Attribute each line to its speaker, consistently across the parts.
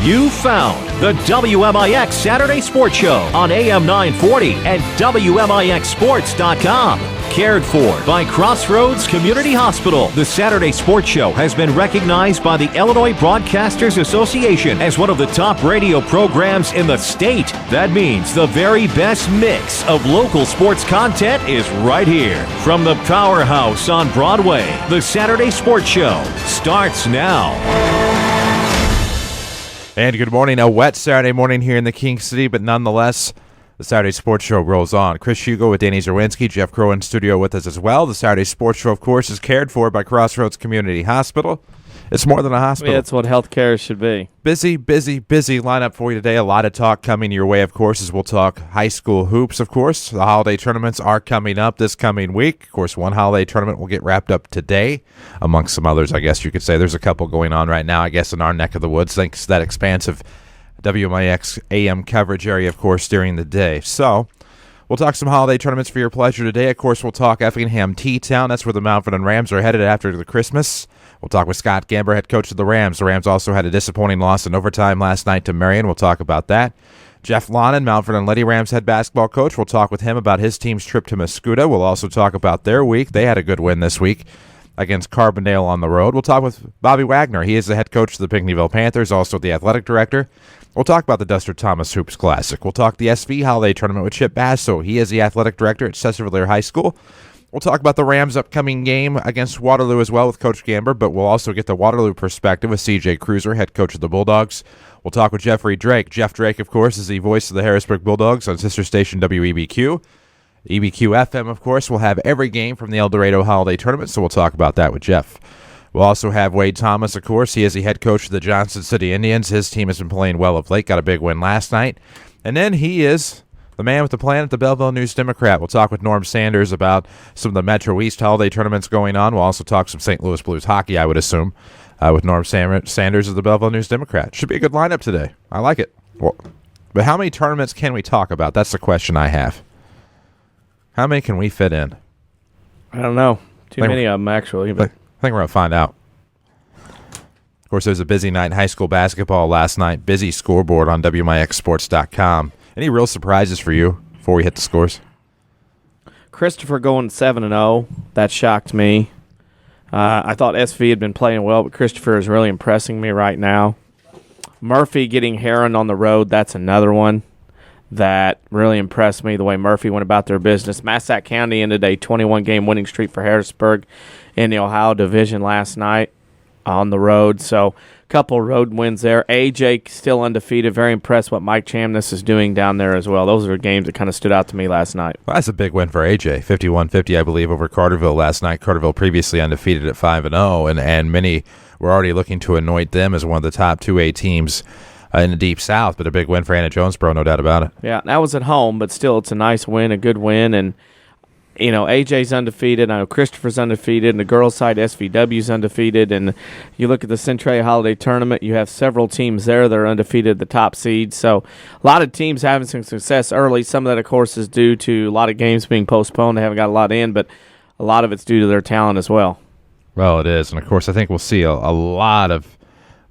Speaker 1: You found the WMIX Saturday Sports Show on AM 940 and WMIXsports.com. Cared for by Crossroads Community Hospital. The Saturday Sports Show has been recognized by the Illinois Broadcasters Association as one of the top radio programs in the state. That means the very best mix of local sports content is right here. From the powerhouse on Broadway, the Saturday Sports Show starts now.
Speaker 2: And good morning. A wet Saturday morning here in the King City, but nonetheless, the Saturday Sports Show rolls on. Chris Hugo with Danny Zerwinski, Jeff Crow in studio with us as well. The Saturday Sports Show, of course, is cared for by Crossroads Community Hospital. It's more than a hospital.
Speaker 3: Yeah, it's what healthcare should be.
Speaker 2: Busy lineup for you today. A lot of talk coming your way, of course, as we'll talk high school hoops, of course. The holiday tournaments are coming up this coming week. Of course, one holiday tournament will get wrapped up today, amongst some others, I guess you could say. There's a couple going on right now, I guess, in our neck of the woods, thanks to that expansive WMIX AM coverage area, of course, during the day. So we'll talk some holiday tournaments for your pleasure today. Of course, we'll talk Effingham T-Town. That's where the Mountford and Rams are headed after the Christmas. We'll talk with Scott Gamber, head coach of the Rams. The Rams also had a disappointing loss in overtime last night to Marion. We'll talk about that. Jeff Lonan, Mountford and Lady Rams head basketball coach. We'll talk with him about his team's trip to Mascoutah. We'll also talk about their week. They had a good win this week against Carbondale on the road. We'll talk with Bobby Wagner. He is the head coach of the Pinckneyville Panthers, also the athletic director. We'll talk about the Duster Thomas Hoops Classic. We'll talk the SV Holiday Tournament with Chip Basso. He is the athletic director at Cesarville High School. We'll talk about the Rams' upcoming game against Waterloo as well with Coach Gamber, but we'll also get the Waterloo perspective with C.J. Cruiser, head coach of the Bulldogs. We'll talk with Jeffrey Drake. Jeff Drake, of course, is the voice of the Harrisburg Bulldogs on sister station WEBQ. EBQ-FM, of course, will have every game from the El Dorado Holiday Tournament, so we'll talk about that with Jeff. We'll also have Wade Thomas, of course. He is the head coach of the Johnson City Indians. His team has been playing well of late, got a big win last night. And then he is the man with the plan at the Belleville News-Democrat. We'll talk with Norm Sanders about some of the Metro East holiday tournaments going on. We'll also talk some St. Louis Blues hockey, I would assume, with Norm Sanders of the Belleville News-Democrat. Should be a good lineup today. I like it. Well, but how many tournaments can we talk about? That's the question I have. How many can we fit in?
Speaker 3: I don't know. Too many of them, actually. But
Speaker 2: I think we're going to find out. Of course, there was a busy night in high school basketball last night. Busy scoreboard on WMIXsports.com. Any real surprises for you before we hit the scores?
Speaker 3: Christopher going 7-0. That shocked me. I thought SV had been playing well, but Christopher is really impressing me right now. Murphy getting Heron on the road, that's another one that really impressed me, the way Murphy went about their business. Massac County ended a 21-game winning streak for Harrisburg in the Ohio Division last night on the road. So a couple road wins there. AJ still undefeated. Very impressed what Mike Chamness is doing down there as well. Those are games that kind of stood out to me last night.
Speaker 2: Well, that's a big win for AJ. 51-50, I believe, over Carterville last night. Carterville previously undefeated at 5-0, and many were already looking to anoint them as one of the top 2A teams in the Deep South, but a big win for Anna Jonesboro, no doubt about it.
Speaker 3: Yeah, that was at home, but still it's a nice win, a good win, and you know, AJ's undefeated. I know Christopher's undefeated, and the girls' side, SVW's undefeated. And you look at the Centralia Holiday Tournament, you have several teams there that are undefeated, the top seeds. So a lot of teams having some success early. Some of that, of course, is due to a lot of games being postponed. They haven't got a lot in, but a lot of it's due to their talent as well.
Speaker 2: Well, it is. And, of course, I think we'll see a lot of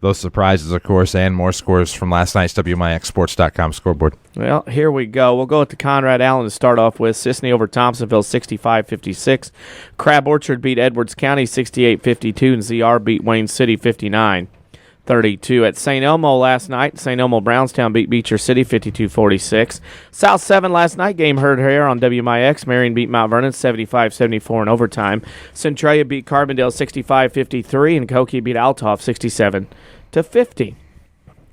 Speaker 2: those surprises, of course, and more scores from last night's WMIXsports.com scoreboard.
Speaker 3: Well, here we go. We'll go with the Conrad Allen to start off with. Sisney over Thompsonville, 65-56. Crab Orchard beat Edwards County, 68-52, and ZR beat Wayne City, 59-32. At St. Elmo last night, St. Elmo Brownstown beat Beecher City, 52-46. South 7 last night, game heard here on WMIX. Marion beat Mount Vernon, 75-74 in overtime. Centralia beat Carbondale, 65-53, and Cokie beat Althoff, 67-50.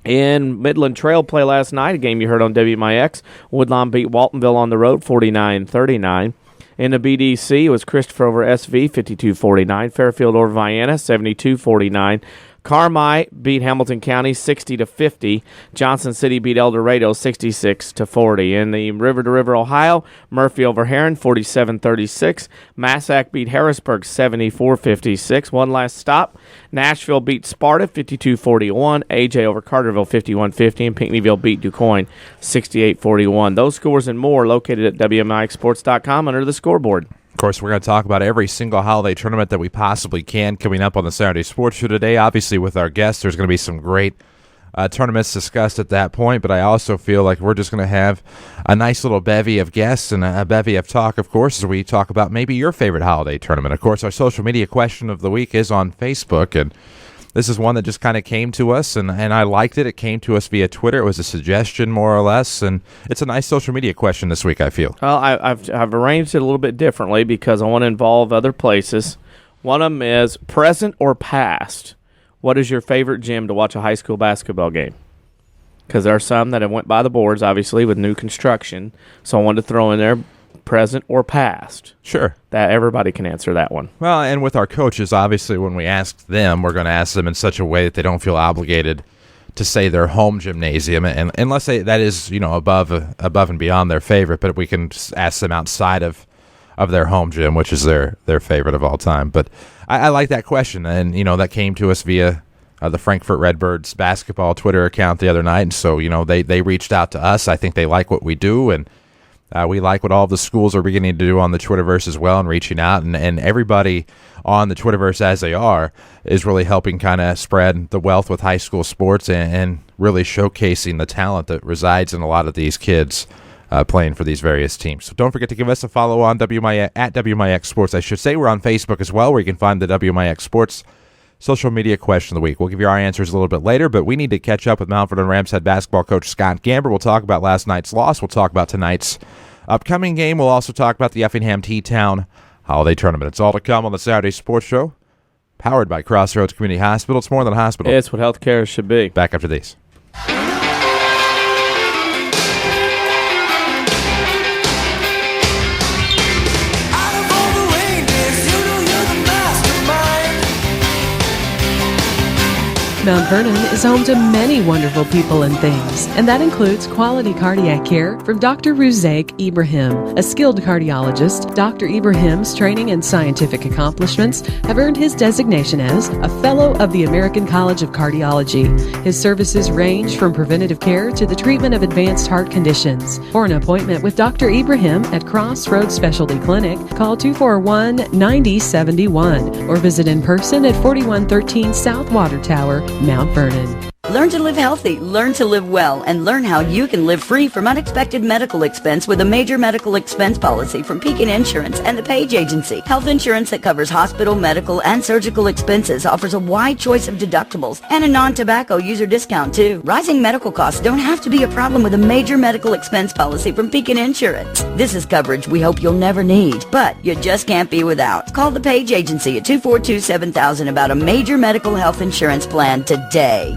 Speaker 3: In Midland Trail play last night, a game you heard on WMIX, Woodlawn beat Waltonville on the road, 49-39. In the BDC, it was Christopher over SV, 52-49. Fairfield over Vienna, 72-49. Carmi beat Hamilton County 60-50. Johnson City beat El Dorado 66-40. In the River to River, Ohio, Murphy over Heron 47-36. Massac beat Harrisburg 74-56. One last stop. Nashville beat Sparta 52-41. AJ over Carterville 51-50. And Pinckneyville beat DuQuoin 68-41. Those scores and more located at WMIXsports.com under the scoreboard.
Speaker 2: Of course, we're going to talk about every single holiday tournament that we possibly can coming up on the Saturday Sports Show today. Obviously, with our guests, there's going to be some great tournaments discussed at that point, but I also feel like we're just going to have a nice little bevy of guests and a bevy of talk, of course, as we talk about maybe your favorite holiday tournament. Of course, our social media question of the week is on Facebook, and this is one that just kind of came to us, and I liked it. It came to us via Twitter. It was a suggestion, more or less, and it's a nice social media question this week, I feel.
Speaker 3: Well, I've arranged it a little bit differently because I want to involve other places. One of them is present or past. What is your favorite gym to watch a high school basketball game? Because there are some that have went by the boards, obviously, with new construction. So I wanted to throw in there present or past.
Speaker 2: Sure.
Speaker 3: That everybody can answer that one.
Speaker 2: Well, and with our coaches, obviously, when we ask them, we're going to ask them in such a way that they don't feel obligated to say their home gymnasium, and unless that is, above and beyond their favorite, but we can ask them outside of their home gym, which is their favorite of all time. But I like that question, and that came to us via the Frankfurt Redbirds basketball Twitter account the other night, and so they reached out to us. I think they like what we do, and we like what all the schools are beginning to do on the Twitterverse as well, and reaching out, and everybody on the Twitterverse, as they are, is really helping kind of spread the wealth with high school sports and really showcasing the talent that resides in a lot of these kids playing for these various teams. So don't forget to give us a follow on at WMIX Sports, I should say. We're on Facebook as well, where you can find the WMIX Sports social media question of the week. We'll give you our answers a little bit later, but we need to catch up with Mount Vernon Rams head basketball coach Scott Gamber. We'll talk about last night's loss. We'll talk about tonight's upcoming game. We'll also talk about the Effingham T-Town Holiday Tournament. It's all to come on the Saturday Sports Show, powered by Crossroads Community Hospital. It's more than a hospital.
Speaker 3: It's what healthcare should be.
Speaker 2: Back after these.
Speaker 4: Mount Vernon is home to many wonderful people and things, and that includes quality cardiac care from Dr. Ruzaik Ibrahim. A skilled cardiologist, Dr. Ibrahim's training and scientific accomplishments have earned his designation as a Fellow of the American College of Cardiology. His services range from preventative care to the treatment of advanced heart conditions. For an appointment with Dr. Ibrahim at Crossroads Specialty Clinic, call 241-9071 or visit in person at 4113 South Water Tower, Mount Vernon.
Speaker 5: Learn to live healthy, learn to live well, and learn how you can live free from unexpected medical expense with a major medical expense policy from Pekin Insurance and the Page Agency. Health insurance that covers hospital, medical, and surgical expenses offers a wide choice of deductibles and a non-tobacco user discount too. Rising medical costs don't have to be a problem with a major medical expense policy from Pekin Insurance. This is coverage we hope you'll never need, but you just can't be without. Call the Page Agency at 242-7000 about a major medical health insurance plan today.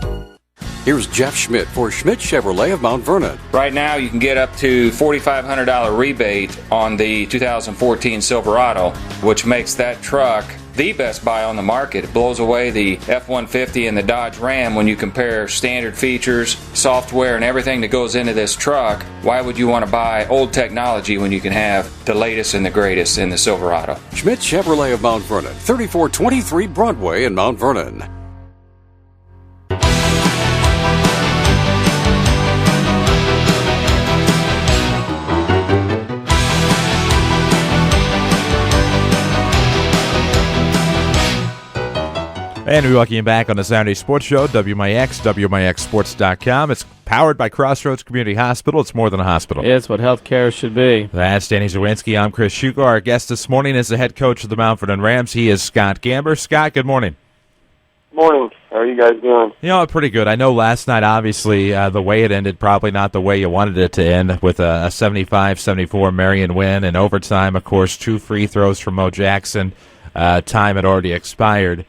Speaker 6: Here's Jeff Schmidt for Schmidt Chevrolet of Mount Vernon.
Speaker 7: Right now, you can get up to $4,500 rebate on the 2014 Silverado, which makes that truck the best buy on the market. It blows away the F-150 and the Dodge Ram when you compare standard features, software, and everything that goes into this truck. Why would you want to buy old technology when you can have the latest and the greatest in the Silverado?
Speaker 6: Schmidt Chevrolet of Mount Vernon, 3423 Broadway in Mount Vernon.
Speaker 2: And we welcome you back on the Saturday Sports Show, WMIX, WMIXSports.com. It's powered by Crossroads Community Hospital. It's more than a hospital.
Speaker 3: It's what healthcare should be.
Speaker 2: That's Danny Zawinski. I'm Chris Shugo. Our guest this morning is the head coach of the Mount Vernon Rams. He is Scott Gamber. Scott, good morning.
Speaker 8: Morning. How are you guys doing?
Speaker 2: Pretty good. I know last night, obviously, the way it ended, probably not the way you wanted it to end, with a 75-74 Marion win. And overtime, of course, 2 free throws from Mo Jackson. Time had already expired.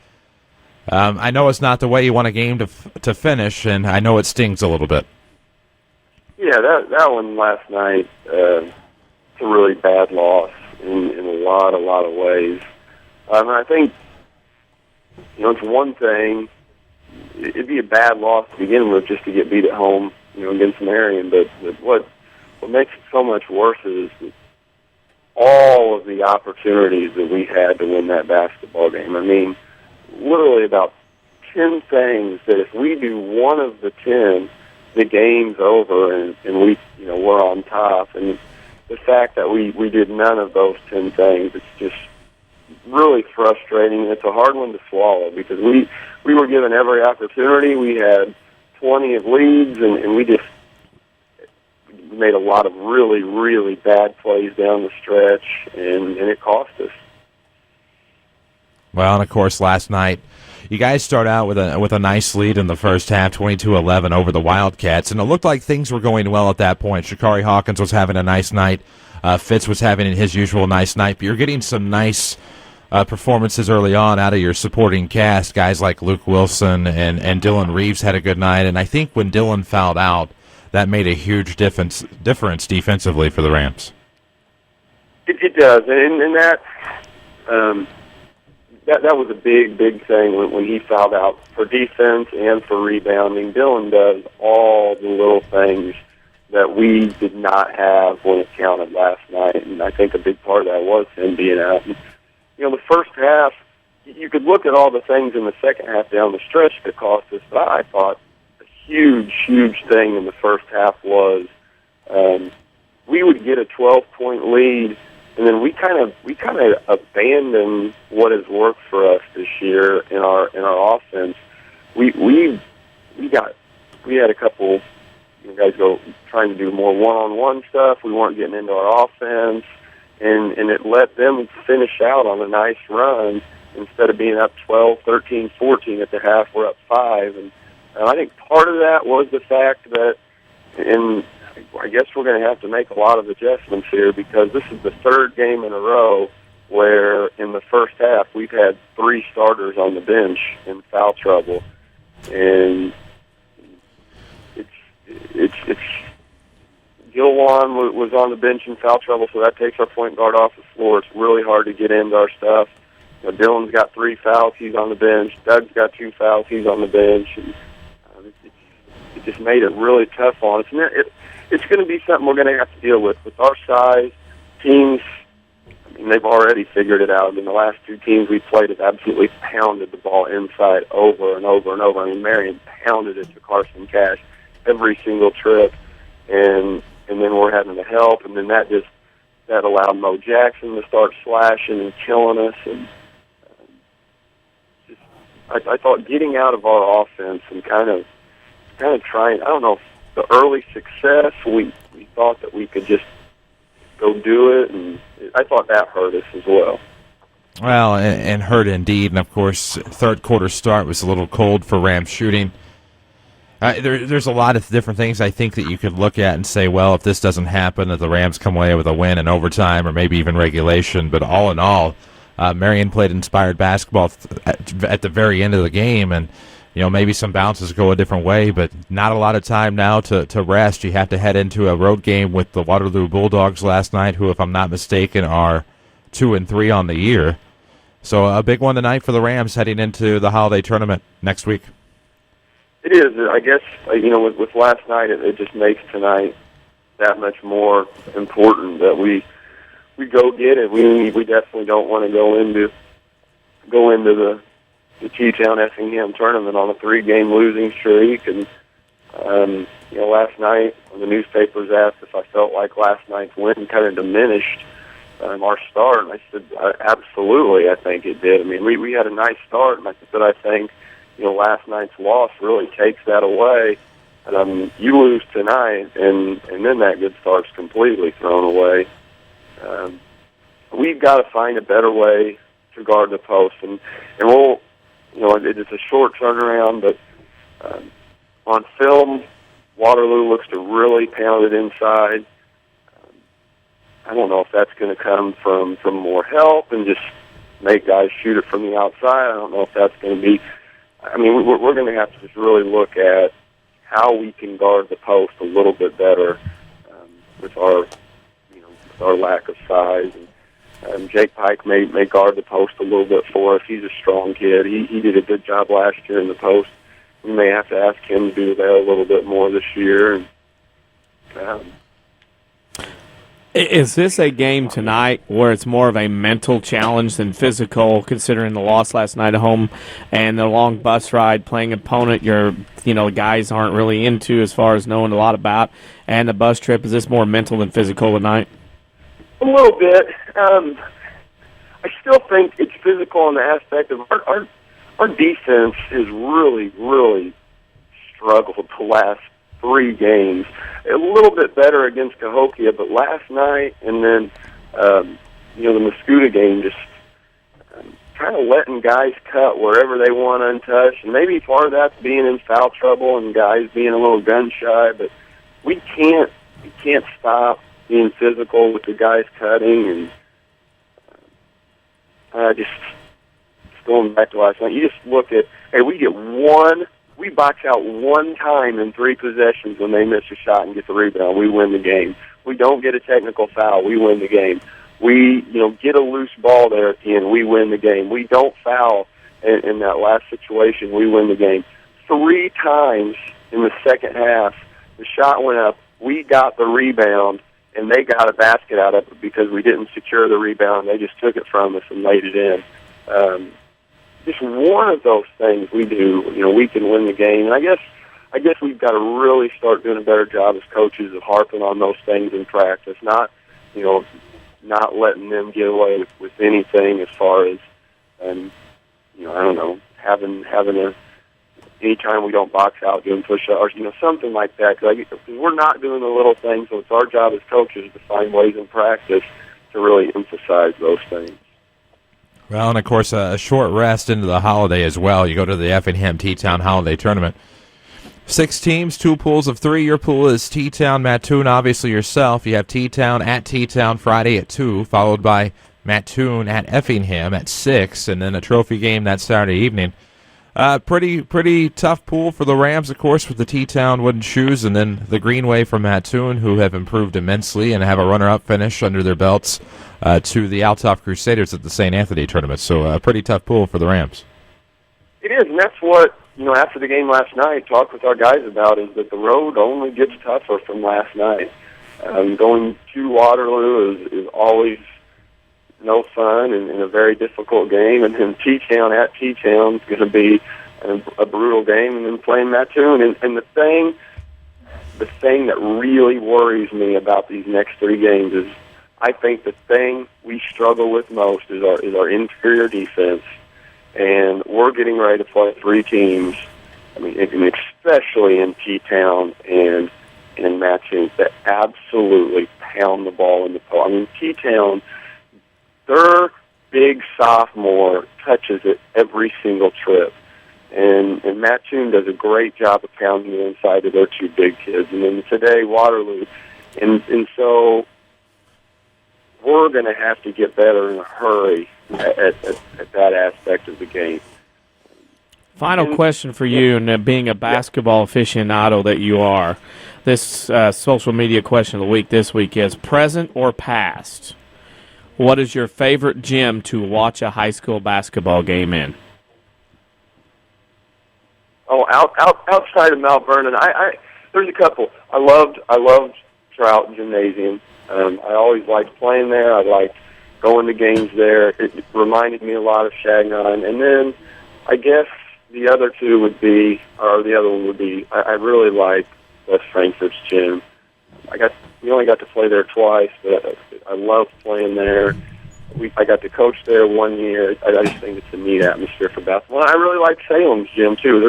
Speaker 2: I know it's not the way you want a game to finish, and I know it stings a little bit.
Speaker 8: Yeah, that one last night, it's a really bad loss in a lot of ways. I think, it's one thing. It'd be a bad loss to begin with just to get beat at home, against Marion. But what makes it so much worse is that all of the opportunities that we had to win that basketball game. I mean, literally about 10 things that if we do one of the 10, the game's over and we, we're on top. And the fact that we did none of those 10 things, it's just really frustrating. It's a hard one to swallow because we were given every opportunity. We had 20 of leads, and we made a lot of really, really bad plays down the stretch, and it cost us.
Speaker 2: Well, and of course, last night, you guys start out with a nice lead in the first half, 22-11 over the Wildcats, and it looked like things were going well at that point. Sha'Carri Hawkins was having a nice night. Fitz was having his usual nice night, but you're getting some nice performances early on out of your supporting cast. Guys like Luke Wilson and Dylan Reeves had a good night, and I think when Dylan fouled out, that made a huge difference defensively for the Rams.
Speaker 8: It does, and that was a big thing when he fouled out for defense and for rebounding. Dylan does all the little things that we did not have when it counted last night, and I think a big part of that was him being out. And, the first half, you could look at all the things in the second half down the stretch that cost us, but I thought a huge thing in the first half was we would get a 12-point lead, and then we kind of abandoned what has worked for us this year in our offense. We had a couple guys go trying to do more one-on-one stuff. We weren't getting into our offense, and it let them finish out on a nice run. Instead of being up 12, 13, 14 at the half, we're up 5. And I think part of that was the fact that, and I guess we're going to have to make a lot of adjustments here, because this is the third game in a row where in the first half we've had 3 starters on the bench in foul trouble. And it's Gilwan was on the bench in foul trouble, so that takes our point guard off the floor. It's really hard to get into our stuff. Dylan's got 3 fouls, he's on the bench. Doug's got 2 fouls, he's on the bench. And, it just made it really tough on us. And it's going to be something we're going to have to deal with. With our size, teams, they've already figured it out. The last 2 teams we played have absolutely pounded the ball inside over and over and over. Marion pounded it to Carson Cash every single trip, and then we're having to help, and then that allowed Mo Jackson to start slashing and killing us. And I thought getting out of our offense and kind of trying, I don't know, the early success, we thought that we could just go do it, and I thought that hurt us as well.
Speaker 2: Well, and hurt indeed, and of course, third quarter start was a little cold for Rams shooting. There's a lot of different things I think that you could look at and say, well, if this doesn't happen, that the Rams come away with a win in overtime or maybe even regulation. But all in all, Marion played inspired basketball at the very end of the game, and maybe some bounces go a different way, but not a lot of time now to rest. You have to head into a road game with the Waterloo Bulldogs last night, who, if I'm not mistaken, are 2-3 on the year. So a big one tonight for the Rams heading into the holiday tournament next week.
Speaker 8: It is. I guess, with last night, it just makes tonight that much more important that we go get it. We definitely don't want to go into the T-Town Effingham tournament on a 3-game losing streak. And, last night when the newspapers asked if I felt like last night's win kind of diminished our start, and I said, absolutely, I think it did. We had a nice start, and I think, last night's loss really takes that away. You lose tonight, and then that good start's completely thrown away. We've got to find a better way to guard the post, and we'll, it's a short turnaround, but on film, Waterloo looks to really pound it inside. I don't know if that's going to come from more help and just make guys shoot it from the outside. I don't know if that's going to be. We're going to have to just really look at how we can guard the post a little bit better with our lack of size. And Jake Pike may guard the post a little bit for us. He's a strong kid. He did a good job last year in the post. We may have to ask him to do that a little bit more this year. And,
Speaker 3: is this a game tonight where it's more of a mental challenge than physical, considering the loss last night at home and the long bus ride, playing an opponent guys aren't really into as far as knowing a lot about, and the bus trip? Is this more mental than physical tonight?
Speaker 8: A little bit. I still think it's physical in the aspect of our defense is really, really struggled the last 3 games. A little bit better against Cahokia, but last night and then, the Mascoutah game, just kind of letting guys cut wherever they want untouched. And maybe part of that's being in foul trouble and guys being a little gun shy, but we can't stop being physical with the guys cutting. And just going back to last night, you just look at, hey, we box out 1 time in 3 possessions when they miss a shot and get the rebound. We win the game. We don't get a technical foul. We win the game. We, get a loose ball there at the end. We win the game. We don't foul in that last situation. We win the game. 3 times in the second half, the shot went up. We got the rebound, and they got a basket out of it because we didn't secure the rebound. They just took it from us and laid it in. Just one of those things we do, we can win the game. And I guess we've got to really start doing a better job as coaches of harping on those things in practice, not letting them get away with anything as far as, having anytime we don't box out, doing push-ups, or, something like that. Because we're not doing the little things, so it's our job as coaches to find ways in practice to really emphasize those things.
Speaker 2: Well, and of course, a short rest into the holiday as well. You go to the Effingham T-Town Holiday Tournament. 6 teams, 2 pools of 3. Your pool is T-Town, Mattoon, obviously yourself. You have T-Town at T-Town Friday at 2, followed by Mattoon at Effingham at 6, and then a trophy game that Saturday evening. Pretty tough pool for the Rams, of course, with the T-Town wooden shoes, and then the Greenway from Mattoon, who have improved immensely and have a runner-up finish under their belts to the Althoff Crusaders at the St. Anthony tournament. So a pretty tough pool for the Rams.
Speaker 8: It is, and that's what, after the game last night, talked with our guys about, is that the road only gets tougher from last night. Going to Waterloo is always no fun and a very difficult game, and then T-Town at T-Town is going to be a brutal game, and then playing Mattoon. And the thing that really worries me about these next 3 games is I think the thing we struggle with most is our interior defense, and we're getting ready to play 3 teams. I mean, especially in T-Town and Mattoon, that absolutely pound the ball in the post. I mean, T-Town, their big sophomore touches it every single trip. And Mattoon does a great job of pounding the inside of their 2 big kids. And then today, Waterloo. And so we're going to have to get better in a hurry at that aspect of the game.
Speaker 3: Final question for you, and being a basketball aficionado that you are, this social media question of the week this week is present or past? What is your favorite gym to watch a high school basketball game in?
Speaker 8: Oh, outside of Mount Vernon, there's a couple. I loved Trout Gymnasium. I always liked playing there. I liked going to games there. It reminded me a lot of Chagnon. And then I guess the other one would be, I really like West Frankfurt's gym. We only got to play there twice, but I loved playing there. I got to coach there 1 year. I just think it's a neat atmosphere for basketball. And I really like Salem's gym too.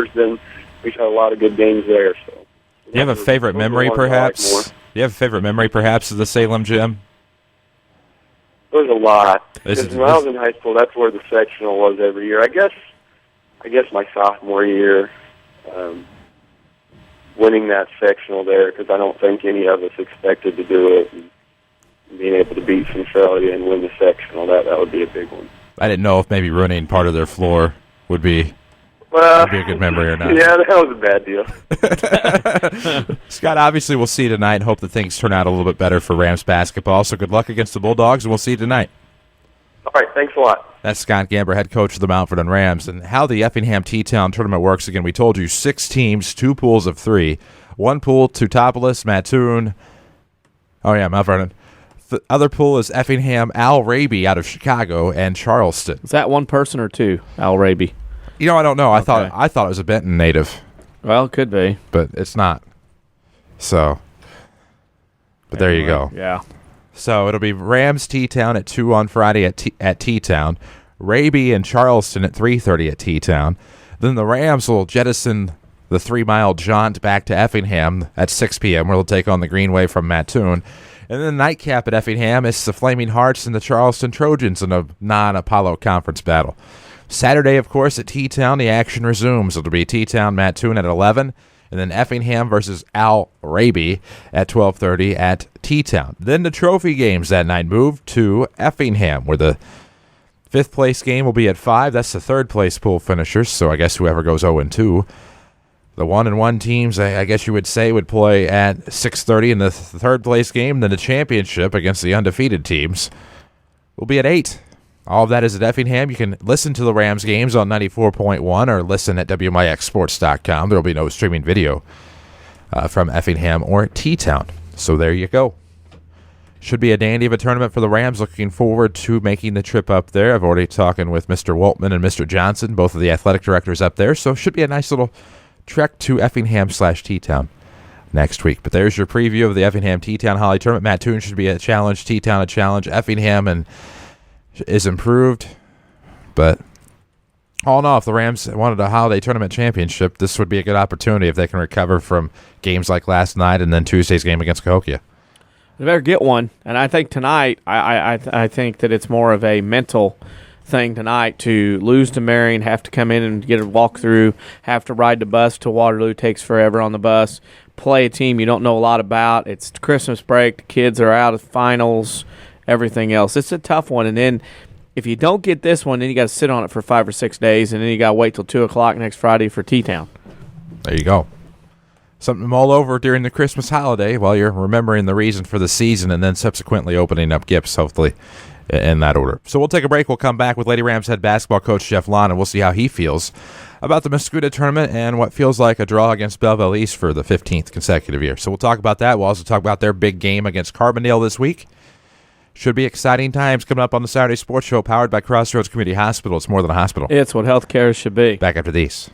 Speaker 8: We've had a lot of good games there. So,
Speaker 2: do you have a favorite memory, perhaps? Do you have a favorite memory, perhaps, of the Salem gym?
Speaker 8: There's a lot. Because when I was in high school, that's where the sectional was every year. I guess my sophomore year, winning that sectional there, because I don't think any of us expected to do it. And being able to beat Centralia and win the sectional, that would be a big one.
Speaker 2: I didn't know if maybe ruining part of their floor would be a good memory or not.
Speaker 8: Yeah, that was a bad deal.
Speaker 2: Scott, obviously we'll see you tonight. Hope that things turn out a little bit better for Rams basketball. So good luck against the Bulldogs, and we'll see you tonight.
Speaker 8: All right, thanks a lot.
Speaker 2: That's Scott Gamber, head coach of the Mount Vernon Rams. And how the Effingham T-Town tournament works, again, we told you 6 teams, 2 pools of 3. 1 pool, Teutopolis, Mattoon. Oh, yeah, Mount Vernon. The other pool is Effingham, Al Raby out of Chicago, and Charleston.
Speaker 3: Is that 1 person or 2, Al Raby?
Speaker 2: I don't know.
Speaker 3: Okay.
Speaker 2: I thought it was a Benton native.
Speaker 3: Well, it could be.
Speaker 2: But it's not. So, but anyway, there you go.
Speaker 3: Yeah.
Speaker 2: So it'll be Rams T-Town at 2 on Friday at T-Town. Raby and Charleston at 3:30 at T-Town. Then the Rams will jettison the 3-mile jaunt back to Effingham at 6 p.m., where they'll take on the Greenway from Mattoon. And then the nightcap at Effingham is the Flaming Hearts and the Charleston Trojans in a non-Apollo conference battle. Saturday, of course, at T-Town, the action resumes. It'll be T-Town Mattoon at 11, and then Effingham versus Al Raby at 12:30 at T-Town. Then the trophy games that night move to Effingham, where the 5th place game will be at 5. That's the 3rd place pool finishers, so I guess whoever goes 0-2. The 1-1 teams, I guess you would say, would play at 6:30 in the 3rd place game. Then the championship against the undefeated teams will be at 8. All of that is at Effingham. You can listen to the Rams games on 94.1 or listen at WMIXsports.com. There will be no streaming video from Effingham or T-Town. So there you go. Should be a dandy of a tournament for the Rams. Looking forward to making the trip up there. I've already talking with Mr. Waltman and Mr. Johnson, both of the athletic directors up there. So it should be a nice little trek to Effingham/T-Town next week. But there's your preview of the Effingham T-Town Holiday Tournament. Mattoon should be a challenge, T-Town a challenge, Effingham is improved. But all in all, if the Rams wanted a Holiday Tournament championship, this would be a good opportunity if they can recover from games like last night and then Tuesday's game against Cahokia.
Speaker 3: They better get one. And I think tonight, I think that it's more of a mental thing tonight to lose to Marion, have to come in and get a walkthrough, have to ride the bus to Waterloo, takes forever on the bus, play a team you don't know a lot about. It's Christmas break, the kids are out of finals, everything else. It's a tough one. And then if you don't get this one, then you got to sit on it for 5 or 6 days, and then you got to wait till 2 o'clock next Friday for T-Town.
Speaker 2: There you go. Something to mull over during the Christmas holiday while you're remembering the reason for the season and then subsequently opening up gifts, hopefully, in that order. So we'll take a break. We'll come back with Lady Rams head basketball coach Jeff Lon, and we'll see how he feels about the Mascoutah tournament and what feels like a draw against Belleville East for the 15th consecutive year. So we'll talk about that. We'll also talk about their big game against Carbondale this week. Should be exciting times coming up on the Saturday Sports Show, powered by Crossroads Community Hospital. It's more than a hospital.
Speaker 3: It's what healthcare should be.
Speaker 2: Back after these.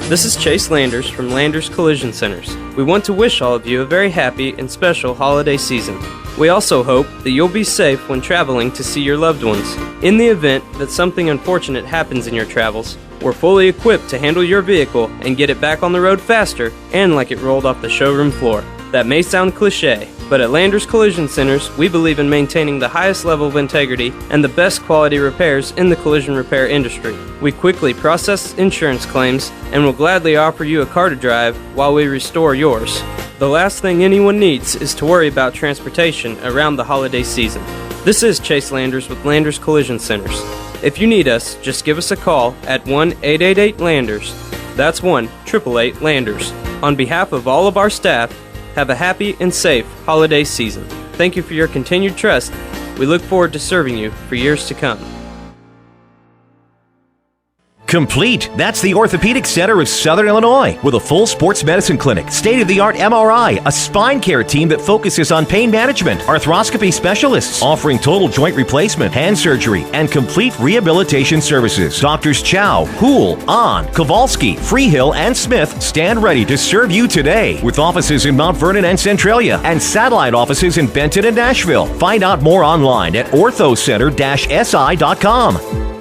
Speaker 9: This is Chase Landers from Landers Collision Centers. We want to wish all of you a very happy and special holiday season. We also hope that you'll be safe when traveling to see your loved ones. In the event that something unfortunate happens in your travels, we're fully equipped to handle your vehicle and get it back on the road faster and like it rolled off the showroom floor. That may sound cliche, but at Landers Collision Centers, we believe in maintaining the highest level of integrity and the best quality repairs in the collision repair industry. We quickly process insurance claims and will gladly offer you a car to drive while we restore yours. The last thing anyone needs is to worry about transportation around the holiday season. This is Chase Landers with Landers Collision Centers. If you need us, just give us a call at 1-888-LANDERS. That's 1-888-LANDERS. On behalf of all of our staff, have a happy and safe holiday season. Thank you for your continued trust. We look forward to serving you for years to come.
Speaker 1: Complete. That's the Orthopedic Center of Southern Illinois with a full sports medicine clinic, state-of-the-art MRI, a spine care team that focuses on pain management, arthroscopy specialists offering total joint replacement, hand surgery, and complete rehabilitation services. Doctors Chow, Hool, Ahn, Kowalski, Freehill, and Smith stand ready to serve you today with offices in Mount Vernon and Centralia and satellite offices in Benton and Nashville. Find out more online at orthocenter-si.com.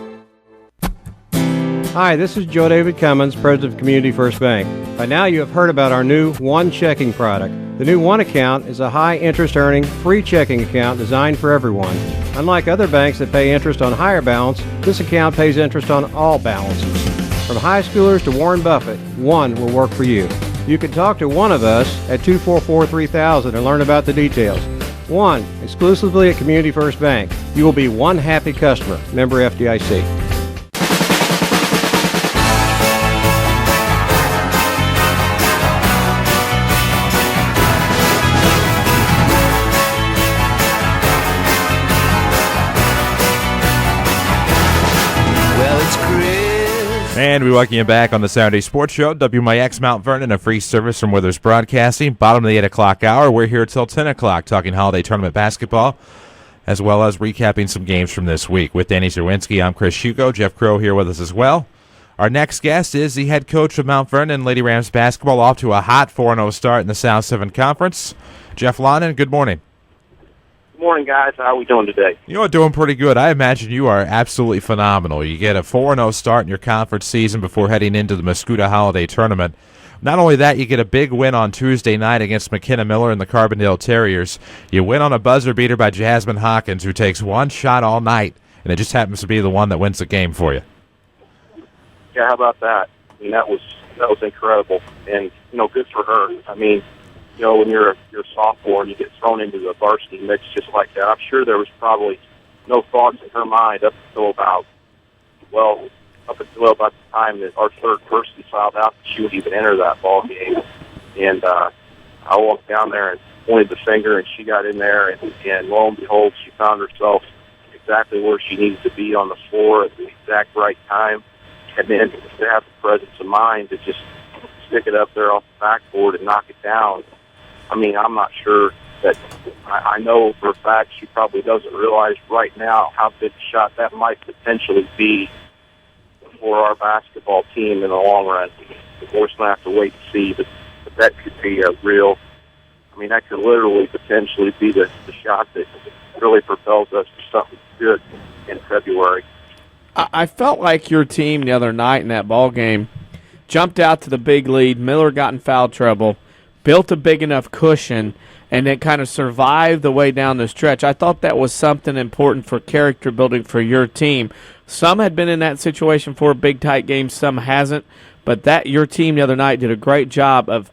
Speaker 10: Hi, this is Joe David Cummins, President of Community First Bank. By now you have heard about our new One Checking product. The new One Account is a high interest earning, free checking account designed for everyone. Unlike other banks that pay interest on higher balance, this account pays interest on all balances. From high schoolers to Warren Buffett, One will work for you. You can talk to one of us at 244-3000 and learn about the details. One, exclusively at Community First Bank. You will be one happy customer. Member FDIC.
Speaker 2: And we welcome you back on the Saturday Sports Show, WMIX Mount Vernon, a free service from Withers Broadcasting. Bottom of the 8 o'clock hour, we're here till 10 o'clock talking holiday tournament basketball, as well as recapping some games from this week. With Danny Zerwinski, I'm Chris Hugo. Jeff Crow here with us as well. Our next guest is the head coach of Mount Vernon Lady Rams basketball, off to a hot 4-0 start in the South 7 Conference. Jeff Lonan, good morning.
Speaker 11: Good morning, guys. How are we doing today?
Speaker 2: You know, doing pretty good. I imagine you are absolutely phenomenal. You get a 4-0 start in your conference season before heading into the Mascoutah Holiday Tournament. Not only that, you get a big win on Tuesday night against McKenna Miller and the Carbondale Terriers. You win on a buzzer beater by Jasmine Hawkins, who takes one shot all night, and it just happens to be the one that wins the game for you.
Speaker 11: Yeah, how about that? I mean, that was incredible, and good for her. I mean, when you're a sophomore and you get thrown into the varsity mix just like that, I'm sure there was probably no thoughts in her mind up until about the time that our third person found out that she would even enter that ball game. And I walked down there and pointed the finger, and she got in there, and lo and behold, she found herself exactly where she needed to be on the floor at the exact right time. And then to have the presence of mind to just stick it up there off the backboard and knock it down. I mean, I'm not sure that I know for a fact she probably doesn't realize right now how big a shot that might potentially be for our basketball team in the long run. Of course, we'll have to wait and see, but that could be that could literally potentially be the shot that really propels us to something good in February.
Speaker 3: I felt like your team the other night in that ball game jumped out to the big lead. Miller got in foul trouble, built a big enough cushion, and then kind of survived the way down the stretch. I thought that was something important for character building for your team. Some had been in that situation for a big, tight game. Some hasn't. But your team the other night did a great job of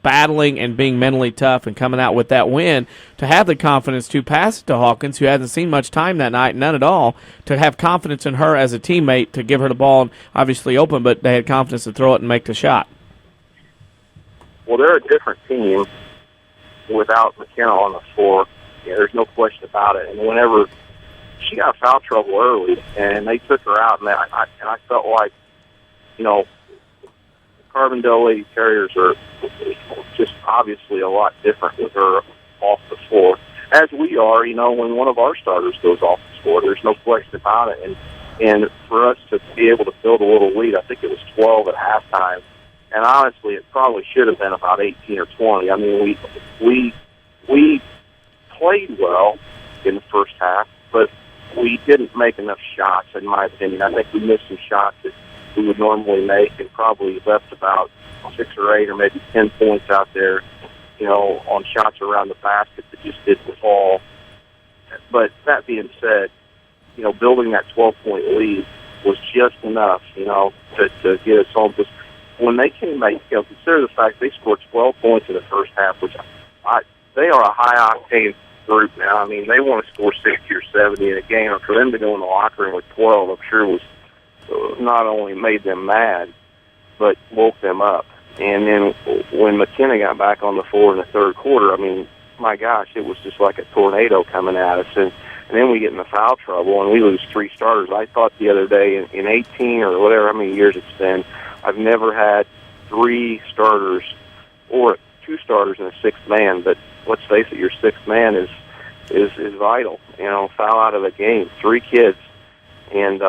Speaker 3: battling and being mentally tough and coming out with that win to have the confidence to pass it to Hawkins, who hasn't seen much time that night, none at all, to have confidence in her as a teammate to give her the ball, and obviously open, but they had confidence to throw it and make the shot.
Speaker 11: Well, they're a different team without McKenna on the floor. Yeah, there's no question about it. And whenever she got foul trouble early, and they took her out, and I felt like, Carbondale Lady Terriers are just obviously a lot different with her off the floor, as we are, when one of our starters goes off the floor. There's no question about it. And for us to be able to build a little lead, I think it was 12 at halftime. And honestly, it probably should have been about 18 or 20. I mean, we played well in the first half, but we didn't make enough shots, in my opinion. I think we missed some shots that we would normally make, and probably left about 6 or 8 or maybe 10 points out there, on shots around the basket that just didn't fall. But that being said, building that 12-point lead was just enough, to get us home. Because when they came back, consider the fact they scored 12 points in the first half, which they are a high-octane group now. I mean, they want to score 60 or 70 in a game. And for them to go in the locker room with 12, I'm sure was not only made them mad, but woke them up. And then when McKenna got back on the floor in the third quarter, I mean, my gosh, it was just like a tornado coming at us. And then we get in the foul trouble, and we lose 3 starters. I thought the other day in 18 or whatever, how many years it's been, I've never had 3 starters or 2 starters and a 6th man. But let's face it, your 6th man is vital. Foul out of the game, 3 kids. And,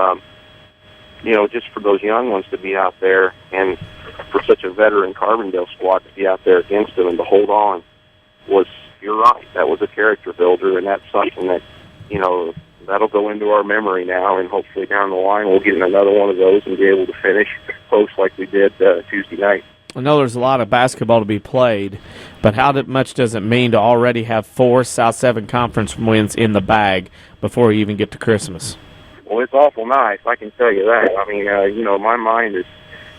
Speaker 11: just for those young ones to be out there, and for such a veteran Carbondale squad to be out there against them and to hold on you're right, that was a character builder, and that's something that, that'll go into our memory now, and hopefully down the line we'll get another one of those and be able to finish close like we did Tuesday night.
Speaker 3: I know there's a lot of basketball to be played, but how much does it mean to already have 4 South 7 Conference wins in the bag before you even get to Christmas?
Speaker 11: Well, it's awful nice, I can tell you that. I mean, my mind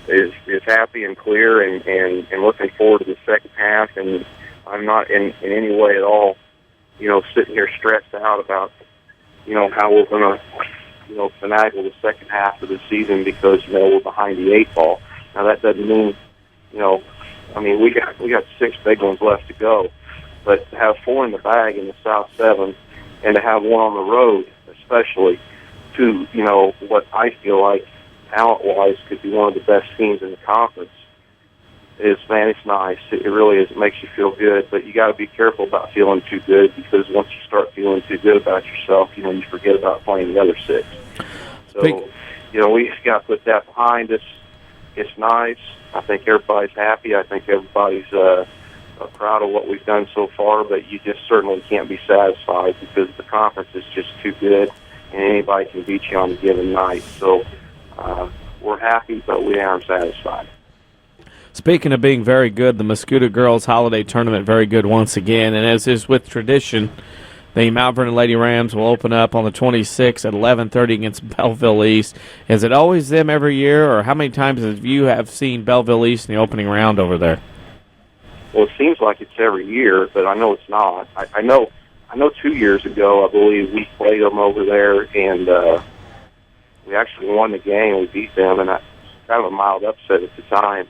Speaker 11: is happy and clear and looking forward to the second half, and I'm not in any way at all, sitting here stressed out about, how we're going to, finagle the second half of the season because, we're behind the 8 ball. Now, that doesn't mean, we got 6 big ones left to go, but to have 4 in the bag in the South 7 and to have 1 on the road, especially, to, what I feel like talent-wise could be one of the best teams in the conference, it's nice. It really is. It makes you feel good, but you got to be careful about feeling too good, because once you start feeling too good about yourself, you forget about playing the other 6. So, we just got to put that behind us. It's nice. I think everybody's happy. I think everybody's proud of what we've done so far, but you just certainly can't be satisfied because the conference is just too good, and anybody can beat you on a given night. So we're happy, but we aren't satisfied.
Speaker 3: Speaking of being very good, the Muscuda Girls Holiday Tournament very good once again, and as is with tradition, the Mount Vernon Lady Rams will open up on the 26th at 11:30 against Belleville East. Is it always them every year, or how many times have you seen Belleville East in the opening round over there?
Speaker 11: Well, it seems like it's every year, but I know it's not. I know 2 years ago, I believe, we played them over there, and we actually won the game. We beat them, and that's kind of a mild upset at the time.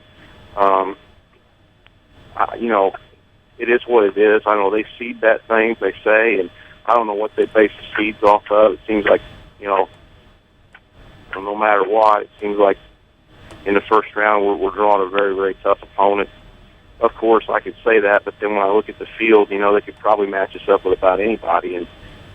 Speaker 11: It is what it is. I know they seed that thing, they say, and I don't know what they base the seeds off of. It seems like, no matter what, it seems like in the first round we're drawing a very, very tough opponent. Of course, I could say that, but then when I look at the field, they could probably match us up with about anybody, and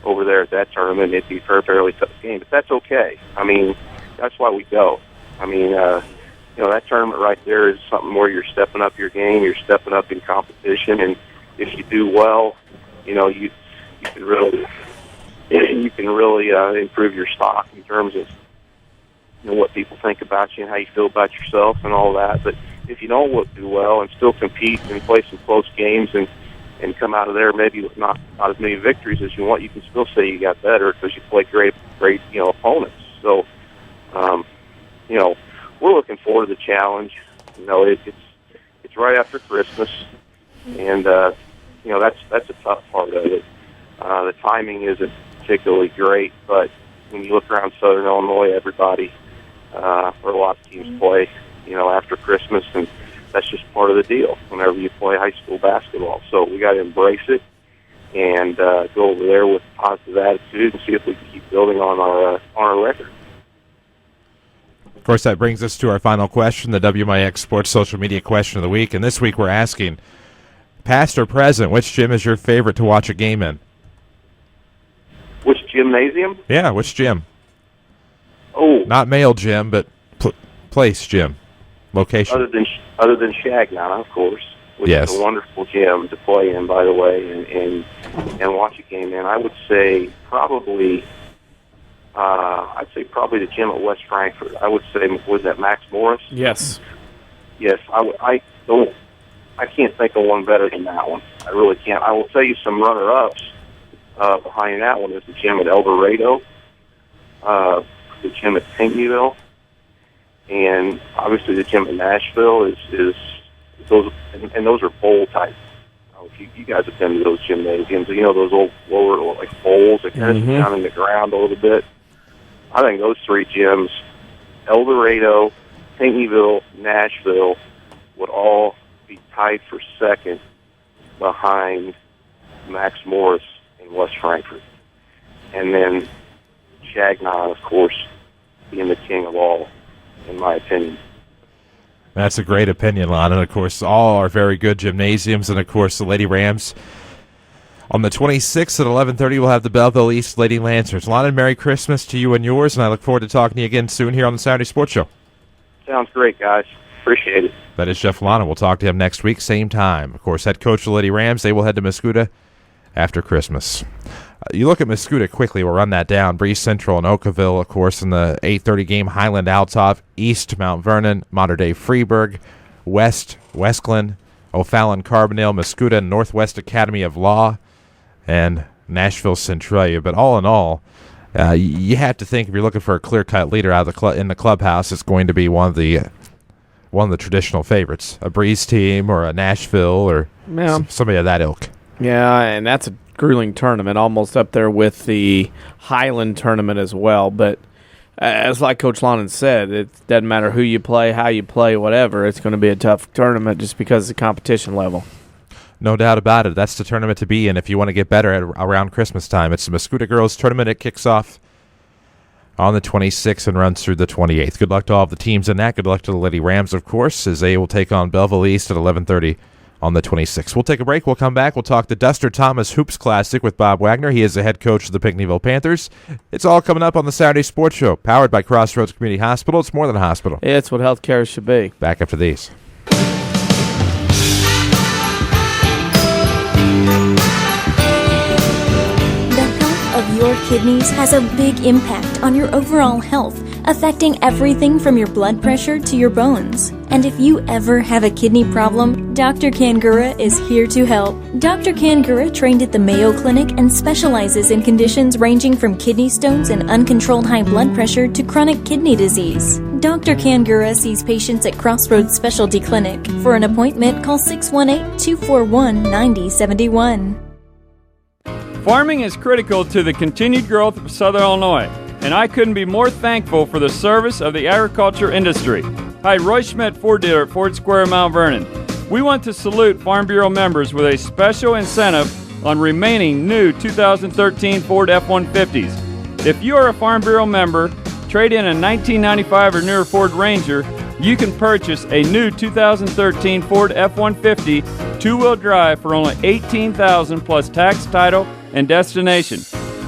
Speaker 11: over there at that tournament, it'd be a fairly tough game. But that's okay. I mean, that's why we go. I mean, that tournament right there is something where you're stepping up your game, you're stepping up in competition, and if you do well, you can really improve your stock in terms of what people think about you and how you feel about yourself and all that. But if you don't do well and still compete and play some close games and come out of there maybe with not as many victories as you want, you can still say you got better because you play great opponents. So, we're looking forward to the challenge. It's right after Christmas, and that's a tough part of it. The timing isn't particularly great, but when you look around Southern Illinois, everybody or a lot of teams play, after Christmas, and that's just part of the deal whenever you play high school basketball. So we got to embrace it and go over there with a positive attitude and see if we can keep building on our record.
Speaker 2: Of course, that brings us to our final question, the WMIX Sports Social Media Question of the Week. And this week we're asking, past or present, which gym is your favorite to watch a game in?
Speaker 11: Which gymnasium?
Speaker 2: Yeah, which gym?
Speaker 11: Oh.
Speaker 2: Not male gym, but place gym. Location.
Speaker 11: Other than Shagna, of course, which is a wonderful gym to play in, by the way, and watch a game in. I would say probably the gym at West Frankfort. I would say, was that Max Morris?
Speaker 3: Yes.
Speaker 11: Yes, I can't think of one better than that one. I really can't. I will tell you some runner-ups behind that one is the gym at El Dorado, the gym at Pinckneyville, and obviously the gym at Nashville is those, and those are bowl type. You guys have been to those gymnasiums, those old lower like bowls that kind of sit down in the ground a little bit. I think those three gyms, El Dorado, Pinckneyville, Nashville, would all be tied for second behind Max Morris and West Frankfort. And then Shagnon, of course, being the king of all, in my opinion.
Speaker 2: That's a great opinion, Lon. And, of course, all are very good gymnasiums. And, of course, the Lady Rams on the 26th at 11:30 we'll have the Belleville East Lady Lancers. Lon, and Merry Christmas to you and yours, and I look forward to talking to you again soon here on the Saturday Sports Show.
Speaker 11: Sounds great, guys. Appreciate it.
Speaker 2: That is Jeff Lon, and we'll talk to him next week, same time. Of course, head coach of the Lady Rams, they will head to Muscuda after Christmas. You look at Muscuda quickly, we'll run that down. Breeze Central and Oakville, of course, in the 8:30 game. Highland Althoff, East Mount Vernon, Mater Freeburg, West Westglen, O'Fallon Carbondale, Muscuda, and Northwest Academy of Law, and Nashville Centralia. But all in all, you have to think if you're looking for a clear-cut leader out of in the clubhouse, it's going to be one of the traditional favorites, a Breeze team or a Nashville or somebody of that ilk.
Speaker 3: Yeah, and that's a grueling tournament, almost up there with the Highland tournament as well. But as like Coach Lonan said, it doesn't matter who you play, how you play, whatever. It's going to be a tough tournament just because of the competition level.
Speaker 2: No doubt about it. That's the tournament to be in if you want to get better around Christmas time. It's the Muscuda Girls Tournament. It kicks off on the 26th and runs through the 28th. Good luck to all of the teams in that. Good luck to the Lady Rams, of course, as they will take on Belleville East at 11:30 on the 26th. We'll take a break. We'll come back. We'll talk the Duster Thomas Hoops Classic with Bob Wagner. He is the head coach of the Pinckneyville Panthers. It's all coming up on the Saturday Sports Show, powered by Crossroads Community Hospital. It's more than a hospital.
Speaker 3: It's what healthcare should be.
Speaker 2: Back after these.
Speaker 12: Of your kidneys has a big impact on your overall health, affecting everything from your blood pressure to your bones. And if you ever have a kidney problem, Dr. Kangura is here to help. Dr. Kangura trained at the Mayo Clinic and specializes in conditions ranging from kidney stones and uncontrolled high blood pressure to chronic kidney disease. Dr. Kangura sees patients at Crossroads Specialty Clinic. For an appointment, call 618-241-9071.
Speaker 13: Farming is critical to the continued growth of Southern Illinois, and I couldn't be more thankful for the service of the agriculture industry. Hi, Roy Schmidt, Ford dealer at Ford Square, Mount Vernon. We want to salute Farm Bureau members with a special incentive on remaining new 2013 Ford F-150s. If you are a Farm Bureau member, trade in a 1995 or newer Ford Ranger, you can purchase a new 2013 Ford F-150 two-wheel drive for only $18,000 plus tax, title, and destination.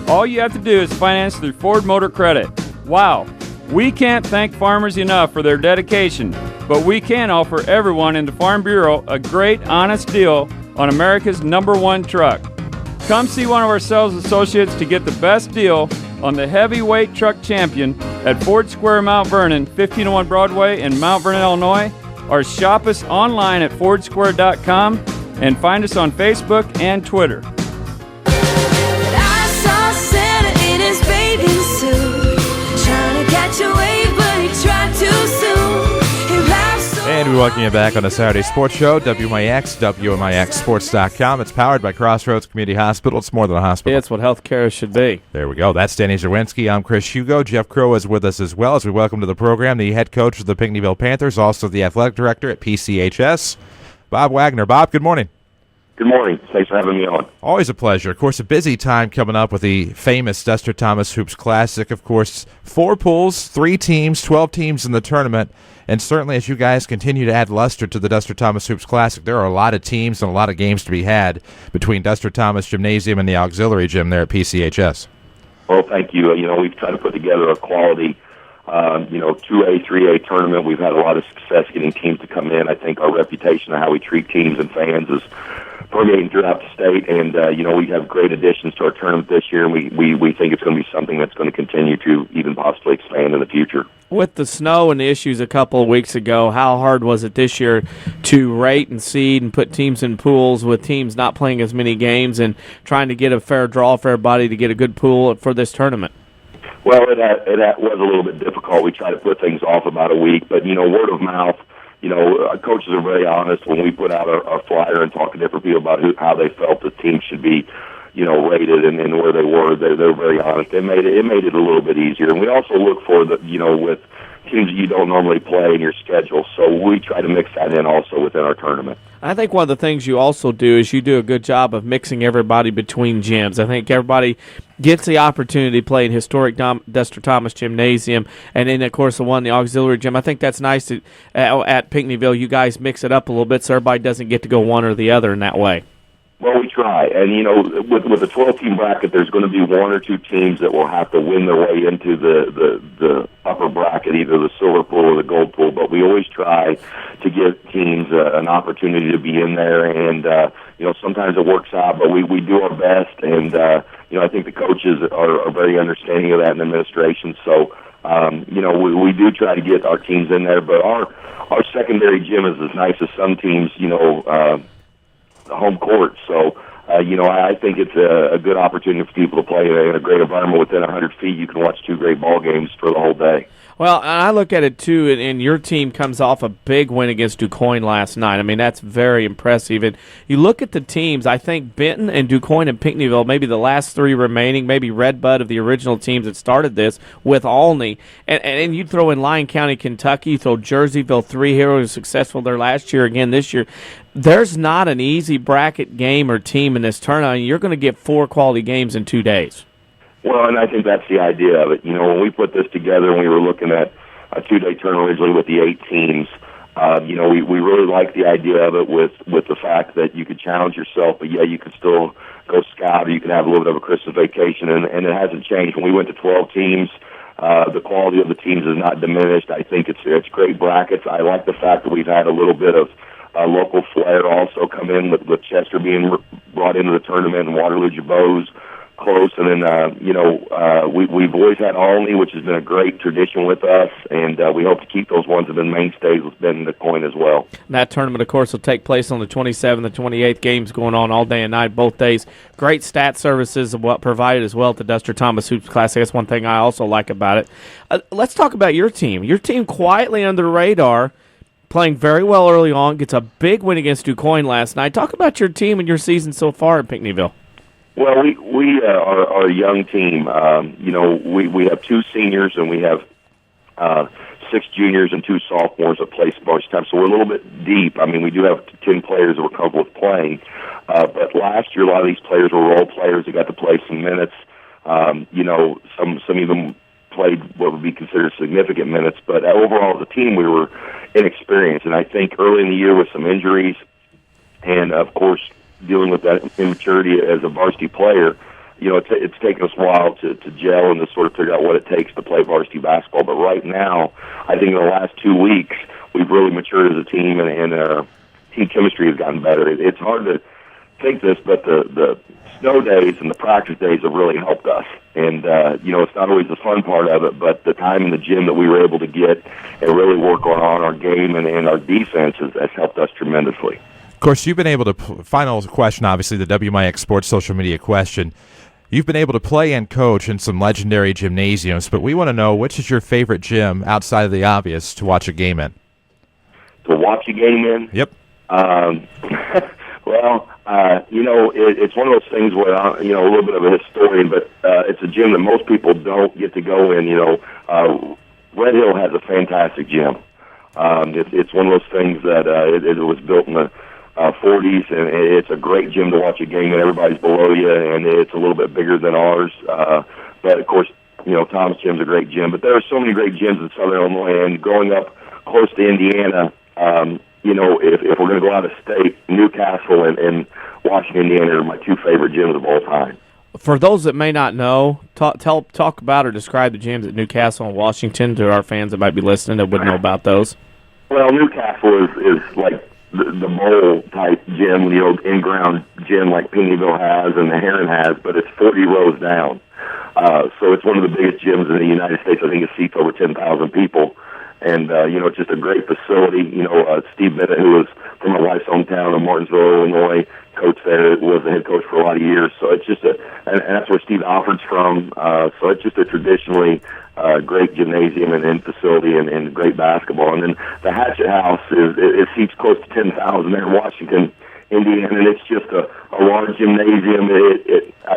Speaker 13: All you have to do is finance through Ford Motor Credit. Wow! We can't thank farmers enough for their dedication, but we can offer everyone in the Farm Bureau a great, honest deal on America's #1 truck. Come see one of our sales associates to get the best deal on the heavyweight truck champion at Ford Square, Mount Vernon, 1501 Broadway in Mount Vernon, Illinois, or shop us online at fordsquare.com and find us on Facebook and Twitter.
Speaker 2: And we welcome you back on the Saturday Sports Show, WMIX, WMIXSports.com. It's powered by Crossroads Community Hospital. It's more than a hospital.
Speaker 3: It's what healthcare should be.
Speaker 2: There we go. That's Danny Zawinski. I'm Chris Hugo. Jeff Crow is with us as well as we welcome to the program the head coach of the Pinckneyville Panthers, also the athletic director at PCHS, Bob Wagner. Bob, good morning.
Speaker 11: Good morning. Thanks for having me on.
Speaker 2: Always a pleasure. Of course, a busy time coming up with the famous Duster Thomas Hoops Classic. Of course, 4 pools, 3 teams, 12 teams in the tournament. And certainly as you guys continue to add luster to the Duster Thomas Hoops Classic, there are a lot of teams and a lot of games to be had between Duster Thomas Gymnasium and the auxiliary gym there at PCHS.
Speaker 11: Well, thank you. We've tried to put together a quality 2A, 3A tournament. We've had a lot of success getting teams to come in. I think our reputation of how we treat teams and fans is permeating throughout the state, and we have great additions to our tournament this year, and we think it's going to be something that's going to continue to even possibly expand in the future.
Speaker 3: With the snow and the issues a couple of weeks ago, how hard was it this year to rate and seed and put teams in pools with teams not playing as many games and trying to get a fair draw for everybody to get a good pool for this tournament?
Speaker 11: Well, it was a little bit difficult. We tried to put things off about a week, but, word of mouth, our coaches are very honest when we put out our flyer and talk to different people about how they felt the team should be, rated and where they were. They're very honest. It made it a little bit easier. And we also look for with teams that you don't normally play in your schedule. So we try to mix that in also within our tournament.
Speaker 3: I think one of the things you also do is you do a good job of mixing everybody between gyms. I think everybody gets the opportunity to play in historic Duster Thomas Gymnasium, and then, of course, the auxiliary gym. I think that's nice at Pinckneyville. You guys mix it up a little bit so everybody doesn't get to go one or the other in that way.
Speaker 11: Well, we try. And, with the 12-team bracket, there's going to be 1 or 2 teams that will have to win their way into the upper bracket, either the silver pool or the gold pool. But we always try to give teams an opportunity to be in there. And, sometimes it works out, but we do our best. And, I think the coaches are very understanding of that in the administration. So, we do try to get our teams in there. But our secondary gym is as nice as some teams, home court. So, I think it's a good opportunity for people to play in a great environment within 100 feet. You can watch 2 great ball games for the whole day.
Speaker 3: Well, I look at it, too, and your team comes off a big win against DuQuoin last night. I mean, that's very impressive. And you look at the teams, I think Benton and DuQuoin and Pinckneyville, maybe the last 3 remaining, maybe Redbud of the original teams that started this with Olney. And you throw in Lyon County, Kentucky, you throw Jerseyville, 3 Heroes successful there last year, again this year. There's not an easy bracket game or team in this tournament. You're going to get 4 quality games in 2 days.
Speaker 11: Well, and I think that's the idea of it. When we put this together and we were looking at a 2-day tournament originally with the 8 teams,
Speaker 14: We really like the idea of it with the fact that you could challenge yourself, but you could still go scout, or you can have a little bit of a Christmas vacation, and it hasn't changed. When we went to 12 teams, the quality of the teams has not diminished. I think it's great brackets. I like the fact that we've had a little bit of local flair also come in with Chester being brought into the tournament and Waterloo Jabos close. And then, we've always had Olney, which has been a great tradition with us, and we hope to keep those ones that have been mainstays with Ben the Coin as well.
Speaker 3: That tournament, of course, will take place on the 27th and 28th, games going on all day and night, both days. Great stat services provided as well at the Duster Thomas Hoops Classic. That's one thing I also like about it. Let's talk about your team. Your team quietly under the radar, playing very well early on, gets a big win against DuQuoin last night. Talk about your team and your season so far at Pinckneyville.
Speaker 14: Well, we are a young team. We have 2 seniors and we have 6 juniors and 2 sophomores that play sparse time, so we're a little bit deep. I mean, we do have 10 players that we're comfortable with playing, but last year a lot of these players were role players that got to play some minutes. Some of them played what would be considered significant minutes, but overall as a team we were inexperienced, and I think early in the year with some injuries and, of course, dealing with that immaturity as a varsity player, it's taken us a while to gel and to sort of figure out what it takes to play varsity basketball. But right now, I think in the last 2 weeks, we've really matured as a team, and team chemistry has gotten better. It's hard to think this, but the snow days and the practice days have really helped us. And, it's not always the fun part of it, but the time in the gym that we were able to get and really work on our game and our defense has helped us tremendously.
Speaker 2: Of course, you've been able to, final question, obviously, the WMIX Sports social media question. You've been able to play and coach in some legendary gymnasiums, but we want to know, which is your favorite gym outside of the obvious to watch a game in?
Speaker 14: To watch a game in?
Speaker 2: Yep.
Speaker 14: It's one of those things where I'm, a little bit of a historian, but it's a gym that most people don't get to go in. Red Hill has a fantastic gym. It's one of those things that it was built in the 40s, and it's a great gym to watch a game, and everybody's below you, and it's a little bit bigger than ours. But, of course, Tom's Gym's a great gym. But there are so many great gyms in Southern Illinois, and growing up close to Indiana, if we're going to go out of state, Newcastle and Washington, Indiana are my 2 favorite gyms of all time.
Speaker 3: For those that may not know, talk about or describe the gyms at Newcastle and Washington to our fans that might be listening that wouldn't know about those.
Speaker 14: Well, Newcastle is like the bowl type gym, in-ground gym like Pinckneyville has and the Heron has, but it's 40 rows down. So it's one of the biggest gyms in the United States. I think it seats over 10,000 people. And, it's just a great facility. Steve Bennett, who was from my wife's hometown of Martinsville, Illinois, coached there, was the head coach for a lot of years. So it's just and that's where Steve Alford's from. So it's just a traditionally great gymnasium and facility and great basketball. And then the Hatchet House it seats close to 10,000 there in Washington, Indiana, and it's just a large gymnasium.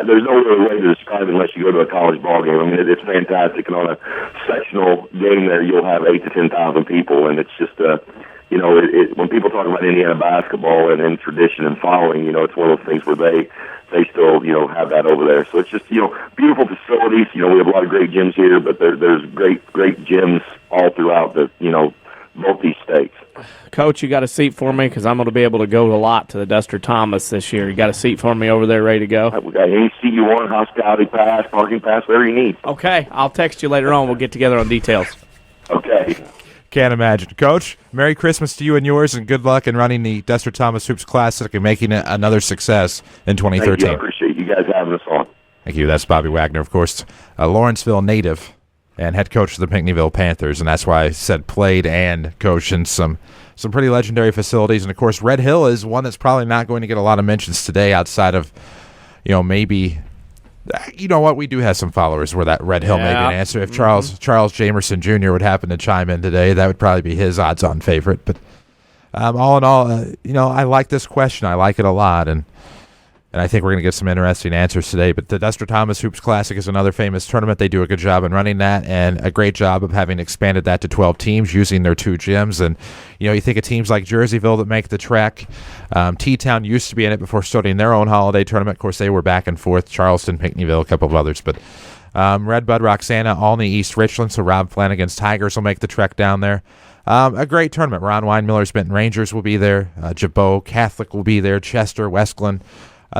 Speaker 14: There's no other way to describe it unless you go to a college ball game. I mean, it's fantastic, and on a sectional game there, you'll have 8,000 to 10,000 people, and it's just when people talk about Indiana basketball and tradition and following, it's one of those things where they still have that over there. So it's just beautiful facilities. We have a lot of great gyms here, but there's great gyms all throughout both these states.
Speaker 3: Coach, you got a seat for me because I'm going to be able to go a lot to the Duster Thomas this year. You got a seat for me over there ready to go?
Speaker 14: We got any seat you want, hospitality pass, parking pass, whatever you need.
Speaker 3: Okay, I'll text you later on. We'll get together on details.
Speaker 14: Okay.
Speaker 2: Can't imagine. Coach, Merry Christmas to you and yours, and good luck in running the Duster Thomas Hoops Classic and making it another success in 2013.
Speaker 14: Thank you. I appreciate you guys having us on.
Speaker 2: Thank you. That's Bobby Wagner, of course, a Lawrenceville native and head coach of the Pinckneyville Panthers, and that's why I said played and coached in some pretty legendary facilities. And, of course, Red Hill is one that's probably not going to get a lot of mentions today outside of, maybe – you know what? We do have some followers where that Red Hill may be an answer. If Charles Jamerson Jr. would happen to chime in today, that would probably be his odds-on favorite. But all in all, I like this question. I like it a lot, and I think we're going to get some interesting answers today. But the Duster Thomas Hoops Classic is another famous tournament. They do a good job in running that and a great job of having expanded that to 12 teams using their 2 gyms. And, you think of teams like Jerseyville that make the trek. T-Town used to be in it before starting their own holiday tournament. Of course, they were back and forth. Charleston, Pinckneyville, a couple of others. But Redbud, Roxana, Alney, East Richland, so Rob Flanagan's Tigers will make the trek down there. A great tournament. Ron Weinmiller's Benton Rangers will be there. Jabot Catholic will be there. Chester, Westglen.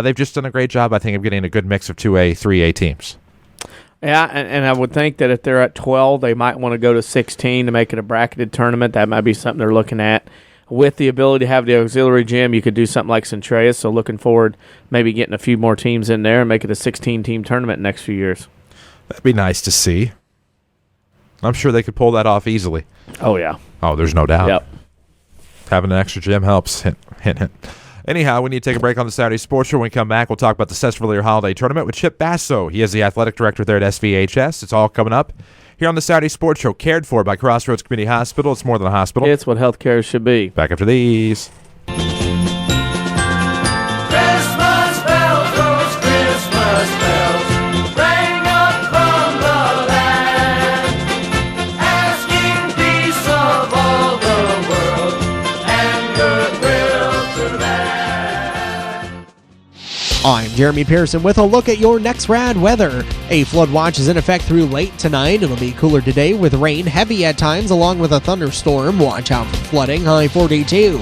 Speaker 2: They've just done a great job, I think, of getting a good mix of 2A, 3A teams.
Speaker 3: Yeah, and I would think that if they're at 12, they might want to go to 16 to make it a bracketed tournament. That might be something they're looking at. With the ability to have the auxiliary gym, you could do something like Centraeus, so looking forward maybe getting a few more teams in there and make it a 16-team tournament next few years.
Speaker 2: That'd be nice to see. I'm sure they could pull that off easily.
Speaker 3: Oh, yeah.
Speaker 2: Oh, there's no doubt.
Speaker 3: Yep.
Speaker 2: Having an extra gym helps. Hint, hint, hint. Anyhow, we need to take a break on the Saturday Sports Show. When we come back, we'll talk about the Sesterville Holiday Tournament with Chip Basso. He is the athletic director there at SVHS. It's all coming up here on the Saturday Sports Show, cared for by Crossroads Community Hospital. It's more than a hospital.
Speaker 3: It's what healthcare should be.
Speaker 2: Back after these.
Speaker 15: Christmas bells, those Christmas bells, ring up from the land, asking peace of all the world and goodwill to man.
Speaker 16: I'm Jeremy Pearson with a look at your next rad weather. A flood watch is in effect through late tonight. It'll be cooler today with rain, heavy at times, along with a thunderstorm. Watch out for flooding, high 42.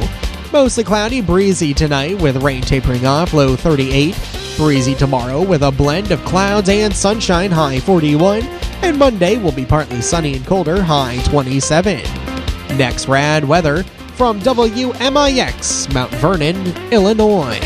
Speaker 16: Mostly cloudy, breezy tonight with rain tapering off, low 38. Breezy tomorrow with a blend of clouds and sunshine, high 41. And Monday will be partly sunny and colder, high 27. Next rad weather from WMIX, Mount Vernon, Illinois.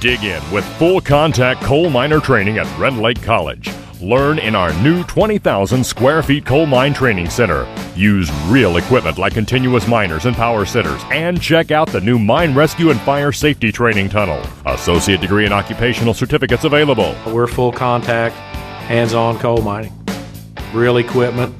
Speaker 17: Dig in with full contact coal miner training at Red Lake College. Learn in our new 20,000 square feet coal mine training center. Use real equipment like continuous miners and power sitters, and check out the new mine rescue and fire safety training tunnel. Associate degree and occupational certificates available.
Speaker 18: We're full contact, hands-on coal mining. Real equipment,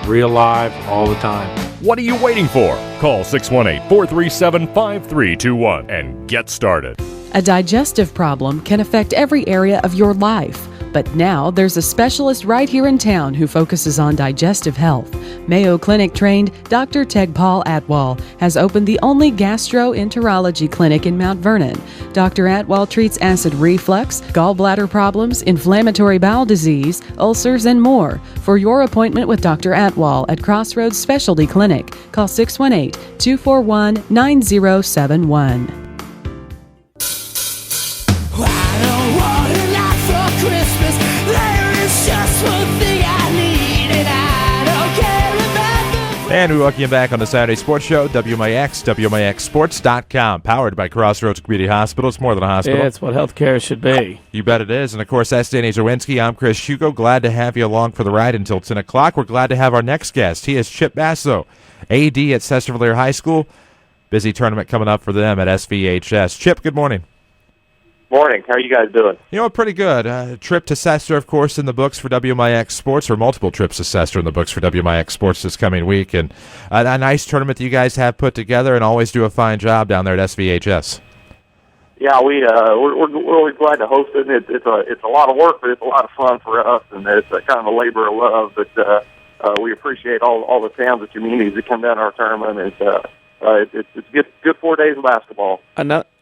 Speaker 18: real live, all the time.
Speaker 17: What are you waiting for? Call 618-437-5321 and get started.
Speaker 4: A digestive problem can affect every area of your life. But now there's a specialist right here in town who focuses on digestive health. Mayo Clinic trained Dr. Tegpaul Atwal has opened the only gastroenterology clinic in Mount Vernon. Dr. Atwal treats acid reflux, gallbladder problems, inflammatory bowel disease, ulcers, and more. For your appointment with Dr. Atwal at Crossroads Specialty Clinic, call 618-241-9071.
Speaker 2: And we welcome you back on the Saturday Sports Show, WMIX, WMIXSports.com, powered by Crossroads Community Hospital. It's more than a hospital.
Speaker 3: Yeah, it's what healthcare should be.
Speaker 2: You bet it is. And, of course, that's Danny Zawinski. I'm Chris Hugo. Glad to have you along for the ride until 10 o'clock. We're glad to have our next guest. He is Chip Basso, AD at Sesterville High School. Busy tournament coming up for them at SVHS. Chip, good morning.
Speaker 11: Morning. How are you guys doing?
Speaker 2: You know, pretty good. Trip to Sester, of course, in the books for WMIX Sports, or multiple trips to Sester in the books for WMIX Sports this coming week. And a nice tournament that you guys have put together and always do a fine job down there at SVHS.
Speaker 11: Yeah, we're always glad to host it. It's a lot of work, but it's a lot of fun for us, and it's a kind of a labor of love. But we appreciate all the towns and communities that come down to our tournament. It's good 4 days of basketball.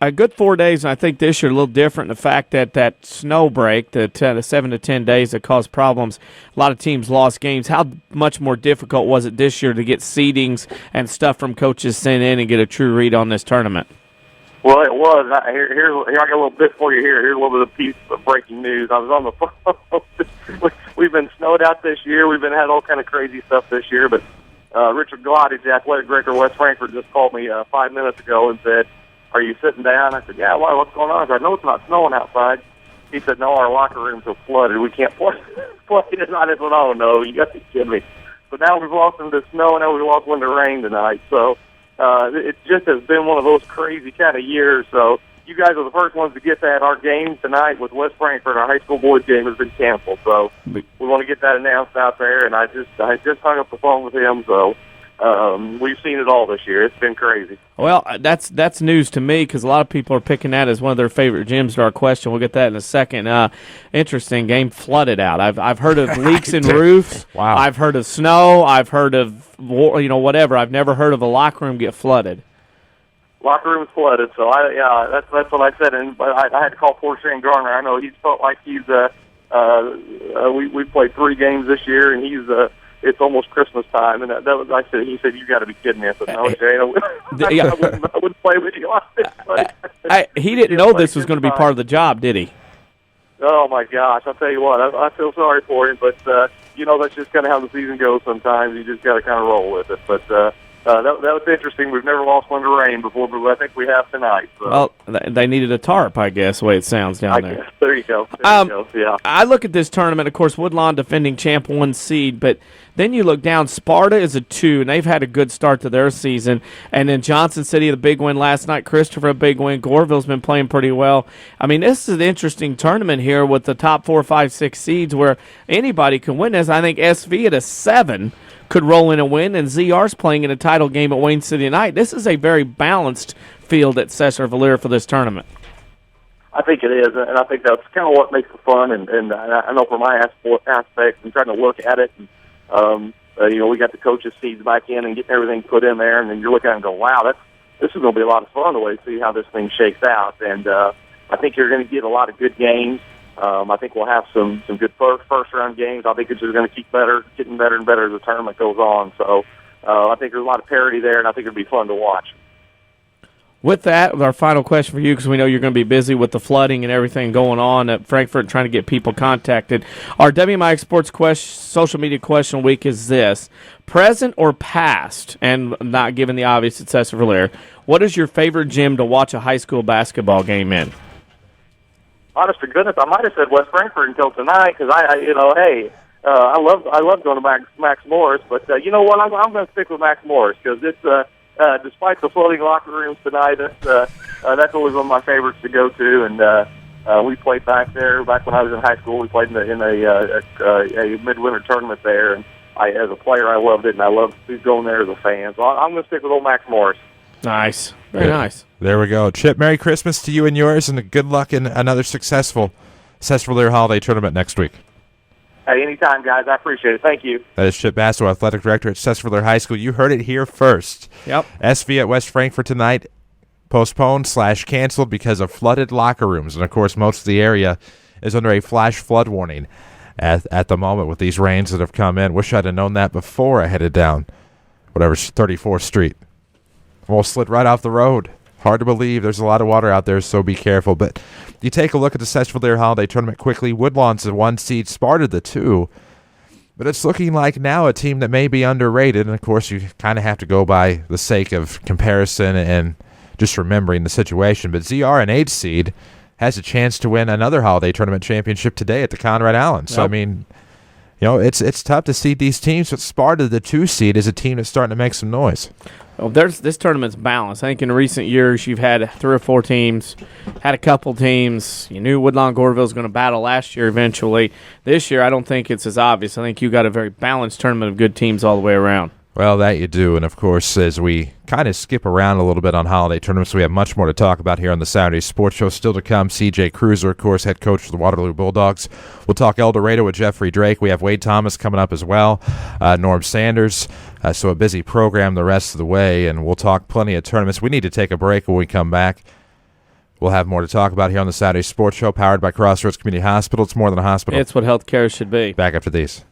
Speaker 3: A good 4 days, and I think this year a little different. The fact that snow break, the 7 to 10 days that caused problems, a lot of teams lost games. How much more difficult was it this year to get seedings and stuff from coaches sent in and get a true read on this tournament?
Speaker 11: Well, it was. Here I got a little bit for you here. Here's a little bit of piece of breaking news. I was on the phone. We've been snowed out this year. We've been had all kind of crazy stuff this year, but Richard Glottage, the athletic director of West Frankfort, just called me 5 minutes ago and said, "Are you sitting down?" I said, "Yeah, why? What's going on?" I said, "No, it's not snowing outside." He said, "No, our locker rooms are flooded. We can't play tonight." I said, "Oh, no, you got to be kidding me." But now we've lost into snow, and now we've lost into rain tonight. So it just has been one of those crazy kind of years. So you guys are the first ones to get that. Our game tonight with West Frankfort, our high school boys game, has been canceled. So we want to get that announced out there. And I just hung up the phone with him. So we've seen it all this year. It's been crazy.
Speaker 3: Well, that's news to me because a lot of people are picking that as one of their favorite gyms to our question. We'll get that in a second. Interesting game, flooded out. I've heard of leaks in roofs.
Speaker 2: Wow.
Speaker 3: I've heard of snow. I've heard of whatever. I've never heard of a locker room get flooded.
Speaker 11: Locker room's flooded, so that's what I said. And but I had to call poor Shane Garner. I know he's felt like he's we played 3 games this year, and it's almost Christmas time, and that was, he said, "You got to be kidding me." I said, "No, Jay, I wouldn't play with you like this."
Speaker 3: He didn't know this was going to be part of the job, did he?
Speaker 11: Oh my gosh! I'll tell you what, I feel sorry for him, but that's just kind of how the season goes. Sometimes you just got to kind of roll with it. But that was interesting. We've never lost one to rain before, but I think we have tonight. So.
Speaker 3: Well, they needed a tarp, I guess, the way it sounds down there.
Speaker 11: Guess. There you go. There you go. Yeah.
Speaker 3: I look at this tournament, of course, Woodlawn defending champ 1 seed, but then you look down, Sparta is a 2, and they've had a good start to their season. And then Johnson City, the big win last night, Christopher, a big win. Goreville's been playing pretty well. I mean, this is an interesting tournament here with the top 4, 5, 6 seeds where anybody can win this. I think SV at a 7 could roll in and win, and ZR's playing in a title game at Wayne City tonight. This is a very balanced field at Cesar Valera for this tournament.
Speaker 11: I think it is, and I think that's kind of what makes it fun. And I know from my aspect, I'm trying to look at it. And, we got the coaches' seeds back in and getting everything put in there, and then you're looking at it and go, wow, this is going to be a lot of fun the way to see how this thing shakes out. And I think you're going to get a lot of good games. I think we'll have some good first round games. I think it's just going to keep getting better and better as the tournament goes on. So I think there's a lot of parity there, and I think it'll be fun to watch.
Speaker 3: With that, our final question for you, because we know you're going to be busy with the flooding and everything going on at Frankfort and trying to get people contacted. Our WMIX Sports social media question week is this: present or past, and not given the obvious at Cesar Valera, what is your favorite gym to watch a high school basketball game in?
Speaker 11: Honest to goodness, I might have said West Frankfort until tonight because I love going to Max Morris, but you know what? I'm going to stick with Max Morris because it's despite the floating locker rooms tonight, that's always one of my favorites to go to. And we played back there back when I was in high school. We played in a midwinter tournament there, and as a player, I loved it, and I loved going there as a fan. So I'm going to stick with old Max Morris.
Speaker 3: Nice. Very nice.
Speaker 2: There we go. Chip, Merry Christmas to you and yours, and good luck in another successful Cesar Valera Holiday Tournament next week.
Speaker 11: Hey, anytime, guys. I appreciate it. Thank you.
Speaker 2: That is Chip Basso, Athletic Director at Cesar Valera High School. You heard it here first.
Speaker 3: Yep.
Speaker 2: SV at West Frankfort tonight, postponed/canceled because of flooded locker rooms. And, of course, most of the area is under a flash flood warning at the moment with these rains that have come in. Wish I'd have known that before I headed down 34th Street. Almost slid right off the road. Hard to believe. There's a lot of water out there, so be careful. But you take a look at the Cesar Valera Holiday Tournament quickly. Woodlawn's the 1 seed, Sparta the 2. But it's looking like now a team that may be underrated. And, of course, you kind of have to go by the sake of comparison and just remembering the situation. But ZR, an 8 seed, has a chance to win another Holiday Tournament championship today at the Conrad Allen. So, I mean, it's tough to seed these teams. But Sparta, the 2 seed, is a team that's starting to make some noise.
Speaker 3: Well, this tournament's balanced. I think in recent years you've had 3 or 4 teams, had a couple teams. You knew Woodlawn Goreville was going to battle last year eventually. This year I don't think it's as obvious. I think you got a very balanced tournament of good teams all the way around.
Speaker 2: Well, that you do. And, of course, as we kind of skip around a little bit on holiday tournaments, we have much more to talk about here on the Saturday Sports Show. Still to come, C.J. Cruiser, of course, head coach for the Waterloo Bulldogs. We'll talk El Dorado with Jeffrey Drake. We have Wade Thomas coming up as well, Norm Sanders. So a busy program the rest of the way, and we'll talk plenty of tournaments. We need to take a break when we come back. We'll have more to talk about here on the Saturday Sports Show, powered by Crossroads Community Hospital. It's more than a hospital.
Speaker 3: It's what healthcare should be.
Speaker 2: Back after these.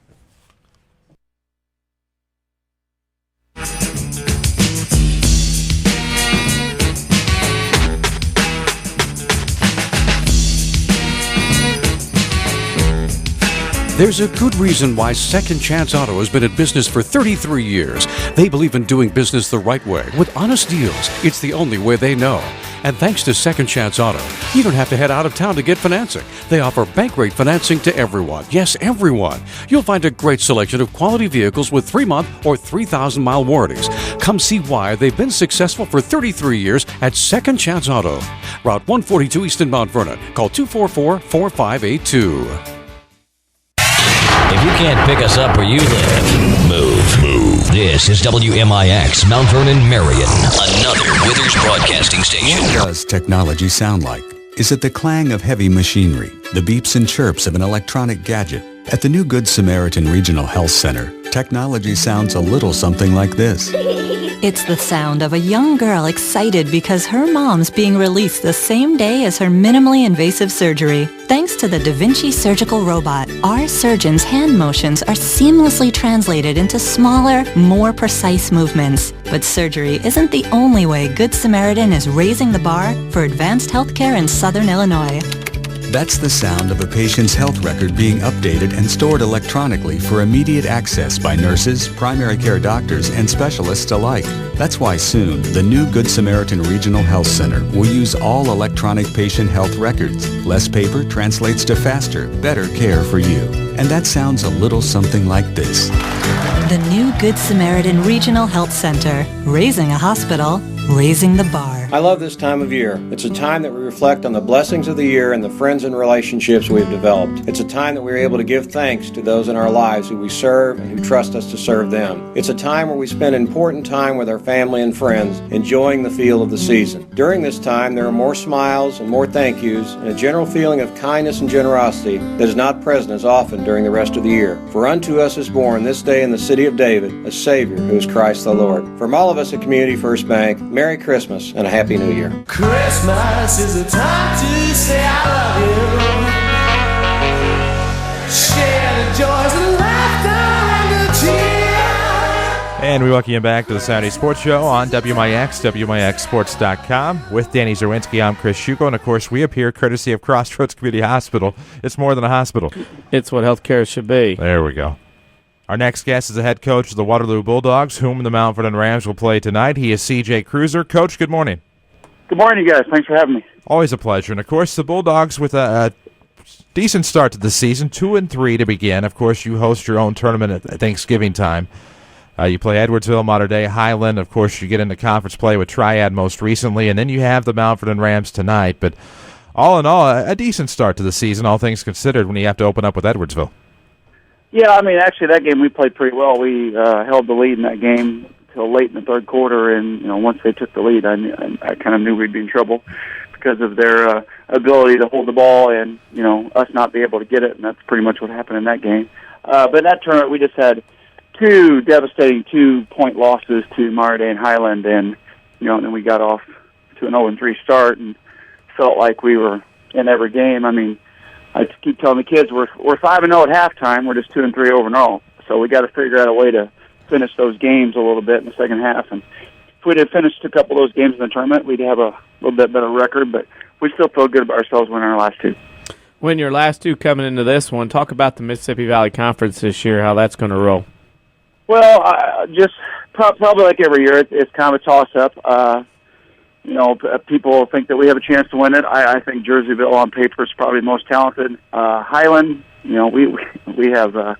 Speaker 6: There's a good reason why Second Chance Auto has been in business for 33 years. They believe in doing business the right way, with honest deals. It's the only way they know. And thanks to Second Chance Auto, you don't have to head out of town to get financing. They offer bank rate financing to everyone. Yes, everyone. You'll find a great selection of quality vehicles with 3-month or 3,000-mile warranties. Come see why they've been successful for 33 years at Second Chance Auto. Route 142 East in Mount Vernon. Call 244-4582.
Speaker 19: If you can't pick us up where you live, move. This is WMIX, Mount Vernon, Marion, another Withers Broadcasting Station.
Speaker 20: What does technology sound like? Is it the clang of heavy machinery, the beeps and chirps of an electronic gadget? At the new Good Samaritan Regional Health Center, technology sounds a little something like this.
Speaker 21: It's the sound of a young girl excited because her mom's being released the same day as her minimally invasive surgery. Thanks to the Da Vinci surgical robot, our surgeons' hand motions are seamlessly translated into smaller, more precise movements. But surgery isn't the only way Good Samaritan is raising the bar for advanced healthcare in Southern Illinois.
Speaker 20: That's the sound of a patient's health record being updated and stored electronically for immediate access by nurses, primary care doctors, and specialists alike. That's why soon, the new Good Samaritan Regional Health Center will use all electronic patient health records. Less paper translates to faster, better care for you. And that sounds a little something like this.
Speaker 21: The new Good Samaritan Regional Health Center, raising a hospital, raising the bar.
Speaker 10: I love this time of year. It's a time that we reflect on the blessings of the year and the friends and relationships we've developed. It's a time that we're able to give thanks to those in our lives who we serve and who trust us to serve them. It's a time where we spend important time with our family and friends, enjoying the feel of the season. During this time, there are more smiles and more thank yous and a general feeling of kindness and generosity that is not present as often during the rest of the year. For unto us is born this day in the city of David a Savior who is Christ the Lord. From all of us at Community First Bank, Merry Christmas and a Happy New Year.
Speaker 15: Christmas is a time to say I love you. Share the joys and laughter and the tears.
Speaker 2: And we welcome you back to the Saturday Sports Show on WMIX, WMIXSports.com. With Danny Zerwinski, I'm Chris Shuko, and of course we appear courtesy of Crossroads Community Hospital. It's more than a hospital.
Speaker 3: It's what healthcare should be.
Speaker 2: There we go. Our next guest is the head coach of the Waterloo Bulldogs, whom the Mount Vernon Rams will play tonight. He is C.J. Cruiser. Coach, good morning.
Speaker 22: Good morning, you guys. Thanks for having me.
Speaker 2: Always a pleasure. And, of course, the Bulldogs with a decent start to the season, 2-3 to begin. Of course, you host your own tournament at Thanksgiving time. You play Edwardsville, Mater Dei, Highland. Of course, you get into conference play with Triad most recently, and then you have the Mount Vernon Rams tonight. But all in all, a decent start to the season, all things considered, when you have to open up with Edwardsville.
Speaker 22: Yeah, I mean, actually, that game we played pretty well. We held the lead in that game till late in the third quarter, and once they took the lead, I kind of knew we'd be in trouble because of their ability to hold the ball and us not be able to get it, and that's pretty much what happened in that game. But in that tournament, we just had two devastating 2-point losses to Mater Dei and Highland, and then we got off to an 0-3 start and felt like we were in every game. I mean, I just keep telling the kids we're 5-0 at halftime. We're just 2-3 overall. So we got to figure out a way to finish those games a little bit in the second half. And if we'd have finished a couple of those games in the tournament, we'd have a little bit better record. But we still feel good about ourselves winning our last two.
Speaker 3: When your last two coming into this one, talk about the Mississippi Valley Conference this year, how that's going to roll.
Speaker 22: Well, just probably like every year, it's kind of a toss-up. People think that we have a chance to win it. I think Jerseyville on paper is probably the most talented. Highland, we have a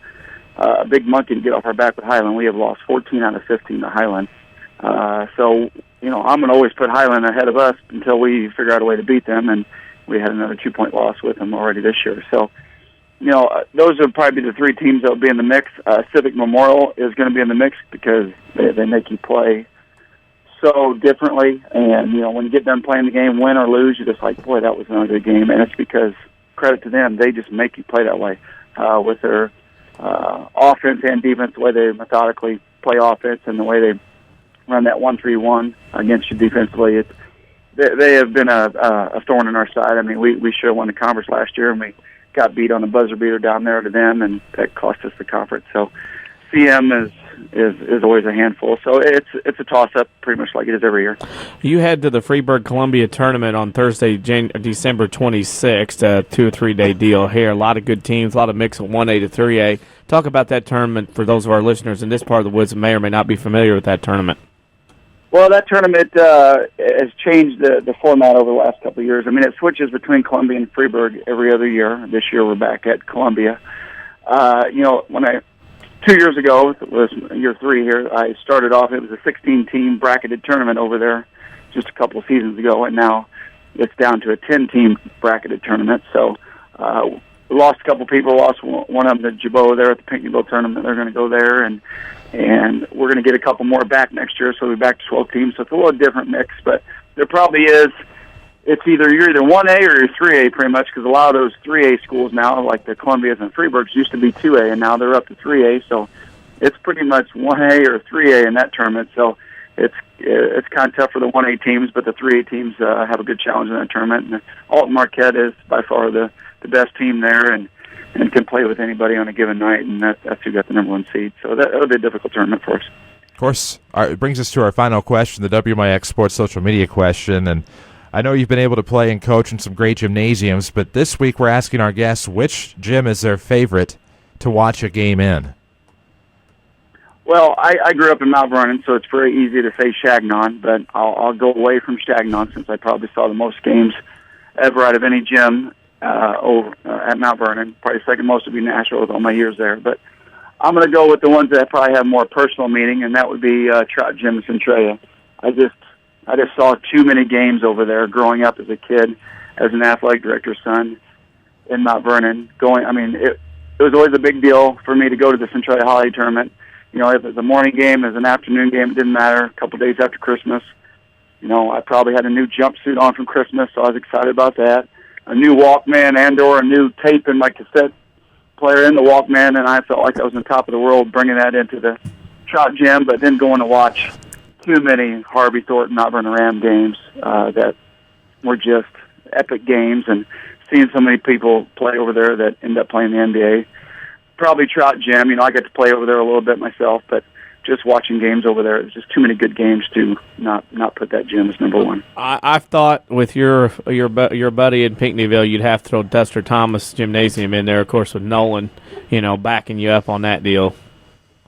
Speaker 22: big monkey to get off our back with Highland. We have lost 14 out of 15 to Highland. So I'm going to always put Highland ahead of us until we figure out a way to beat them, and we had another 2-point loss with them already this year. So, those would probably be the three teams that will be in the mix. Civic Memorial is going to be in the mix because they make you play so differently, and when you get done playing the game, win or lose, you're just like, boy, that was another good game. And it's because, credit to them, they just make you play that way with their offense and defense, the way they methodically play offense and the way they run that 1-3-1 against you defensively. They have been a thorn in our side. I mean, we should have won the conference last year, and we got beat on a buzzer beater down there to them, and that cost us the conference. So CM is always a handful. So it's a toss-up pretty much like it is every year.
Speaker 3: You head to the Freeburg-Columbia tournament on Thursday, December 26th, a 2 or 3 day deal here. A lot of good teams, a lot of mix of 1A to 3A. Talk about that tournament for those of our listeners in this part of the woods that may or may not be familiar with that tournament.
Speaker 22: Well, that tournament has changed the format over the last couple of years. I mean, it switches between Columbia and Freeburg every other year. This year we're back at Columbia. 2 years ago, it was year 3 here, I started off, it was a 16-team bracketed tournament over there just a couple of seasons ago, and now it's down to a 10-team bracketed tournament. So we lost a couple of people, lost one of them to Jabot there at the Pinckneyville tournament. They're going to go there, and we're going to get a couple more back next year, so we'll be back to 12 teams. So it's a little different mix, but there probably is. You're either 1A or you're 3A pretty much, because a lot of those 3A schools now, like the Columbias and Freeburgs, used to be 2A, and now they're up to 3A. So it's pretty much 1A or 3A in that tournament. So it's kind of tough for the 1A teams, but the 3A teams have a good challenge in that tournament. And Alton Marquette is by far the best team there, and can play with anybody on a given night, and that's who got the number 1 seed. So that'll be a difficult tournament for us.
Speaker 2: Of course, it brings us to our final question, the WMIX Sports social media question. And I know you've been able to play and coach in some great gymnasiums, but this week we're asking our guests which gym is their favorite to watch a game in.
Speaker 22: Well, I grew up in Mount Vernon, so it's very easy to say Chagnon, but I'll go away from Chagnon since I probably saw the most games ever out of any gym at Mount Vernon. Probably second most would be Nashville with all my years there. But I'm going to go with the ones that probably have more personal meaning, and that would be Trout Gym in Centralia. I just saw too many games over there growing up as a kid, as an athletic director's son in Mount Vernon. It was always a big deal for me to go to the Centralia Holiday Tournament. You know, if it was a morning game, if it was an afternoon game, it didn't matter. A couple days after Christmas, you know, I probably had a new jumpsuit on from Christmas, so I was excited about that. A new Walkman and/or a new tape in my cassette player in the Walkman, and I felt like I was on top of the world bringing that into the Trout Gym, but then going to watch too many Harvey Thornton, Mount Vernon Ram games that were just epic games, and seeing so many people play over there that end up playing the NBA. Probably Trout Gym. You know, I got to play over there a little bit myself, but just watching games over there, there's just too many good games to not put that gym as number 1.
Speaker 3: I've thought with your buddy in Pinckneyville, you'd have to throw Duster Thomas Gymnasium in there, of course, with Nolan, you know, backing you up on that deal.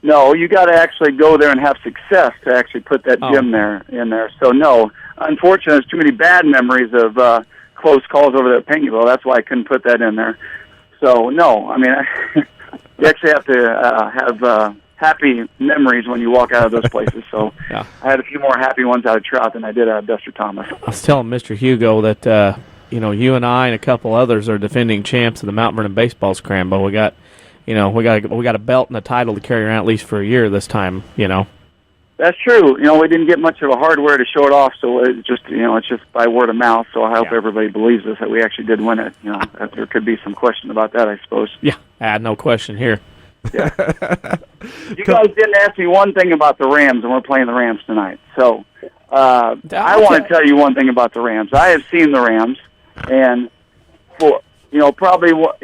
Speaker 22: No, you got to actually go there and have success to actually put that gym in there. So no, unfortunately, there's too many bad memories of close calls over there at Pinckneyville. That's why I couldn't put that in there. So no, I mean, you actually have to have happy memories when you walk out of those places. So
Speaker 3: yeah.
Speaker 22: I had a few more happy ones out of Trout than I did out of Duster Thomas.
Speaker 3: I was telling Mr. Hugo that you know, you and I and a couple others are defending champs of the Mount Vernon baseball scramble. We got a belt and a title to carry around at least for a year this time. You know.
Speaker 22: That's true. You know, we didn't get much of a hardware to show it off, so it's just by word of mouth. So I hope everybody believes us that we actually did win it. You know, there could be some question about that, I suppose.
Speaker 3: Yeah, no question here.
Speaker 22: Yeah. You guys didn't ask me one thing about the Rams, and we're playing the Rams tonight. So I want to tell you one thing about the Rams. I have seen the Rams, and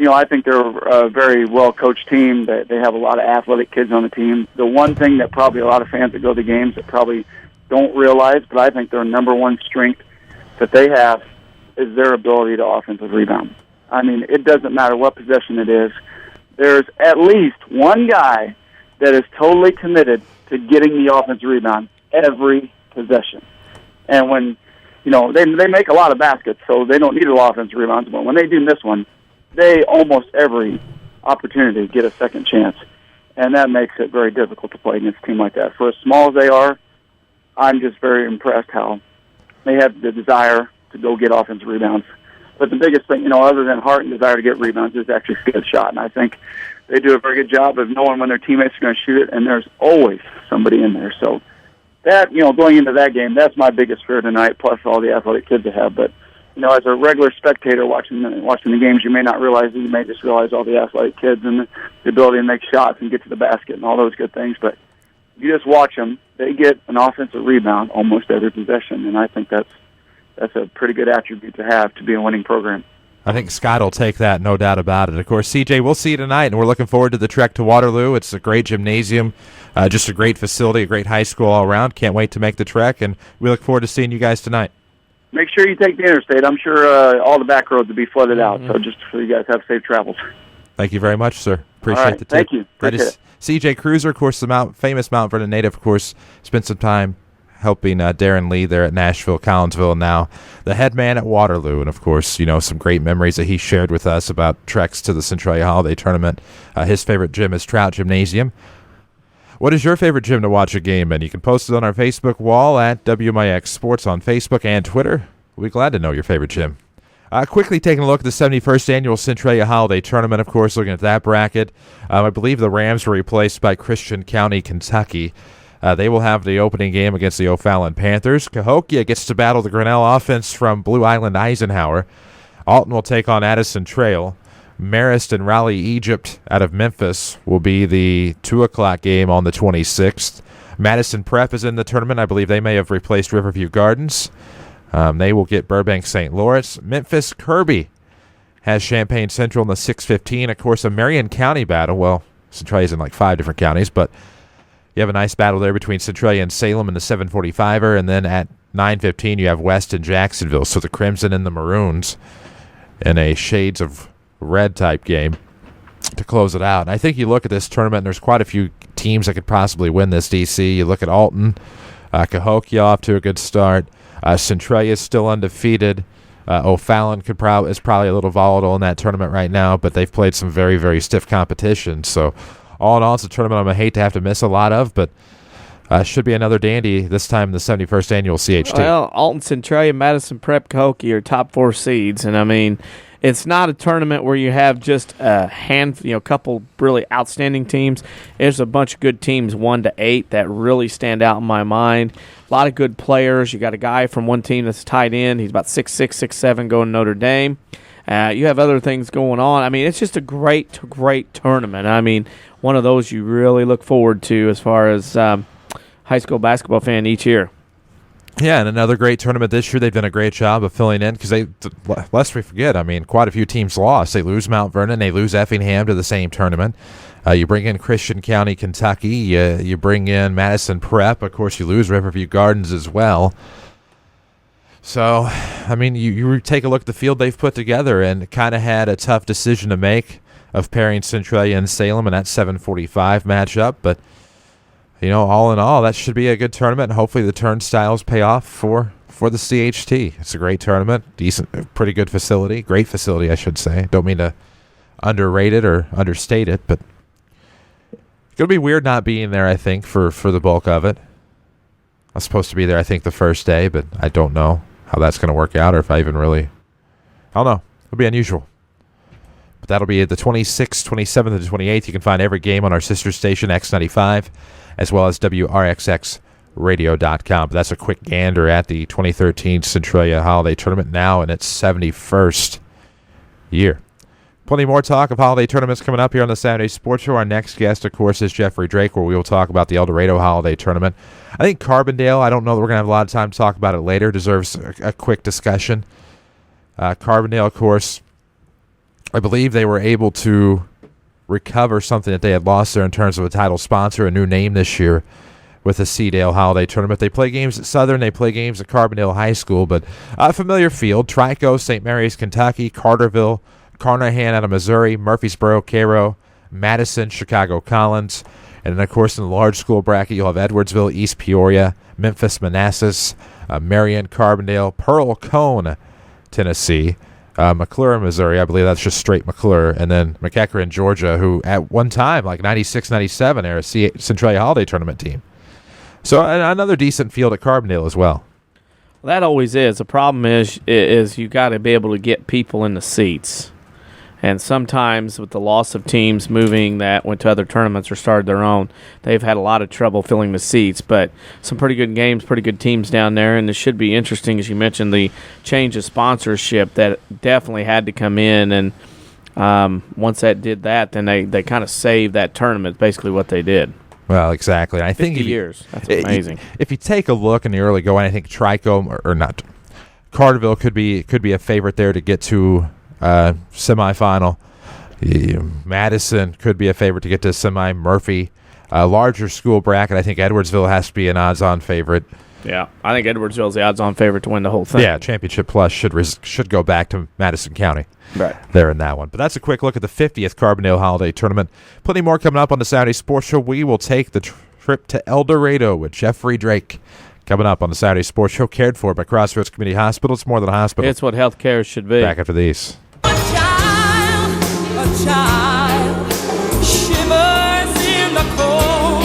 Speaker 22: I think they're a very well-coached team. They have a lot of athletic kids on the team. The one thing that probably a lot of fans that go to the games that probably don't realize, but I think their number 1 strength that they have is their ability to offensive rebound. I mean, it doesn't matter what possession it is. There's at least one guy that is totally committed to getting the offensive rebound every possession. And when they make a lot of baskets, so they don't need a lot of offensive rebounds. But when they do miss one, they almost every opportunity get a second chance. And that makes it very difficult to play against a team like that. For as small as they are, I'm just very impressed how they have the desire to go get offensive rebounds. But the biggest thing, other than heart and desire to get rebounds, is actually a good shot. And I think they do a very good job of knowing when their teammates are going to shoot it, and there's always somebody in there. So that, going into that game, that's my biggest fear tonight, plus all the athletic kids they have. But, as a regular spectator watching the games, you may not realize it. You may just realize all the athletic kids and the ability to make shots and get to the basket and all those good things. But you just watch them. They get an offensive rebound almost every possession, and I think that's a pretty good attribute to have to be a winning program.
Speaker 2: I think Scott will take that, no doubt about it. Of course, CJ, we'll see you tonight, and we're looking forward to the trek to Waterloo. It's a great gymnasium, just a great facility, a great high school all around. Can't wait to make the trek, and we look forward to seeing you guys tonight.
Speaker 22: Make sure you take the interstate. I'm sure all the back roads will be flooded out, so just so you guys have safe travels.
Speaker 2: Thank you very much, sir. Appreciate
Speaker 22: all right,
Speaker 2: the tip.
Speaker 22: Thank you.
Speaker 2: That is CJ Cruiser, of course, the famous Mount Vernon native, of course, spent some time helping Darren Lee there at Nashville, Collinsville, and now the head man at Waterloo. And, of course, some great memories that he shared with us about treks to the Centralia Holiday Tournament. His favorite gym is Trout Gymnasium. What is your favorite gym to watch a game in? You can post it on our Facebook wall at WMIX Sports on Facebook and Twitter. We'll be glad to know your favorite gym. Quickly taking a look at the 71st Annual Centralia Holiday Tournament, of course, looking at that bracket. I believe the Rams were replaced by Christian County, Kentucky. They will have the opening game against the O'Fallon Panthers. Cahokia gets to battle the Grinnell offense from Blue Island Eisenhower. Alton will take on Addison Trail. Marist and Raleigh Egypt out of Memphis will be the 2 o'clock game on the 26th. Madison Prep is in the tournament. I believe they may have replaced Riverview Gardens. They will get Burbank St. Louis. Memphis Kirby has Champaign Central in the 6:15. Of course, a Marion County battle. Well, Centralia's in like 5 different counties, but you have a nice battle there between Centralia and Salem in the 7:45er, and then at 9:15 you have West and Jacksonville. So the Crimson and the Maroons in a shades of red type game to close it out. And I think you look at this tournament, and there's quite a few teams that could possibly win this, DC. You look at Alton, Cahokia off to a good start. Centralia is still undefeated. O'Fallon is probably a little volatile in that tournament right now, but they've played some very, very stiff competition. So all in all, it's a tournament I'm going to hate to have to miss a lot of, but should be another dandy this time in the 71st annual CHT.
Speaker 3: Well, Alton, Centralia, Madison Prep, Cahokia are top 4 seeds, and I mean, it's not a tournament where you have just a couple really outstanding teams. There's a bunch of good teams, 1 to 8, that really stand out in my mind. A lot of good players. You got a guy from one team that's tight end. He's about 6'6", 6'7", going to Notre Dame. You have other things going on. I mean, it's just a great tournament. I mean, one of those you really look forward to as far as high school basketball fan each year.
Speaker 2: Yeah, and another great tournament this year. They've done a great job of filling in because lest we forget, I mean, quite a few teams lost. They lose Mount Vernon. They lose Effingham to the same tournament. You bring in Christian County, Kentucky. You bring in Madison Prep. Of course, you lose Riverview Gardens as well. So, I mean, you take a look at the field they've put together and kind of had a tough decision to make of pairing Centralia and Salem in that 7:45 matchup. But, all in all, that should be a good tournament. And hopefully the turnstiles pay off for the CHT. It's a great tournament. Decent, pretty good facility. Great facility, I should say. Don't mean to underrate it or understate it, but it's going to be weird not being there, I think, for the bulk of it. I was supposed to be there, I think, the first day, but I don't know how that's going to work out or if I even really... I don't know. It'll be unusual. But that'll be the 26th, 27th, and 28th. You can find every game on our sister station, X95, as well as WRXXradio.com. But that's a quick gander at the 2013 Centralia Holiday Tournament now in its 71st year. Plenty more talk of holiday tournaments coming up here on the Saturday Sports Show. Our next guest, of course, is Jeffrey Drake, where we will talk about the El Dorado Holiday Tournament. I think Carbondale, I don't know that we're going to have a lot of time to talk about it later, deserves a quick discussion. Carbondale, of course, I believe they were able to recover something that they had lost there in terms of a title sponsor, a new name this year with the Seadale Holiday Tournament. They play games at Southern, they play games at Carbondale High School, but a familiar field: Trico, St. Mary's, Kentucky, Carterville, Carnahan out of Missouri, Murfreesboro, Cairo, Madison, Chicago Collins, and then, of course, in the large school bracket, you'll have Edwardsville, East Peoria, Memphis, Manassas, Marion, Carbondale, Pearl Cone, Tennessee, McClure, Missouri. I believe that's just straight McClure, and then McEachern, Georgia, who at one time, like 96, 97, are a Centralia Holiday Tournament team. So another decent field at Carbondale as well.
Speaker 3: That always is. The problem is you got to be able to get people in the seats. And sometimes with the loss of teams moving that went to other tournaments or started their own, they've had a lot of trouble filling the seats. But some pretty good games, pretty good teams down there, and it should be interesting, as you mentioned, the change of sponsorship that definitely had to come in. And once that did that, then they kind of saved that tournament, basically what they did.
Speaker 2: Well, exactly. I think
Speaker 3: 50 years. That's amazing.
Speaker 2: If you take a look in the early going, I think Trico or not, Carterville could be a favorite there to get to semifinal. Madison could be a favorite to get to semi. Murphy, larger school bracket. I think Edwardsville has to be an odds-on favorite.
Speaker 3: Yeah, I think Edwardsville's the odds-on favorite to win the whole thing.
Speaker 2: Yeah, Championship Plus should go back to Madison County.
Speaker 3: Right
Speaker 2: there in that one. But that's a quick look at the 50th Carbondale Holiday Tournament. Plenty more coming up on the Saturday Sports Show. We will take the trip to El Dorado with Jeffrey Drake. Coming up on the Saturday Sports Show, cared for by Crossroads Community Hospital. It's more than a hospital.
Speaker 3: It's what healthcare should be.
Speaker 2: Back after these.
Speaker 15: A child shivers in the cold.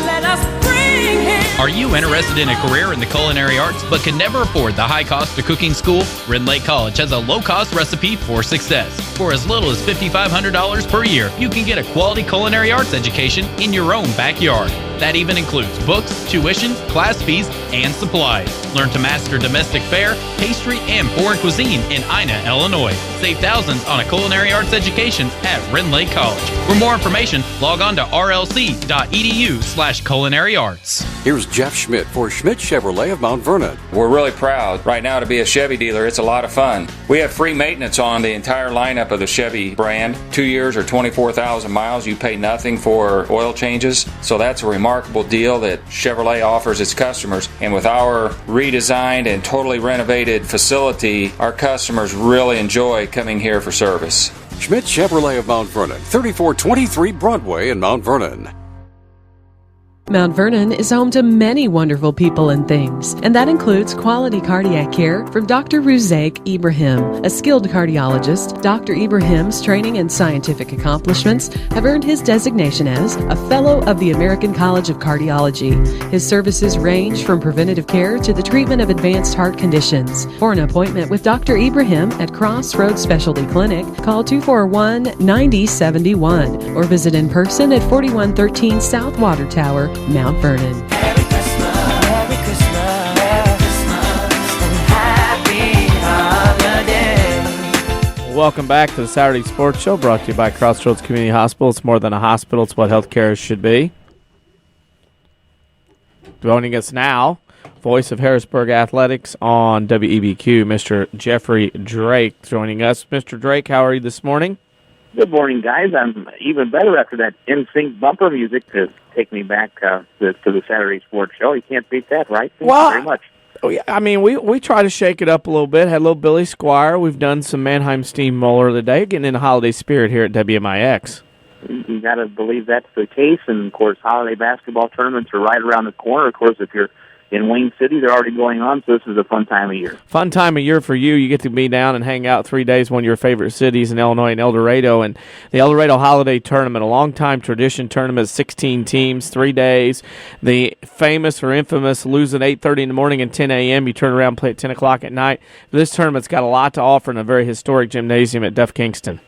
Speaker 15: Let us bring him.
Speaker 5: Are you interested in a career in the culinary arts but can never afford the high cost of cooking school? Rend Lake College has a low-cost recipe for success. For as little as $5,500 per year, you can get a quality culinary arts education in your own backyard. That even includes books, tuition, class fees, and supplies. Learn to master domestic fare, pastry, and foreign cuisine in Ina, Illinois. Save thousands on a culinary arts education at Rend Lake College. For more information, log on to rlc.edu/culinary arts.
Speaker 6: Here's Jeff Schmidt for Schmidt Chevrolet of Mount Vernon.
Speaker 7: We're really proud right now to be a Chevy dealer. It's a lot of fun. We have free maintenance on the entire lineup of the Chevy brand. 2 years or 24,000 miles, you pay nothing for oil changes. So that's a remarkable deal that Chevrolet offers its customers. And with our redesigned and totally renovated facility, our customers really enjoy coming here for service.
Speaker 6: Schmidt Chevrolet of Mount Vernon, 3423 Broadway in Mount Vernon.
Speaker 4: Mount Vernon is home to many wonderful people and things, and that includes quality cardiac care from Dr. Ruzek Ibrahim. A skilled cardiologist, Dr. Ibrahim's training and scientific accomplishments have earned his designation as a Fellow of the American College of Cardiology. His services range from preventative care to the treatment of advanced heart conditions. For an appointment with Dr. Ibrahim at Crossroads Specialty Clinic, call 241-9071 or visit in person at 4113 South Water Tower, Mount Vernon.
Speaker 15: Merry Christmas, Merry Christmas, Merry Christmas, and Happy Holiday.
Speaker 3: Welcome back to the Saturday Sports Show, brought to you by Crossroads Community Hospital. It's more than a hospital. It's what healthcare should be. Joining us now, voice of Harrisburg Athletics on WEBQ, Mr. Jeffrey Drake joining us. Mr. Drake, how are you this morning?
Speaker 8: Good morning, guys. I'm even better after that NSYNC bumper music to take me back to the Saturday Sports Show. You can't beat that, right? Thank you very much.
Speaker 3: I mean, we try to shake it up a little bit. Had a little Billy Squire. We've done some Mannheim Steamroller today, getting in the holiday spirit here at WMIX.
Speaker 8: You got to believe that's the case. And, of course, holiday basketball tournaments are right around the corner. Of course, if you're in Wayne City, they're already going on, so this is a fun time of year.
Speaker 3: Fun time of year for you. You get to be down and hang out 3 days, one of your favorite cities in Illinois and El Dorado. And the El Dorado Holiday Tournament, a long-time tradition tournament, 16 teams, 3 days. The famous or infamous lose at 8:30 in the morning and 10 a.m. You turn around and play at 10 o'clock at night. This tournament's got a lot to offer in a very historic gymnasium at Duff Kingston.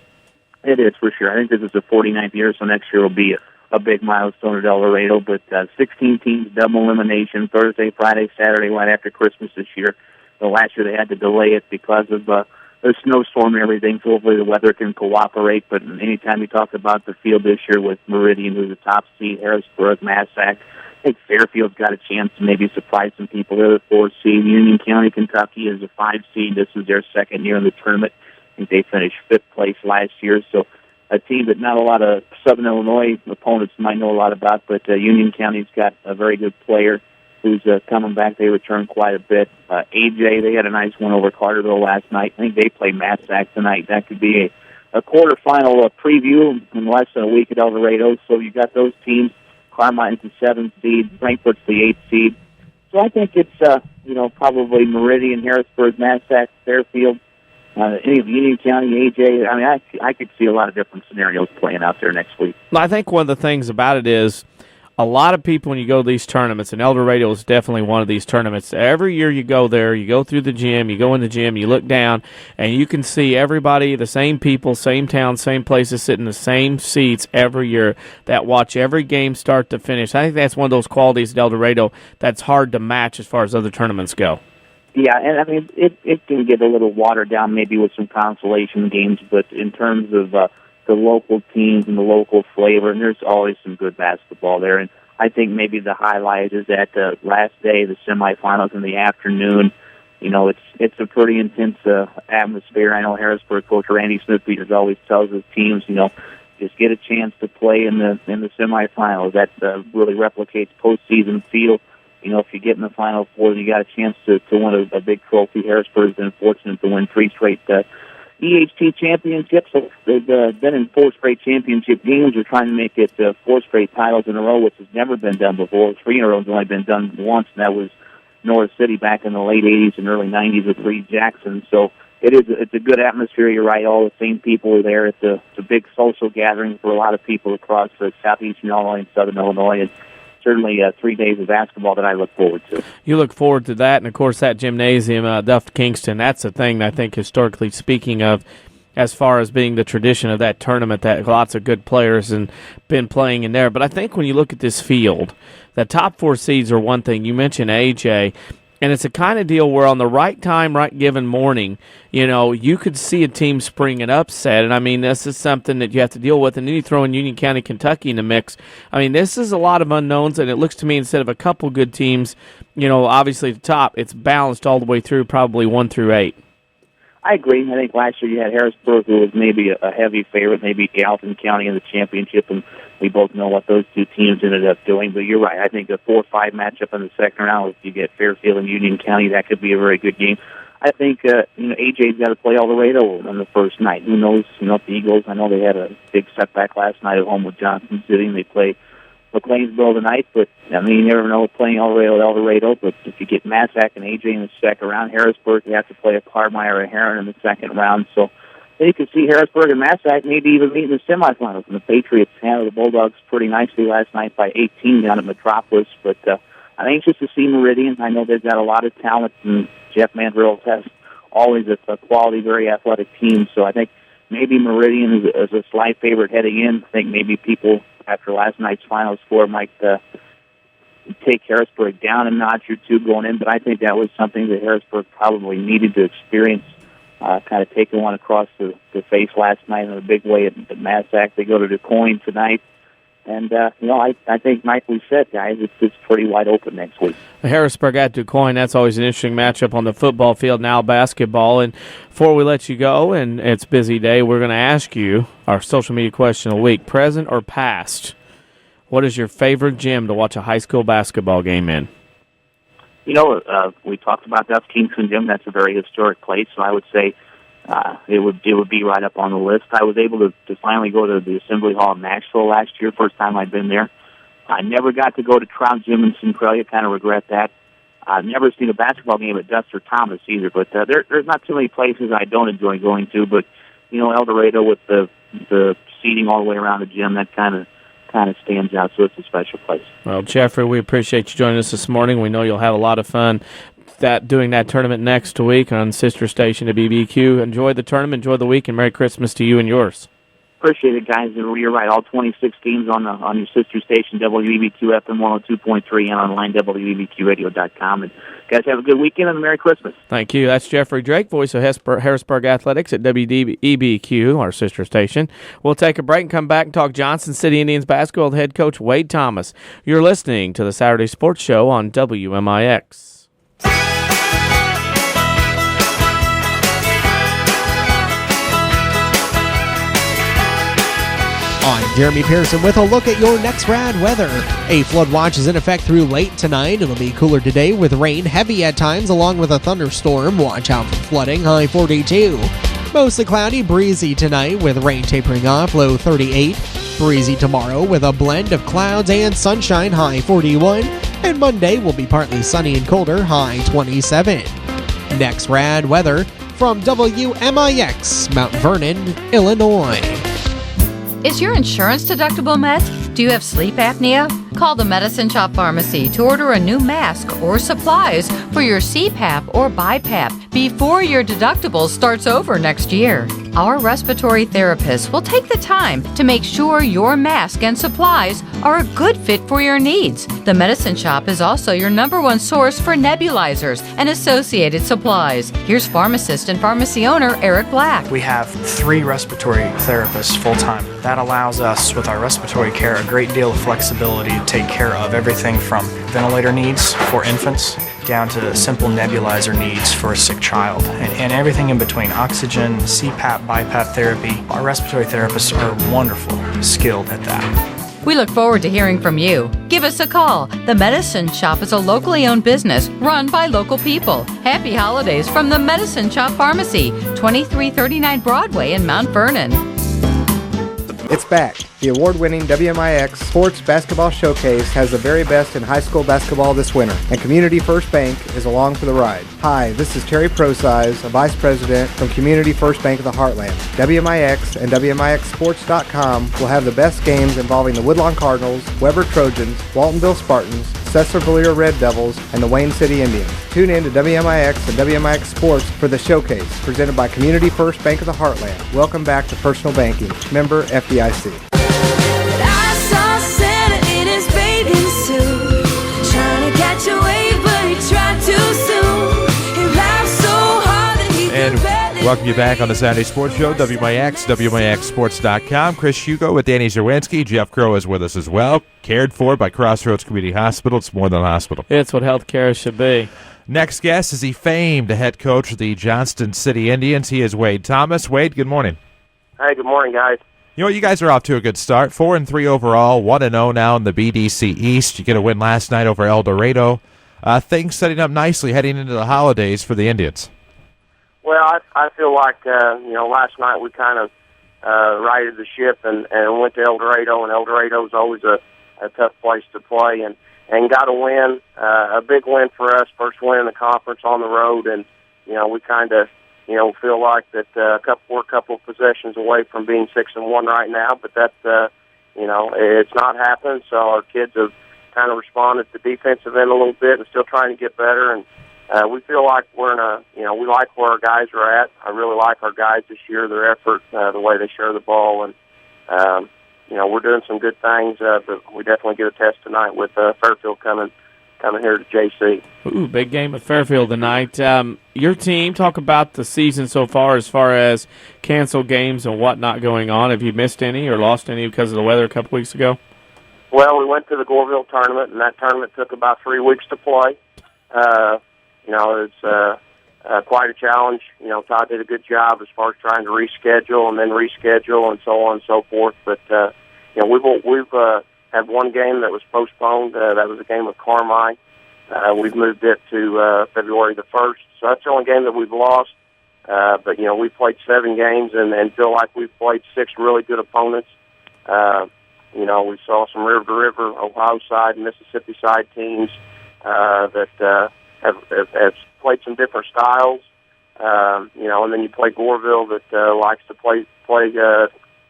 Speaker 8: It is, for sure. I think this is the 49th year, so next year will be a big milestone at El Dorado, but 16 teams, double elimination, Thursday, Friday, Saturday, right after Christmas this year. So last year they had to delay it because of the snowstorm and everything, so hopefully the weather can cooperate. But anytime you talk about the field this year with Meridian, who's the top seed, Harrisburg, Massac, I think Fairfield's got a chance to maybe surprise some people. They're the 4th seed. Union County, Kentucky is the 5 seed. This is their second year in the tournament. I think they finished 5th place last year, so a team that not a lot of Southern Illinois opponents might know a lot about, but Union County's got a very good player who's coming back. They return quite a bit. AJ, they had a nice win over Carterville last night. I think they play Massac tonight. That could be a quarterfinal preview in less than a week at El Dorado. So you got those teams. Carmine's the 7th seed. Frankfort's the 8th seed. So I think it's probably Meridian, Harrisburg, Massac, Fairfield. Any of Union County, AJ, I mean, I could see a lot of different scenarios playing out there next week.
Speaker 3: I think one of the things about it is a lot of people, when you go to these tournaments, and El Dorado is definitely one of these tournaments, every year you go there, you go through the gym, you go in the gym, you look down, and you can see everybody, the same people, same town, same places, sitting in the same seats every year that watch every game start to finish. I think that's one of those qualities at El Dorado that's hard to match as far as other tournaments go.
Speaker 8: Yeah, and I mean, it can get a little watered down maybe with some consolation games, but in terms of the local teams and the local flavor, and there's always some good basketball there. And I think maybe the highlight is that the last day, the semifinals in the afternoon. You know, it's a pretty intense atmosphere. I know Harrisburg coach Randy Smith-Peters always tells his teams, just get a chance to play in the semifinals. That really replicates postseason feel. If you get in the Final Four, you got a chance to win a big trophy. Harrisburg's been fortunate to win 3 straight EHT championships. So they've been in 4 straight championship games. They're trying to make it 4 straight titles in a row, which has never been done before. 3 in a row has only been done once, and that was North City back in the late 80s and early 90s with Reed Jackson. So it's a good atmosphere. You're right. All the same people are there. It's a big social gathering for a lot of people across southeastern Illinois and southern Illinois. And certainly 3 days of basketball that I look forward to.
Speaker 3: You look forward to that, and, of course, that gymnasium, Duff Kingston, that's the thing I think historically speaking of as far as being the tradition of that tournament, that lots of good players and been playing in there. But I think when you look at this field, the top 4 seeds are one thing. You mentioned AJ, And it's a kind of deal where on the right time, right given morning, you could see a team spring an upset. And, I mean, this is something that you have to deal with. And then you throw in Union County, Kentucky in the mix. I mean, this is a lot of unknowns, and it looks to me instead of a couple good teams, obviously at the top, it's balanced all the way through, probably 1 through 8.
Speaker 8: I agree. I think last year you had Harrisburg, who was maybe a heavy favorite, maybe Gallatin County in the championship, and we both know what those two teams ended up doing. But you're right. I think a 4-5 matchup in the second round, if you get Fairfield and Union County, that could be a very good game. I think AJ's got to play El Dorado on the first night. Who knows? The Eagles. I know they had a big setback last night at home with Johnson City, and they play McLeansville tonight, but you never know playing El Dorado. But if you get Massac and AJ in the second round, Harrisburg, you have to play a Carmine or a Heron in the second round. So you can see Harrisburg and Massac maybe even meet in the semifinals. And the Patriots handled the Bulldogs pretty nicely last night by 18 down at Metropolis. But I'm anxious to see Meridian. I know they've got a lot of talent, and Jeff Mandrill has always a quality, very athletic team. So I think maybe Meridian is a slight favorite heading in. I think maybe people, after last night's final score, might take Harrisburg down a notch or two going in, but I think that was something that Harrisburg probably needed to experience, kind of taking one across the face last night in a big way at Massac. They go to DuQuoin tonight. And, I think, like we said, guys, it's pretty wide open next week.
Speaker 3: Harrisburg at DuQuoin, that's always an interesting matchup on the football field, now basketball. And before we let you go, and it's a busy day, we're going to ask you our social media question of the week, present or past. What is your favorite gym to watch a high school basketball game in?
Speaker 8: We talked about Duff Kingston Gym. That's a very historic place, so I would say it would be right up on the list. I was able to finally go to the Assembly Hall in Nashville last year, first time I'd been there. I never got to go to Trout Gym in Centralia, kind of regret that. I've never seen a basketball game at Dust or Thomas either, but there's not too many places I don't enjoy going to, but, El Dorado with the seating all the way around the gym, that kind of stands out, so it's a special place.
Speaker 3: Well, Jeffrey, we appreciate you joining us this morning. We know you'll have a lot of fun doing that tournament next week on sister station to BBQ. Enjoy the tournament, enjoy the week, and Merry Christmas to you and yours.
Speaker 8: Appreciate it, guys. And you're right, all 26 games on your sister station, WMIX FM 102.3, and online, WMIXradio.com. And guys, have a good weekend and a Merry Christmas.
Speaker 3: Thank you. That's Jeffrey Drake, voice of Harrisburg Athletics at WDEBQ, our sister station. We'll take a break and come back and talk Johnson City Indians basketball with head coach Wade Thomas. You're listening to the Saturday Sports Show on WMIX.
Speaker 16: I'm Jeremy Pearson with a look at your next rad weather. A flood watch is in effect through late tonight. It'll be cooler today with rain, heavy at times, along with a thunderstorm. Watch out for flooding, high 42. Mostly cloudy, breezy tonight with rain tapering off, low 38. Breezy tomorrow with a blend of clouds and sunshine, high 41. And Monday will be partly sunny and colder, high 27. Next rad weather from WMIX, Mount Vernon, Illinois.
Speaker 1: Is your insurance deductible met? Do you have sleep apnea? Call the Medicine Shop Pharmacy to order a new mask or supplies for your CPAP or BiPAP before your deductible starts over next year. Our respiratory therapists will take the time to make sure your mask and supplies are a good fit for your needs. The Medicine Shop is also your #1 source for nebulizers and associated supplies. Here's pharmacist and pharmacy owner Eric Black.
Speaker 9: We have 3 respiratory therapists full-time. That allows us, with our respiratory care, a great deal of flexibility to take care of everything from ventilator needs for infants down to simple nebulizer needs for a sick child, and everything in between, oxygen, CPAP, BiPAP therapy. Our respiratory therapists are wonderful, skilled at that.
Speaker 1: We look forward to hearing from you. Give us a call. The Medicine Shop is a locally owned business run by local people. Happy holidays from the Medicine Shop Pharmacy, 2339 Broadway in Mount Vernon.
Speaker 23: It's back. The award-winning WMIX Sports Basketball Showcase has the very best in high school basketball this winter, and Community First Bank is along for the ride. Hi, this is Terry Prosize, a Vice President from Community First Bank of the Heartland. WMIX and WMIXSports.com will have the best games involving the Woodlawn Cardinals, Weber Trojans, Waltonville Spartans, Cesar-Valera Red Devils, and the Wayne City Indians. Tune in to WMIX and WMIX Sports for the showcase, presented by Community First Bank of the Heartland. Welcome back to Personal Banking. Member FDIC.
Speaker 15: I saw Santa in his bathing suit, trying to catch a wave, but he tried too soon.
Speaker 2: Welcome you back on the Saturday Sports Show, WMIX, WMIXSports.com. Chris Hugo with Danny Zerwinski. Jeff Crow is with us as well. Cared for by Crossroads Community Hospital. It's more than a hospital.
Speaker 3: It's what healthcare should be.
Speaker 2: Next guest is the famed head coach of the Johnston City Indians. He is Wade Thomas. Wade, good morning.
Speaker 12: Hey, good morning, guys.
Speaker 2: You know, you guys are off to a good start. 4-3 overall, 1-0 now in the BDC East. You get a win last night over El Dorado. Things setting up nicely heading into the holidays for the Indians.
Speaker 12: Well, I feel like, last night we kind of righted the ship and went to El Dorado, and El Dorado is always a tough place to play, and got a win, a big win for us, first win in the conference on the road, and, we kind of, feel like that we're a couple of possessions away from being 6-1 right now, but that's, it's not happened, so our kids have kind of responded to defensive end a little bit and still trying to get better, and we feel like we're in we like where our guys are at. I really like our guys this year, their effort, the way they share the ball, and, we're doing some good things, but we definitely get a test tonight with Fairfield coming here to JC.
Speaker 3: Ooh, big game with Fairfield tonight. Your team, talk about the season so far as canceled games and whatnot going on. Have you missed any or lost any because of the weather a couple weeks ago?
Speaker 12: Well, we went to the Goreville tournament, and that tournament took about 3 weeks to play. It's quite a challenge. Todd did a good job as far as trying to reschedule and then reschedule and so on and so forth. But, we've had one game that was postponed. That was a game with Carmine. We've moved it to February the 1st. So that's the only game that we've lost. But, we played 7 games and feel like we've played 6 really good opponents. We saw some river-to-river, Ohio side, Mississippi side teams that have played some different styles. And then you play Goreville that likes to play.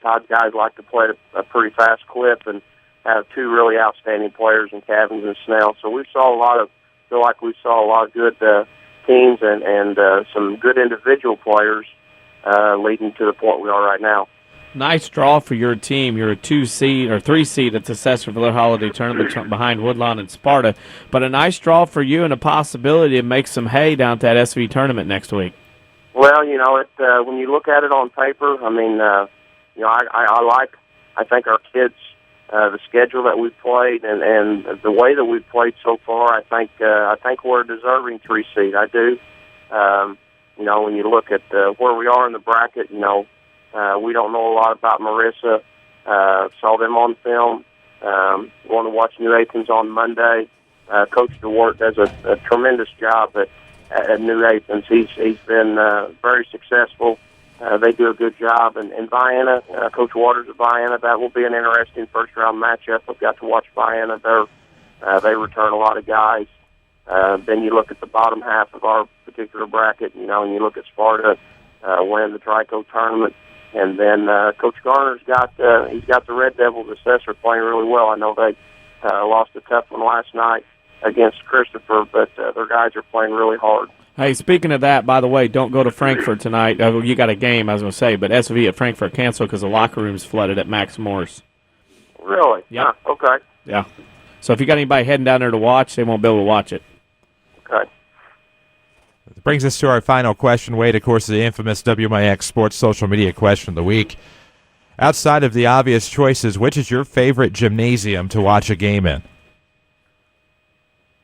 Speaker 12: Todd's guys like to play at a pretty fast clip and have 2 really outstanding players in Cavins and Snell. So we saw feel like we saw a lot of good teams and some good individual players leading to the point we are right now.
Speaker 3: Nice draw for your team. You're a 2-seed or 3-seed at the Cessna Holiday Tournament behind Woodlawn and Sparta. But a nice draw for you and a possibility to make some hay down at that SV tournament next week.
Speaker 12: Well, when you look at it on paper, I mean, I think our kids, the schedule that we've played and the way that we've played so far, I think we're a deserving 3-seed. I do. When you look at where we are in the bracket, we don't know a lot about Marissa. Saw them on film. Going to watch New Athens on Monday. Coach DeWart does a tremendous job at New Athens. He's been very successful. They do a good job. And Vienna, Coach Waters of Vienna, that will be an interesting first-round matchup. I've got to watch Vienna. They return a lot of guys. Then you look at the bottom half of our particular bracket, and you look at Sparta winning the Trico tournament. And then Coach Garner's got the Red Devils assessor playing really well. I know they lost a tough one last night against Christopher, but their guys are playing really hard.
Speaker 3: Hey, speaking of that, by the way, don't go to Frankfurt tonight. You got a game, I was going to say, but SV at Frankfurt canceled because the locker room's flooded at Max Morris.
Speaker 12: Really?
Speaker 3: Yeah.
Speaker 12: Okay.
Speaker 3: Yeah. So if you got anybody heading down there to watch, they won't be able to watch it.
Speaker 12: Okay.
Speaker 2: That brings us to our final question, Wade, of course, the infamous WMIX Sports Social Media question of the week. Outside of the obvious choices, which is your favorite gymnasium to watch a game in?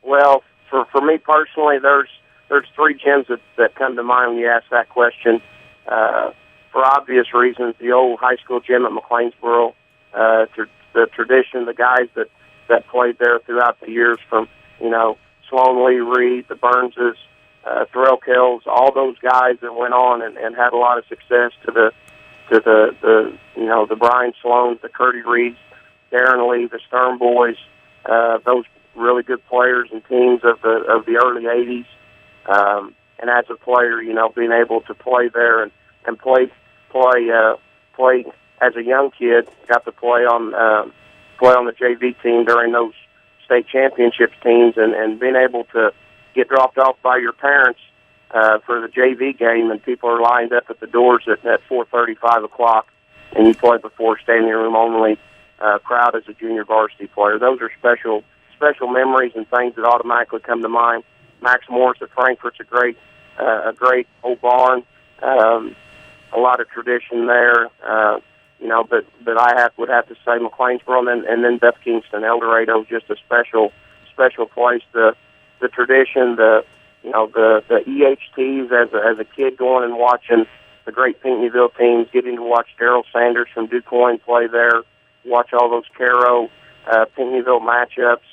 Speaker 12: Well, for me personally, there's 3 gyms that come to mind when you ask that question. For obvious reasons, the old high school gym at McLeansboro, the tradition, the guys that played there throughout the years from, Sloan Lee Reed, the Burnses, Thorell Kells, all those guys that went on and had a lot of success to the Brian Sloans, the Curdy Reeds, Darren Lee, the Stern boys, those really good players and teams of the early 80s. And as a player, being able to play there and play as a young kid, got to play on the JV team during those state championships teams, and being able to get dropped off by your parents for the JV game, and people are lined up at the doors at 4:30, 5 o'clock, and you play before standing room only crowd as a junior varsity player. Those are special memories and things that automatically come to mind. Max Morris at Frankfurt's a great old barn. A lot of tradition there, but I would have to say McLeansboro and then Beth Kingston. El Dorado is just a special place. The tradition, the EHTs as a kid going and watching the great Pinckneyville teams, getting to watch Darrell Sanders from DuQuoin play there, watch all those Caro Pinckneyville matchups,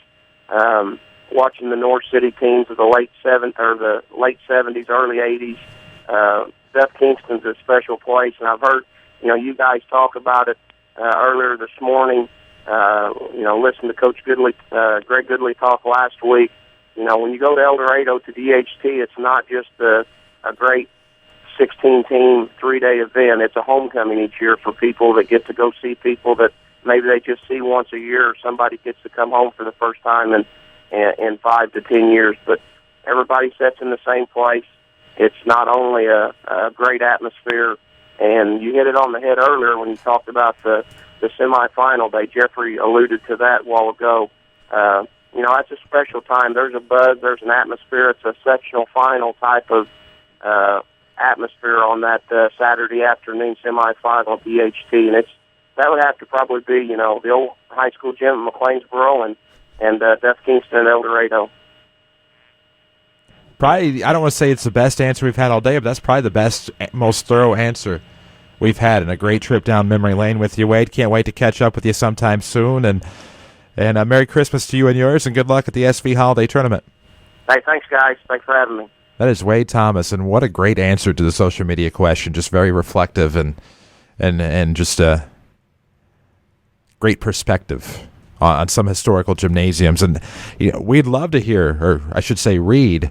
Speaker 12: watching the North City teams of the late 70s, early 80s. Beth Kingston's a special place, and I've heard you guys talk about it earlier this morning. Listen to Coach Goodley, Greg Goodley talk last week. When you go to El Dorado to DHT, it's not just a great 16-team 3-day event. It's a homecoming each year for people that get to go see people that maybe they just see once a year, or somebody gets to come home for the first time in 5 to 10 years. But everybody sits in the same place. It's not only a great atmosphere, and you hit it on the head earlier when you talked about the semifinal day. Jeffrey alluded to that a while ago. That's a special time. There's a buzz. There's an atmosphere. It's a sectional final type of atmosphere on that Saturday afternoon semifinal at DHT, and that would have to probably be the old high school gym at McLeansboro and Beth Kingston and El Dorado.
Speaker 2: Probably, I don't want to say it's the best answer we've had all day, but that's probably the best, most thorough answer we've had, and a great trip down memory lane with you, Wade. Can't wait to catch up with you sometime soon, and Merry Christmas to you and yours, and good luck at the SV Holiday Tournament.
Speaker 12: Hey, thanks, guys. Thanks for having me.
Speaker 2: That is Wade Thomas, and what a great answer to the social media question. Just very reflective and just a great perspective on some historical gymnasiums. And we'd love to hear, or I should say read,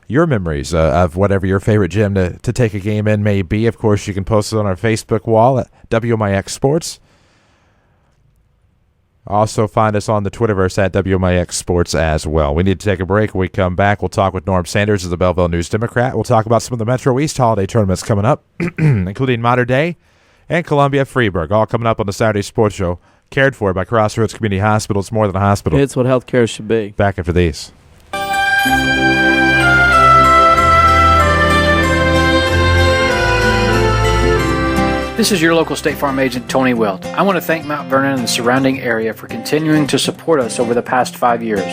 Speaker 2: your memories of whatever your favorite gym to take a game in may be. Of course, you can post it on our Facebook wall at WMIX Sports. Also find us on the Twitterverse at WMIX Sports as well. We need to take a break. When we come back, we'll talk with Norm Sanders of the Belleville News-Democrat. We'll talk about some of the Metro East holiday tournaments coming up, including Mater Dei and Columbia Freeburg, all coming up on the Saturday Sports Show, cared for by Crossroads Community Hospital. It's more than a hospital.
Speaker 3: It's what healthcare should be.
Speaker 2: Back after these.
Speaker 13: This is your local State Farm agent, Tony Wilt. I want to thank Mount Vernon and the surrounding area for continuing to support us over the past 5 years.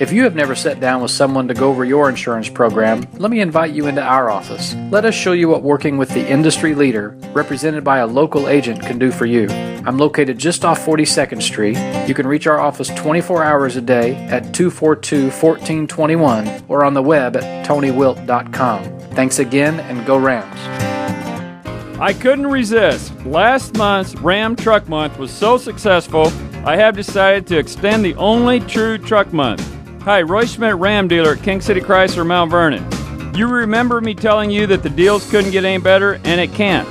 Speaker 13: If you have never sat down with someone to go over your insurance program, let me invite you into our office. Let us show you what working with the industry leader, represented by a local agent, can do for you. I'm located just off 42nd Street. You can reach our office 24 hours a day at 242-1421 or on the web at tonywilt.com. Thanks again, and go Rams.
Speaker 14: I couldn't resist. Last month's Ram Truck Month was so successful, I have decided to extend the only true truck month. Hi, Roy Schmidt, Ram dealer at King City Chrysler, Mount Vernon. You remember me telling you that the deals couldn't get any better, and it can't.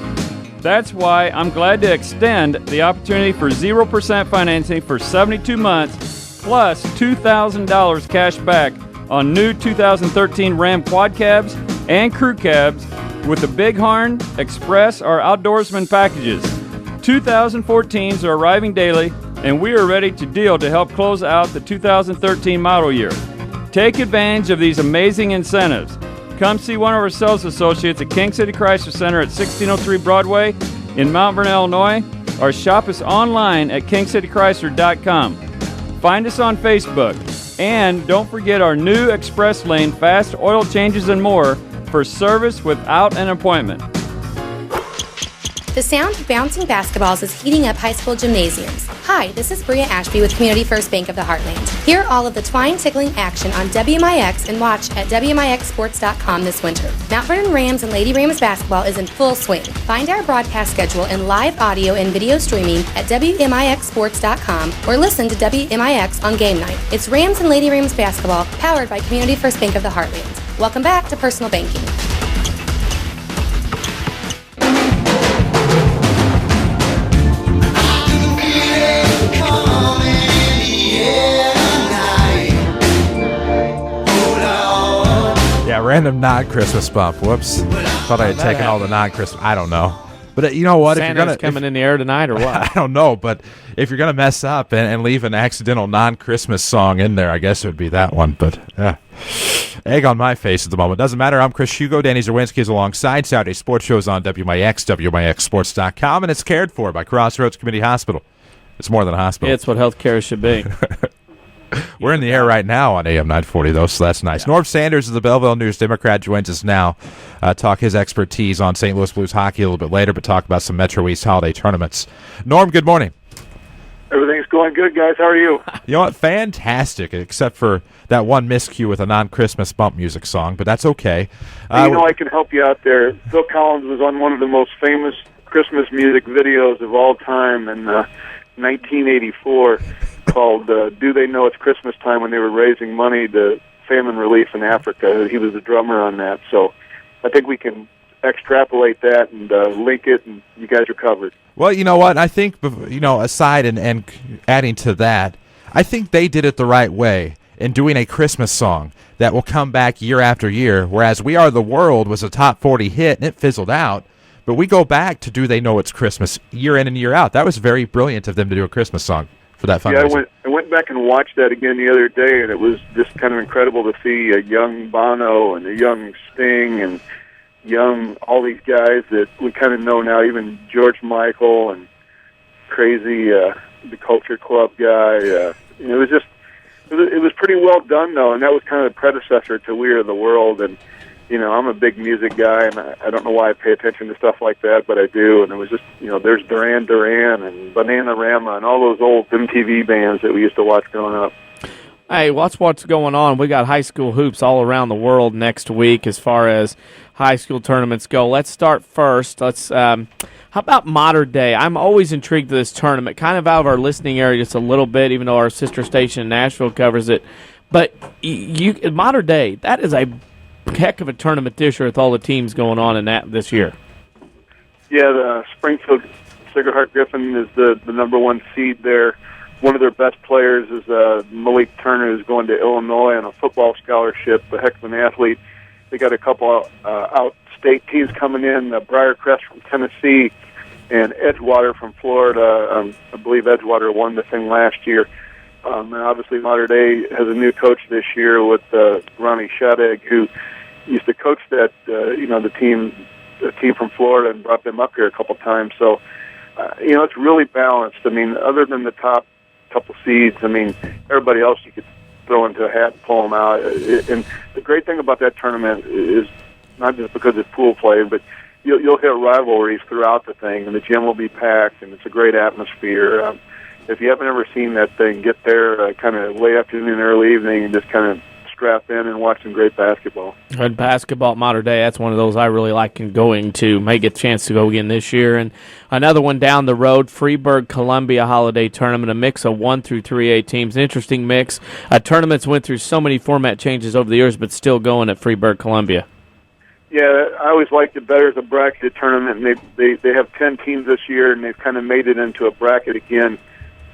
Speaker 14: That's why I'm glad to extend the opportunity for 0% financing for 72 months, plus $2,000 cash back on new 2013 Ram Quad Cabs and Crew Cabs with the Bighorn, Express, or Outdoorsman packages. 2014s are arriving daily, and we are ready to deal to help close out the 2013 model year. Take advantage of these amazing incentives. Come see one of our sales associates at King City Chrysler Center at 1603 Broadway in Mount Vernon, Illinois, or shop us online at kingcitychrysler.com. Find us on Facebook, and don't forget our new Express Lane fast oil changes and more for service without an appointment.
Speaker 18: The sound of bouncing basketballs is heating up high school gymnasiums. Hi, this is Bria Ashby with Community First Bank of the Heartland. Hear all of the twine-tickling action on WMIX and watch at WMIXsports.com this winter. Mount Vernon Rams and Lady Rams basketball is in full swing. Find our broadcast schedule and live audio and video streaming at WMIXsports.com or listen to WMIX on game night. It's Rams and Lady Rams basketball powered by Community First Bank of the Heartland. Welcome back to Personal Banking.
Speaker 2: Yeah, random non-Christmas bump. Whoops. Thought I had taken all the non-Christmas. I don't know. But you know what?
Speaker 3: Santa's coming in the air tonight or what?
Speaker 2: I don't know, but if you're going to mess up and leave an accidental non-Christmas song in there, I guess it would be that one. But egg on my face at the moment. Doesn't matter. I'm Chris Hugo. Danny Zerwinski is alongside. Saturday Sports Shows on WMIX, WMIXSports.com, and it's cared for by Crossroads Community Hospital. It's more than a hospital.
Speaker 3: It's what healthcare should be.
Speaker 2: We're in the air right now on AM 940, though, so that's nice. Norm Sanders of the Belleville News Democrat joins us now. Talk his expertise on St. Louis Blues hockey a little bit later, but talk about some Metro East holiday tournaments. Norm, good morning.
Speaker 11: Everything's going good, guys. How are you?
Speaker 2: You know what? Fantastic, except for that one miscue with a non-Christmas bump music song, but that's okay.
Speaker 11: I can help you out there. Phil Collins was on one of the most famous Christmas music videos of all time in 1984 called Do They Know It's Christmas Time, when they were raising money to famine relief in Africa. He was the drummer on that. So I think we can extrapolate that and link it, and you guys are covered.
Speaker 2: Well, you know what? I think, aside and adding to that, I think they did it the right way in doing a Christmas song that will come back year after year, whereas We Are the World was a top 40 hit, and it fizzled out. But we go back to Do They Know It's Christmas year in and year out. That was very brilliant of them to do a Christmas song for that fundraiser.
Speaker 11: Yeah, I went back and watched that again the other day, and it was just kind of incredible to see a young Bono and a young Sting and young all these guys that we kind of know now, even George Michael and Crazy, the Culture Club guy. It was pretty well done, though, and that was kind of the predecessor to We Are the World. And I'm a big music guy, and I don't know why I pay attention to stuff like that, but I do. And it was just, there's Duran Duran and Bananarama and all those old MTV bands that we used to watch growing up.
Speaker 3: Hey, what's going on? We got high school hoops all around the world next week as far as high school tournaments go. Let's start first. How about Modern Day? I'm always intrigued with this tournament, kind of out of our listening area just a little bit, even though our sister station in Nashville covers it. But Modern Day, that is a heck of a tournament this year with all the teams going on in that this year.
Speaker 11: Yeah, the Springfield Sacred Heart Griffin is the number one seed there. One of their best players is Malik Turner, who's going to Illinois on a football scholarship, a heck of an athlete. They got a couple out-state teams coming in, Briarcrest from Tennessee and Edgewater from Florida. I believe Edgewater won the thing last year. And obviously Mater Dei has a new coach this year with Ronnie Shadegg, who used to coach that, the team from Florida and brought them up here a couple times. So, it's really balanced. I mean, other than the top couple seeds, everybody else you could throw into a hat and pull them out. And the great thing about that tournament is not just because it's pool play, but you'll hit rivalries throughout the thing, and the gym will be packed, and it's a great atmosphere. If you haven't ever seen that thing, get there kind of late afternoon, early evening, and just kind of strap in and watch some great basketball.
Speaker 3: And basketball at Modern Day, that's one of those I really like going to. May get a chance to go again this year. And another one down the road, Freeburg Columbia Holiday Tournament, a mix of 1 through 3A teams. Interesting mix. Tournaments went through so many format changes over the years, but still going at Freeburg Columbia.
Speaker 11: Yeah, I always liked it better as a bracketed tournament. And they have 10 teams this year, and they've kind of made it into a bracket again.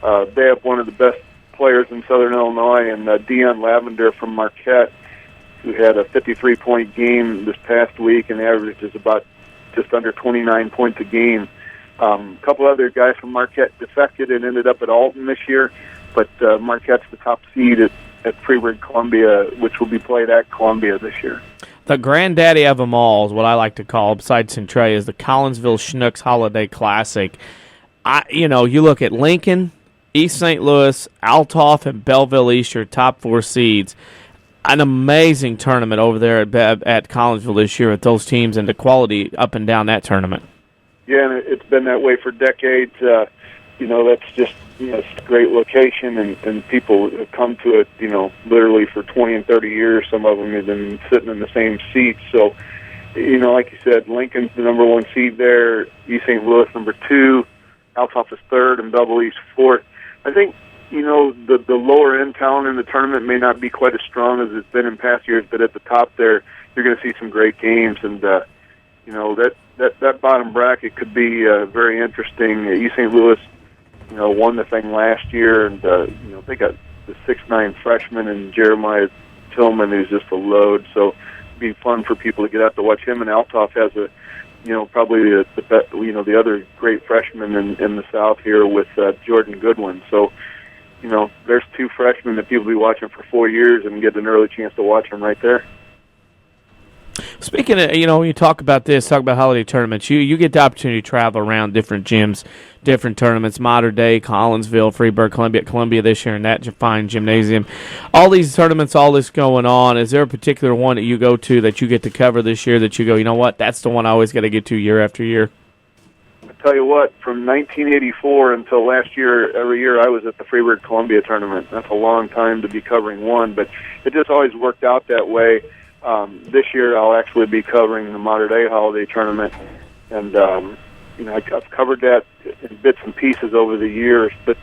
Speaker 11: They have one of the best players in Southern Illinois, and Deion Lavender from Marquette, who had a 53-point game this past week and averages about just under 29 points a game. A couple other guys from Marquette defected and ended up at Alton this year, but Marquette's the top seed at Freeburg Columbia, which will be played at Columbia this year.
Speaker 3: The granddaddy of them all is what I like to call, besides Centray, is the Collinsville Schnucks Holiday Classic. You look at Lincoln, East St. Louis, Althoff, and Belleville East, your top 4 seeds. An amazing tournament over there at Collinsville this year with those teams and the quality up and down that tournament.
Speaker 11: Yeah, and it's been that way for decades. That's just it's a great location, and people have come to it, literally for 20 and 30 years. Some of them have been sitting in the same seats. So, like you said, Lincoln's the number 1 seed there, East St. Louis number 2, Althoff is 3rd, and Belleville East 4th. I think, the lower end talent in the tournament may not be quite as strong as it's been in past years, but at the top there, you're going to see some great games, and that bottom bracket could be very interesting. East St. Louis, won the thing last year, and they got the 6'9" freshman and Jeremiah Tillman, who's just a load. So it'd be fun for people to get out to watch him. And Althoff has probably the other great freshman in the South here with Jordan Goodwin. So, there's two freshmen that people will be watching for 4 years and get an early chance to watch them right there.
Speaker 3: Speaking of, you talk about holiday tournaments, you get the opportunity to travel around different gyms, different tournaments, Mater Dei, Collinsville, Freeburg, Columbia this year in that fine gymnasium. All these tournaments, all this going on, is there a particular one that you go to that you get to cover this year that you go, you know what, that's the one I always got to get to year after year?
Speaker 11: I tell you what, from 1984 until last year, every year I was at the Freeburg Columbia tournament. That's a long time to be covering one, but it just always worked out that way. This year I'll actually be covering the Mater Dei holiday tournament, and I've covered that in bits and pieces over the years, but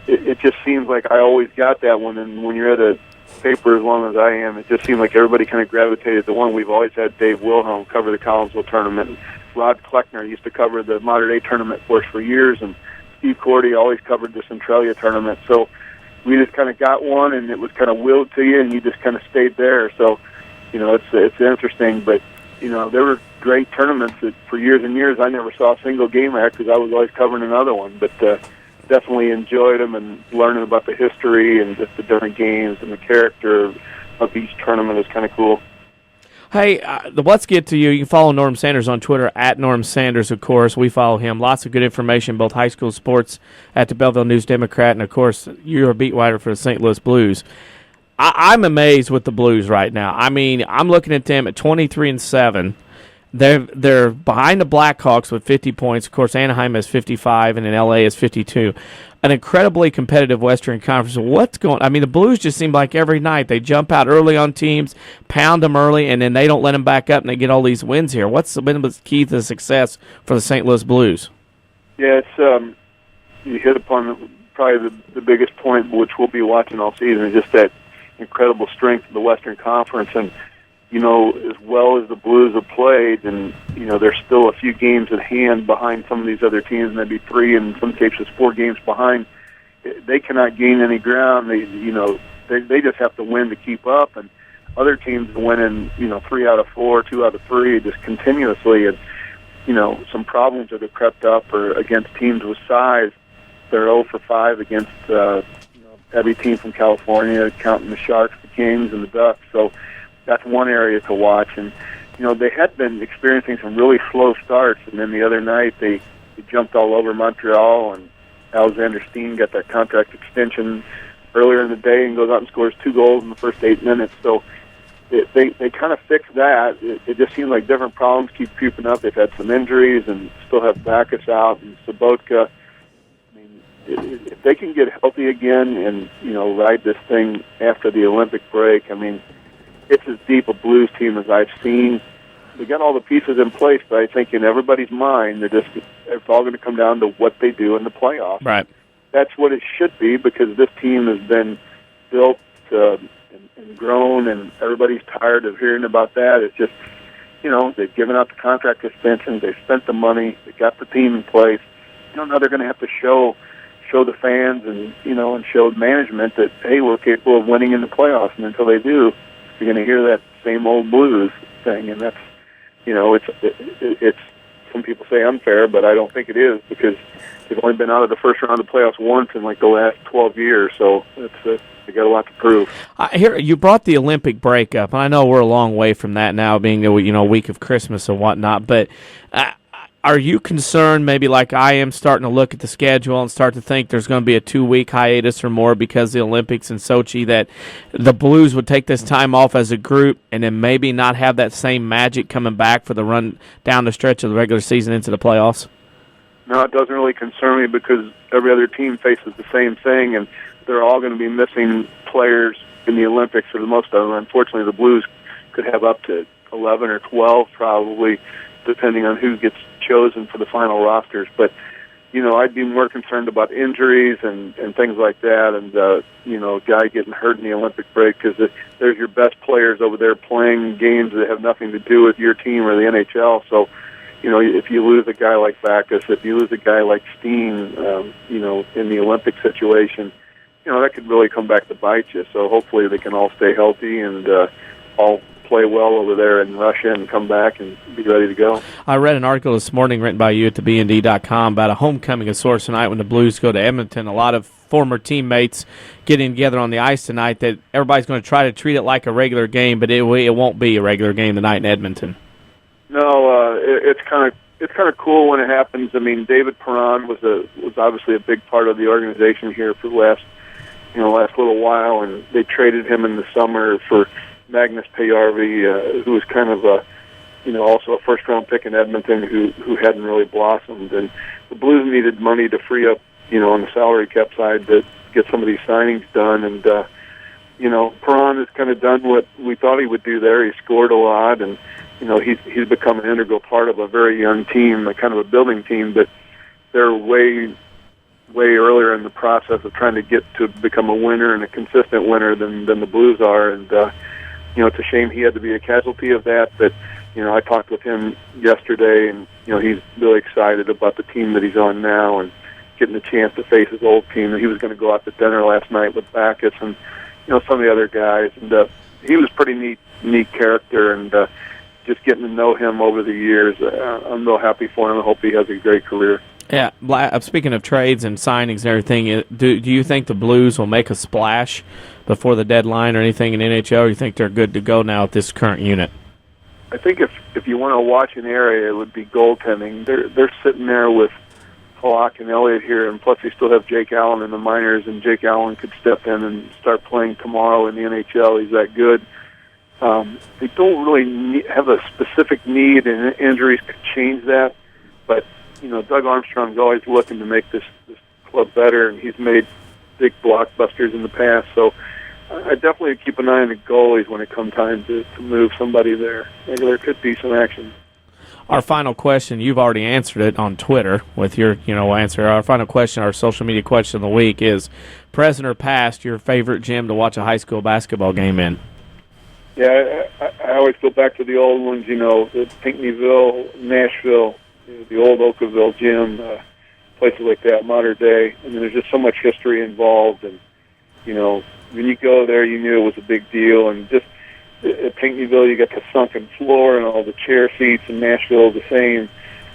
Speaker 11: it just seems like I always got that one, and when you're at a paper as long as I am, it just seemed like everybody kind of gravitated to one. We've always had Dave Wilhelm cover the Collinsville tournament. Rod Kleckner used to cover the Mater Dei tournament for us for years, and Steve Cordy always covered the Centralia tournament. So we just kind of got one, and it was kind of willed to you, and you just kind of stayed there. So, it's interesting, but, there were great tournaments that for years and years I never saw a single game at because I was always covering another one. But definitely enjoyed them and learning about the history and just the different games and the character of each tournament is kind of cool.
Speaker 3: Hey, let's get to you. You can follow Norm Sanders on Twitter, at Norm Sanders, of course. We follow him. Lots of good information, both high school sports at the Belleville News-Democrat, and, of course, you're a beat writer for the St. Louis Blues. I'm amazed with the Blues right now. I mean, I'm looking at them at 23-7. They're behind the Blackhawks with 50 points. Of course, Anaheim has 55, and then L.A. is 52. An incredibly competitive Western Conference. What's going? I mean, the Blues just seem like every night they jump out early on teams, pound them early, and then they don't let them back up, and they get all these wins here. What's been the key to success for the St. Louis Blues?
Speaker 11: Yeah, it's you hit upon probably the biggest point, which we'll be watching all season, is just that incredible strength of the Western Conference. And as well as the Blues have played, and there's still a few games at hand behind some of these other teams, maybe 3, and in some cases 4 games behind. They cannot gain any ground. They just have to win to keep up, and other teams are winning 3 out of 4, 2 out of 3, just continuously. And some problems that have crept up are against teams with size. They're 0 for 5 against every team from California, counting the Sharks, the Kings, and the Ducks. So that's one area to watch. And, they had been experiencing some really slow starts, and then the other night they jumped all over Montreal, and Alexander Steen got that contract extension earlier in the day and goes out and scores 2 goals in the first 8 minutes. So they kind of fixed that. It just seemed like different problems keep creeping up. They've had some injuries and still have Backus out and Sobotka. If they can get healthy again and, ride this thing after the Olympic break, it's as deep a Blues team as I've seen. They got all the pieces in place, but I think in everybody's mind, it's all going to come down to what they do in the playoffs.
Speaker 3: Right.
Speaker 11: That's what it should be, because this team has been built and grown, and everybody's tired of hearing about that. It's just, they've given out the contract extensions, they've spent the money, they got the team in place. Now they're going to have to show the fans and and show management that, hey, we're capable of winning in the playoffs. And until they do, you're going to hear that same old Blues thing. And that's it's some people say unfair, but I don't think it is, because they've only been out of the first round of the playoffs once in like the last 12 years. So they got a lot to prove.
Speaker 3: Here, you brought the Olympic break up, and I know we're a long way from that now, being the week of Christmas and whatnot. But are you concerned, maybe like I am, starting to look at the schedule and start to think there's going to be a 2-week hiatus or more because of the Olympics in Sochi, that the Blues would take this time off as a group and then maybe not have that same magic coming back for the run down the stretch of the regular season into the playoffs?
Speaker 11: No, it doesn't really concern me, because every other team faces the same thing, and they're all going to be missing players in the Olympics for the most of them. Unfortunately, the Blues could have up to 11 or 12 probably, depending on who gets chosen for the final rosters. But, I'd be more concerned about injuries and things like that, and, a guy getting hurt in the Olympic break, because there's your best players over there playing games that have nothing to do with your team or the NHL. So, if you lose a guy like Backus, if you lose a guy like Steen, in the Olympic situation, that could really come back to bite you. So hopefully they can all stay healthy and all play well over there in Russia and come back and be ready to go.
Speaker 3: I read an article this morning written by you at the BND.com about a homecoming of sorts tonight when the Blues go to Edmonton. A lot of former teammates getting together on the ice tonight that everybody's going to try to treat it like a regular game, but it won't be a regular game tonight in Edmonton.
Speaker 11: No, it's kind of cool when it happens. I mean, David Perron was obviously a big part of the organization here for the last little while, and they traded him in the summer for Magnus Payarvi, who was kind of also a first-round pick in Edmonton who hadn't really blossomed. And the Blues needed money to free up, on the salary cap side to get some of these signings done. And, Perron has kind of done what we thought he would do there. He scored a lot, and, he's become an integral part of a very young team, a kind of a building team, but they're way earlier in the process of trying to get to become a winner and a consistent winner than the Blues are. And, it's a shame he had to be a casualty of that, but, I talked with him yesterday, and, he's really excited about the team that he's on now and getting the chance to face his old team. And he was going to go out to dinner last night with Backus and, some of the other guys. And he was a pretty neat character, and just getting to know him over the years, I'm real happy for him. I hope he has a great career.
Speaker 3: Yeah, speaking of trades and signings and everything, do you think the Blues will make a splash before the deadline or anything in NHL, or you think they're good to go now with this current unit?
Speaker 11: I think if you want to watch an area, it would be goaltending. They're sitting there with Halak and Elliott here, and plus they still have Jake Allen in the minors, and Jake Allen could step in and start playing tomorrow in the NHL. He's that good. They don't really have a specific need, and injuries could change that. But, Doug Armstrong's always looking to make this club better, and he's made big blockbusters in the past. So I definitely keep an eye on the goalies when it comes time to move somebody there. Maybe there could be some action.
Speaker 3: Our final question, you've already answered it on Twitter with your answer. Our final question, our social media question of the week is, present or past, your favorite gym to watch a high school basketball game in?
Speaker 11: Yeah, I always go back to the old ones, the Pinckneyville, Nashville, the old Oakville gym, places like that, modern day. I mean, there's just so much history involved, and, when you go there, you knew it was a big deal. And just at Pinckneyville, you got the sunken floor and all the chair seats, and Nashville the same.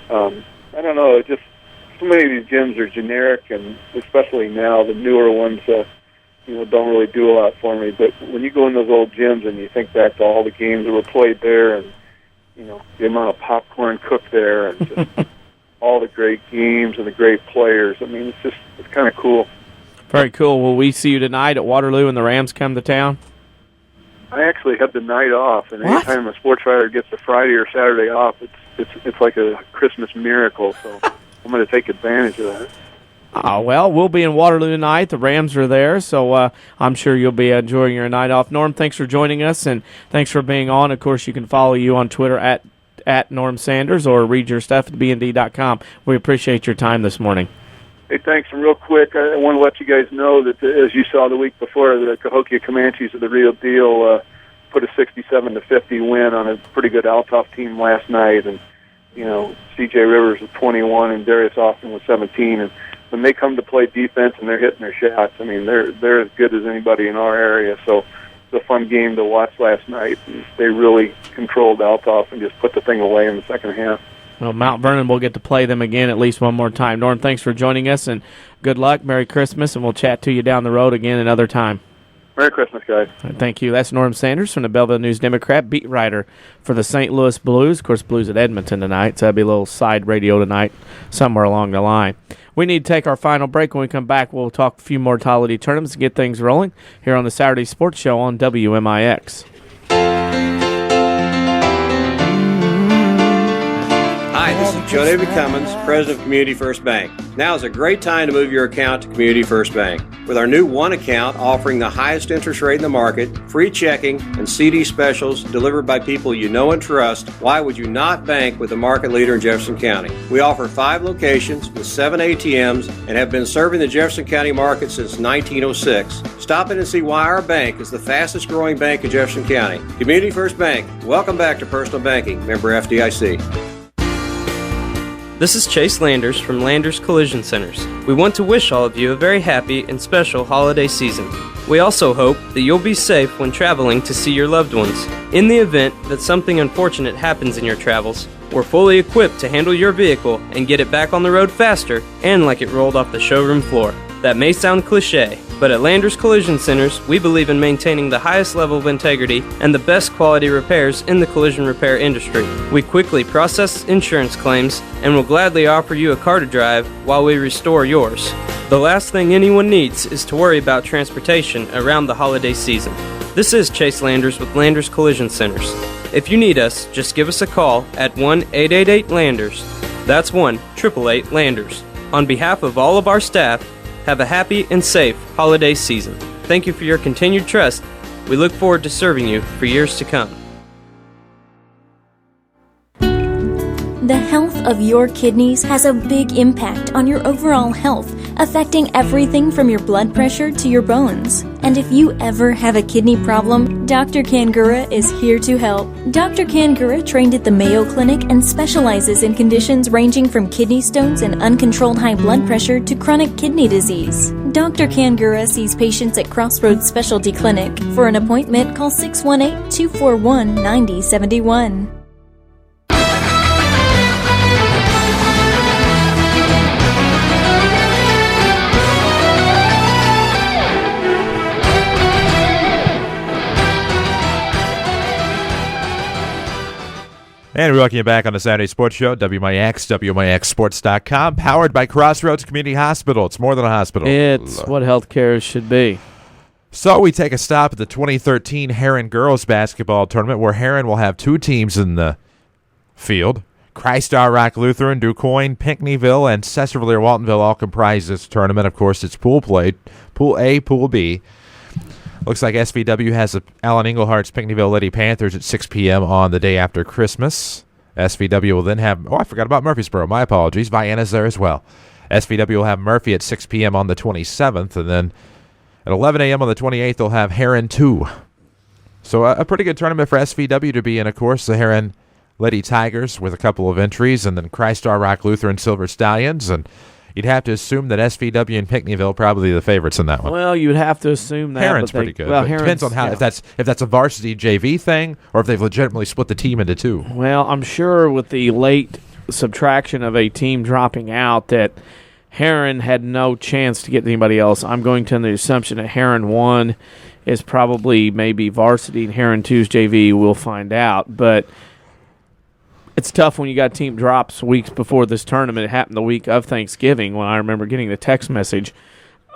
Speaker 11: I don't know, just so many of these gyms are generic, and especially now, the newer ones, don't really do a lot for me. But when you go in those old gyms and you think back to all the games that were played there, and the amount of popcorn cooked there, and just all the great games and the great players, I mean, it's kind of cool.
Speaker 3: Very cool. Will we see you tonight at Waterloo when the Rams come to town?
Speaker 11: I actually have the night off, and anytime a sports writer gets a Friday or Saturday off, it's like a Christmas miracle. So I'm going to take advantage of that.
Speaker 3: Well, we'll be in Waterloo tonight. The Rams are there, so I'm sure you'll be enjoying your night off. Norm, thanks for joining us, and thanks for being on. Of course, you can follow you on Twitter at Norm Sanders, or read your stuff at BND.com. We appreciate your time this morning.
Speaker 11: Hey, thanks. And real quick, I want to let you guys know that, as you saw the week before, the Cahokia Comanches are the real deal. Put a 67-50 win on a pretty good Althoff team last night, and C.J. Rivers was 21 and Darius Austin was 17. And when they come to play defense and they're hitting their shots, I mean, they're as good as anybody in our area. So it's a fun game to watch last night. And they really controlled Althoff and just put the thing away in the second half.
Speaker 3: Well, Mount Vernon will get to play them again at least one more time. Norm, thanks for joining us, and good luck. Merry Christmas, and we'll chat to you down the road again another time.
Speaker 11: Merry Christmas, guys.
Speaker 3: Thank you. That's Norm Sanders from the Belleville News-Democrat, beat writer for the St. Louis Blues. Of course, Blues at Edmonton tonight, so that'll be a little side radio tonight somewhere along the line. We need to take our final break. When we come back, we'll talk a few mortality tournaments and get things rolling here on the Saturday Sports Show on WMIX.
Speaker 10: Hi, this is Joe David Cummins, President of Community First Bank. Now is a great time to move your account to Community First Bank. With our new One Account offering the highest interest rate in the market, free checking, and CD specials delivered by people you know and trust, why would you not bank with the market leader in Jefferson County? We offer 5 locations with 7 ATMs and have been serving the Jefferson County market since 1906. Stop in and see why our bank is the fastest growing bank in Jefferson County. Community First Bank. Welcome back to Personal Banking. Member FDIC.
Speaker 17: This is Chase Landers from Landers Collision Centers. We want to wish all of you a very happy and special holiday season. We also hope that you'll be safe when traveling to see your loved ones. In the event that something unfortunate happens in your travels, we're fully equipped to handle your vehicle and get it back on the road faster and like it rolled off the showroom floor. That may sound cliche, but at Landers Collision Centers, we believe in maintaining the highest level of integrity and the best quality repairs in the collision repair industry. We quickly process insurance claims and will gladly offer you a car to drive while we restore yours. The last thing anyone needs is to worry about transportation around the holiday season. This is Chase Landers with Landers Collision Centers. If you need us, just give us a call at 1-888-LANDERS. That's 1-888-LANDERS. On behalf of all of our staff, have a happy and safe holiday season. Thank you for your continued trust. We look forward to serving you for years to come.
Speaker 19: The health of your kidneys has a big impact on your overall health, affecting everything from your blood pressure to your bones. And if you ever have a kidney problem, Dr. Kangura is here to help. Dr. Kangura trained at the Mayo Clinic and specializes in conditions ranging from kidney stones and uncontrolled high blood pressure to chronic kidney disease. Dr. Kangura sees patients at Crossroads Specialty Clinic. For an appointment, call 618-241-9071.
Speaker 2: And we welcome you back on the Saturday Sports Show, WMIX, WMIXSports.com, powered by Crossroads Community Hospital. It's more than a hospital.
Speaker 3: It's what healthcare should be.
Speaker 2: So we take a stop at the 2013 Heron Girls Basketball Tournament, where Heron will have two teams in the field. Christ Our Rock Lutheran, DuQuoin, Pinckneyville, and Cesarville-Waltonville all comprise this tournament. Of course, it's pool play, Pool A, Pool B. Looks like SVW has Alan Englehart's Pinckneyville Lady Panthers at 6 p.m. on the day after Christmas. SVW will then have, I forgot about Murfreesboro. My apologies. Vienna's there as well. SVW will have Murphy at 6 p.m. on the 27th, and then at 11 a.m. on the 28th, they'll have Heron 2. So a pretty good tournament for SVW to be in, of course. The Heron Lady Tigers with a couple of entries, and then Christ Our Rock Lutheran Silver Stallions, and you'd have to assume that SVW and Pinckneyville probably the favorites in that one.
Speaker 3: Well, you'd have to assume that.
Speaker 2: Heron's pretty good. Well, it depends on how if that's a varsity JV thing or if they've legitimately split the team into two.
Speaker 3: Well, I'm sure with the late subtraction of a team dropping out that Heron had no chance to get anybody else. I'm going to the assumption that Heron 1 is probably maybe varsity and Heron 2's JV. We'll find out, but it's tough when you got team drops weeks before this tournament. It happened the week of Thanksgiving when I remember getting the text message.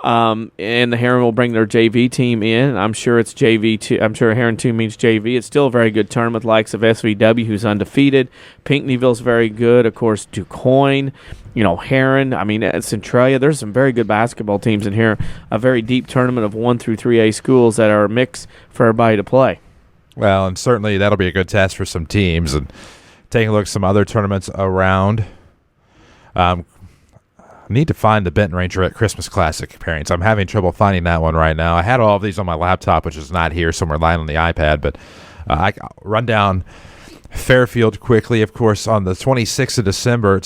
Speaker 3: And the Heron will bring their JV team in. I'm sure it's JV 2. I'm sure Heron 2 means JV. It's still a very good tournament, likes of SVW, who's undefeated. Pinckneyville's very good. Of course, DuQuoin, Heron. I mean, Centralia. There's some very good basketball teams in here. A very deep tournament of 1 through 3A schools that are a mix for everybody to play.
Speaker 2: Well, and certainly that'll be a good test for some teams. And taking a look at some other tournaments around. I need to find the Benton Rangerette Christmas Classic pairings. I'm having trouble finding that one right now. I had all of these on my laptop, which is not here, so I'm relying on the iPad. But I run down Fairfield quickly. Of course, on the 26th of December,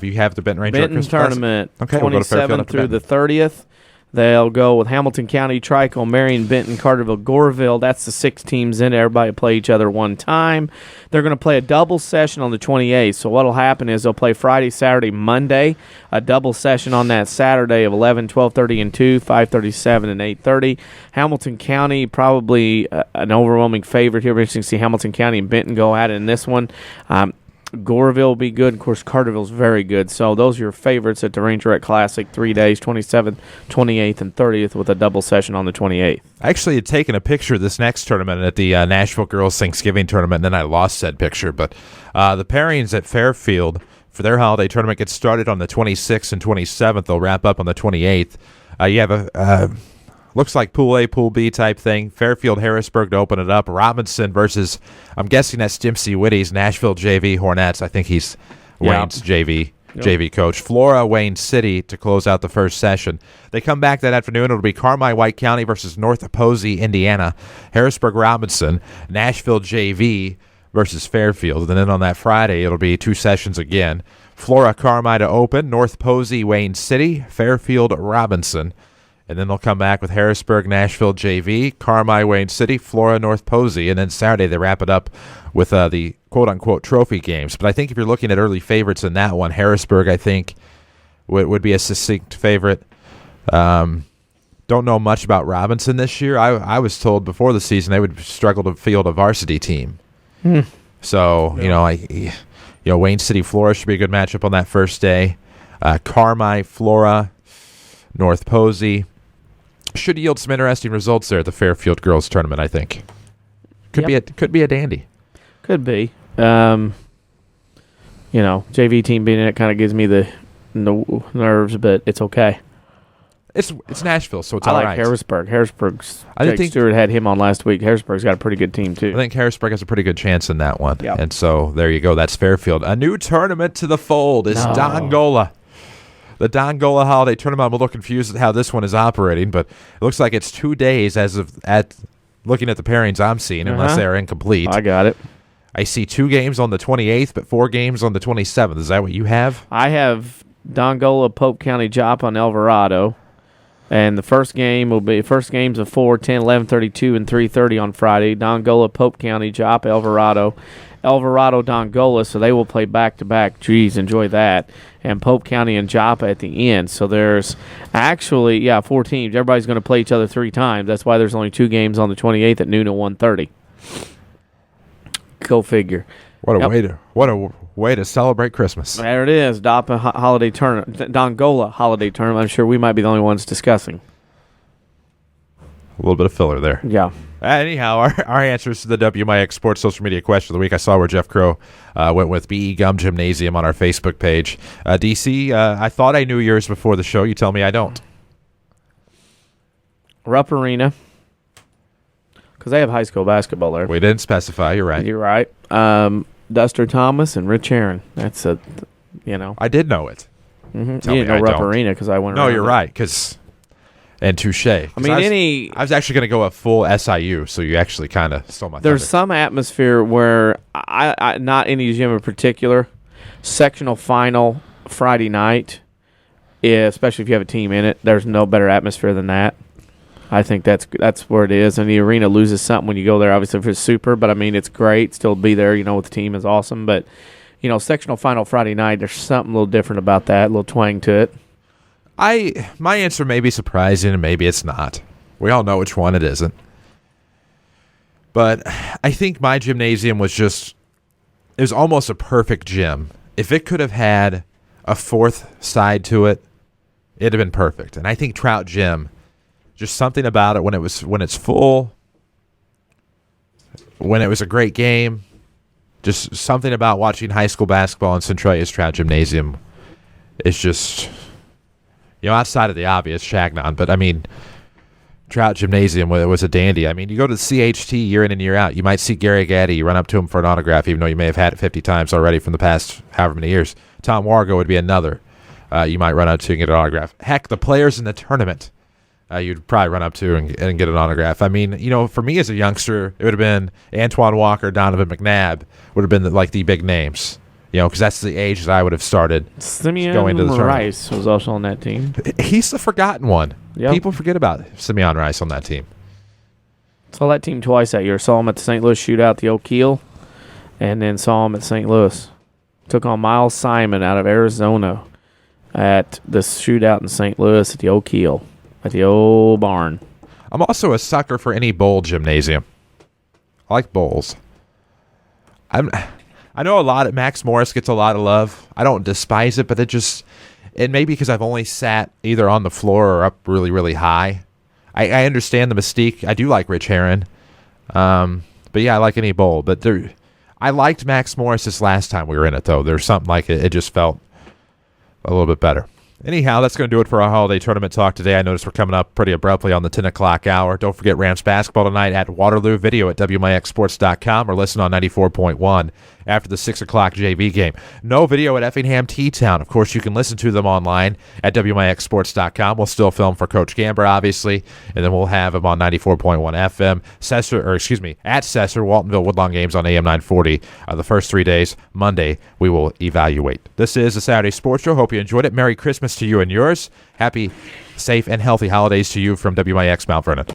Speaker 2: you have the Benton Rangerette
Speaker 3: Benton
Speaker 2: Christmas
Speaker 3: tournament,
Speaker 2: Classic. Okay, we'll go to Fairfield
Speaker 3: 27th through the 30th. They'll go with Hamilton County, Trico, Marion, Benton, Carterville, Goreville. That's the 6 teams in. Everybody play each other one time. They're going to play a double session on the 28th. So what will happen is they'll play Friday, Saturday, Monday, a double session on that Saturday of 11, 12:30, and 2, 5:37, and 8:30. Hamilton County, probably an overwhelming favorite here. We're interesting to see Hamilton County and Benton go at it in this one. Goreville will be good. Of course, Carterville's very good. So those are your favorites at the Rangerette Classic, 3 days, 27th, 28th, and 30th, with a double session on the 28th.
Speaker 2: I actually had taken a picture of this next tournament at the Nashville Girls Thanksgiving Tournament, and then I lost said picture. But the pairings at Fairfield for their holiday tournament gets started on the 26th and 27th. They'll wrap up on the 28th. You have a looks like Pool A, Pool B type thing. Fairfield, Harrisburg to open it up. Robinson versus, I'm guessing that's Dempsey Whitty's Nashville JV Hornets. I think he's Wayne's JV coach. Flora, Wayne City to close out the first session. They come back that afternoon. It'll be Carmi White County versus North Posey, Indiana. Harrisburg, Robinson. Nashville JV versus Fairfield. And then on that Friday, it'll be 2 sessions again. Flora, Carmi to open. North Posey, Wayne City. Fairfield, Robinson. And then they'll come back with Harrisburg, Nashville JV, Carmi, Wayne City, Flora, North Posey. And then Saturday they wrap it up with the quote-unquote trophy games. But I think if you're looking at early favorites in that one, Harrisburg, I think, would be a succinct favorite. Don't know much about Robinson this year. I was told before the season they would struggle to field a varsity team. So, Wayne City, Flora should be a good matchup on that first day. Carmi, Flora, North Posey should yield some interesting results there at the Fairfield Girls Tournament, I think. Could be a dandy.
Speaker 3: Could be. JV team being in it kind of gives me the nerves, but it's okay.
Speaker 2: It's Nashville, so it's
Speaker 3: I
Speaker 2: all
Speaker 3: like
Speaker 2: right.
Speaker 3: Harrisburg. Harrisburg's.
Speaker 2: I
Speaker 3: Jake Stewart had him on last week. Harrisburg's got a pretty good team too.
Speaker 2: I think Harrisburg has a pretty good chance in that one.
Speaker 3: Yep.
Speaker 2: And so there you go. That's Fairfield. A new tournament to the fold is Dongola. The Dongola Holiday Tournament. I'm a little confused at how this one is operating, but it looks like it's 2 days looking at the pairings I'm seeing, unless they are incomplete.
Speaker 3: I got it.
Speaker 2: I see 2 games on the 28th, but 4 games on the 27th. Is that what you have?
Speaker 3: I have Dongola, Pope County, Joppa, and Alvarado. And the first games of 4, 10, 11, 32, and 3:30 on Friday. Dongola, Pope County, Joppa, Alvarado, Dongola, so they will play back-to-back. Geez, enjoy that. And Pope County and Joppa at the end. So there's actually, 4 teams. Everybody's going to play each other 3 times. That's why there's only 2 games on the 28th at noon and 1:30. Go figure.
Speaker 2: What a way to celebrate Christmas.
Speaker 3: There it is, Dongola Holiday Tournament. I'm sure we might be the only ones discussing.
Speaker 2: A little bit of filler there.
Speaker 3: Yeah.
Speaker 2: Anyhow, our answers to the WMIX Sports Social Media Question of the Week. I saw where Jeff Crow went with BE Gum Gymnasium on our Facebook page. DC, I thought I knew yours before the show. You tell me I don't.
Speaker 3: Rupp Arena. Because they have high school basketball there.
Speaker 2: We didn't specify. You're right.
Speaker 3: You're right. Duster Thomas and Rich Aaron. That's
Speaker 2: I did know it.
Speaker 3: Mm-hmm. You didn't know Rupp Arena because I went around.
Speaker 2: No, you're right. And touche. I was actually going to go a full SIU, so you actually kind of stole my thunder.
Speaker 3: There's some atmosphere where, I not any gym in particular, sectional final Friday night, especially if you have a team in it, there's no better atmosphere than that. I think that's where it is. And the arena loses something when you go there, obviously, if it's super. But, I mean, it's great. Still be there, with the team is awesome. But, sectional final Friday night, there's something a little different about that, a little twang to it.
Speaker 2: My answer may be surprising, and maybe it's not. We all know which one it isn't. But I think my gymnasium it was almost a perfect gym. If it could have had a 4th side to it, it'd have been perfect. And I think Trout Gym, just something about it when it's full, when it was a great game, just something about watching high school basketball in Centralia's Trout Gymnasium is just, outside of the obvious, Chagnon, but I mean, Trout Gymnasium was a dandy. I mean, you go to the CHT year in and year out, you might see Gary Gaddy, you run up to him for an autograph, even though you may have had it 50 times already from the past however many years. Tom Wargo would be another you might run up to and get an autograph. Heck, the players in the tournament you'd probably run up to and get an autograph. I mean, for me as a youngster, it would have been Antoine Walker, Donovan McNabb would have been the big names. Because that's the age that I would have started going to the tournament.
Speaker 3: Rice was also on that team.
Speaker 2: He's the forgotten one.
Speaker 3: Yep.
Speaker 2: People forget about Simeon Rice on that team.
Speaker 3: Saw that team twice that year. Saw him at the St. Louis shootout at the Oak Hill, and then saw him at St. Louis. Took on Miles Simon out of Arizona at the shootout in St. Louis at the Oak Hill, at the old barn.
Speaker 2: I'm also a sucker for any bowl gymnasium. I like bowls. I know Max Morris gets a lot of love. I don't despise it, but it may be because I've only sat either on the floor or up really, really high. I understand the mystique. I do like Rich Herron. But yeah, I like any bowl. But I liked Max Morris this last time we were in it, though. There's something like it. It just felt a little bit better. Anyhow, that's going to do it for our holiday tournament talk today. I noticed we're coming up pretty abruptly on the 10 o'clock hour. Don't forget Rams basketball tonight at Waterloo. Video at WMIXsports.com or listen on 94.1 after the 6 o'clock JV game. No video at Effingham T-Town. Of course, you can listen to them online at WMIXsports.com. We'll still film for Coach Gamber, obviously, and then we'll have him on 94.1 FM, at Cesar, Waltonville, Woodlawn games on AM 940. The first 3 days, Monday, we will evaluate. This is the Saturday Sports Show. Hope you enjoyed it. Merry Christmas to you and yours. Happy, safe, and healthy holidays to you from WMIX Mount Vernon.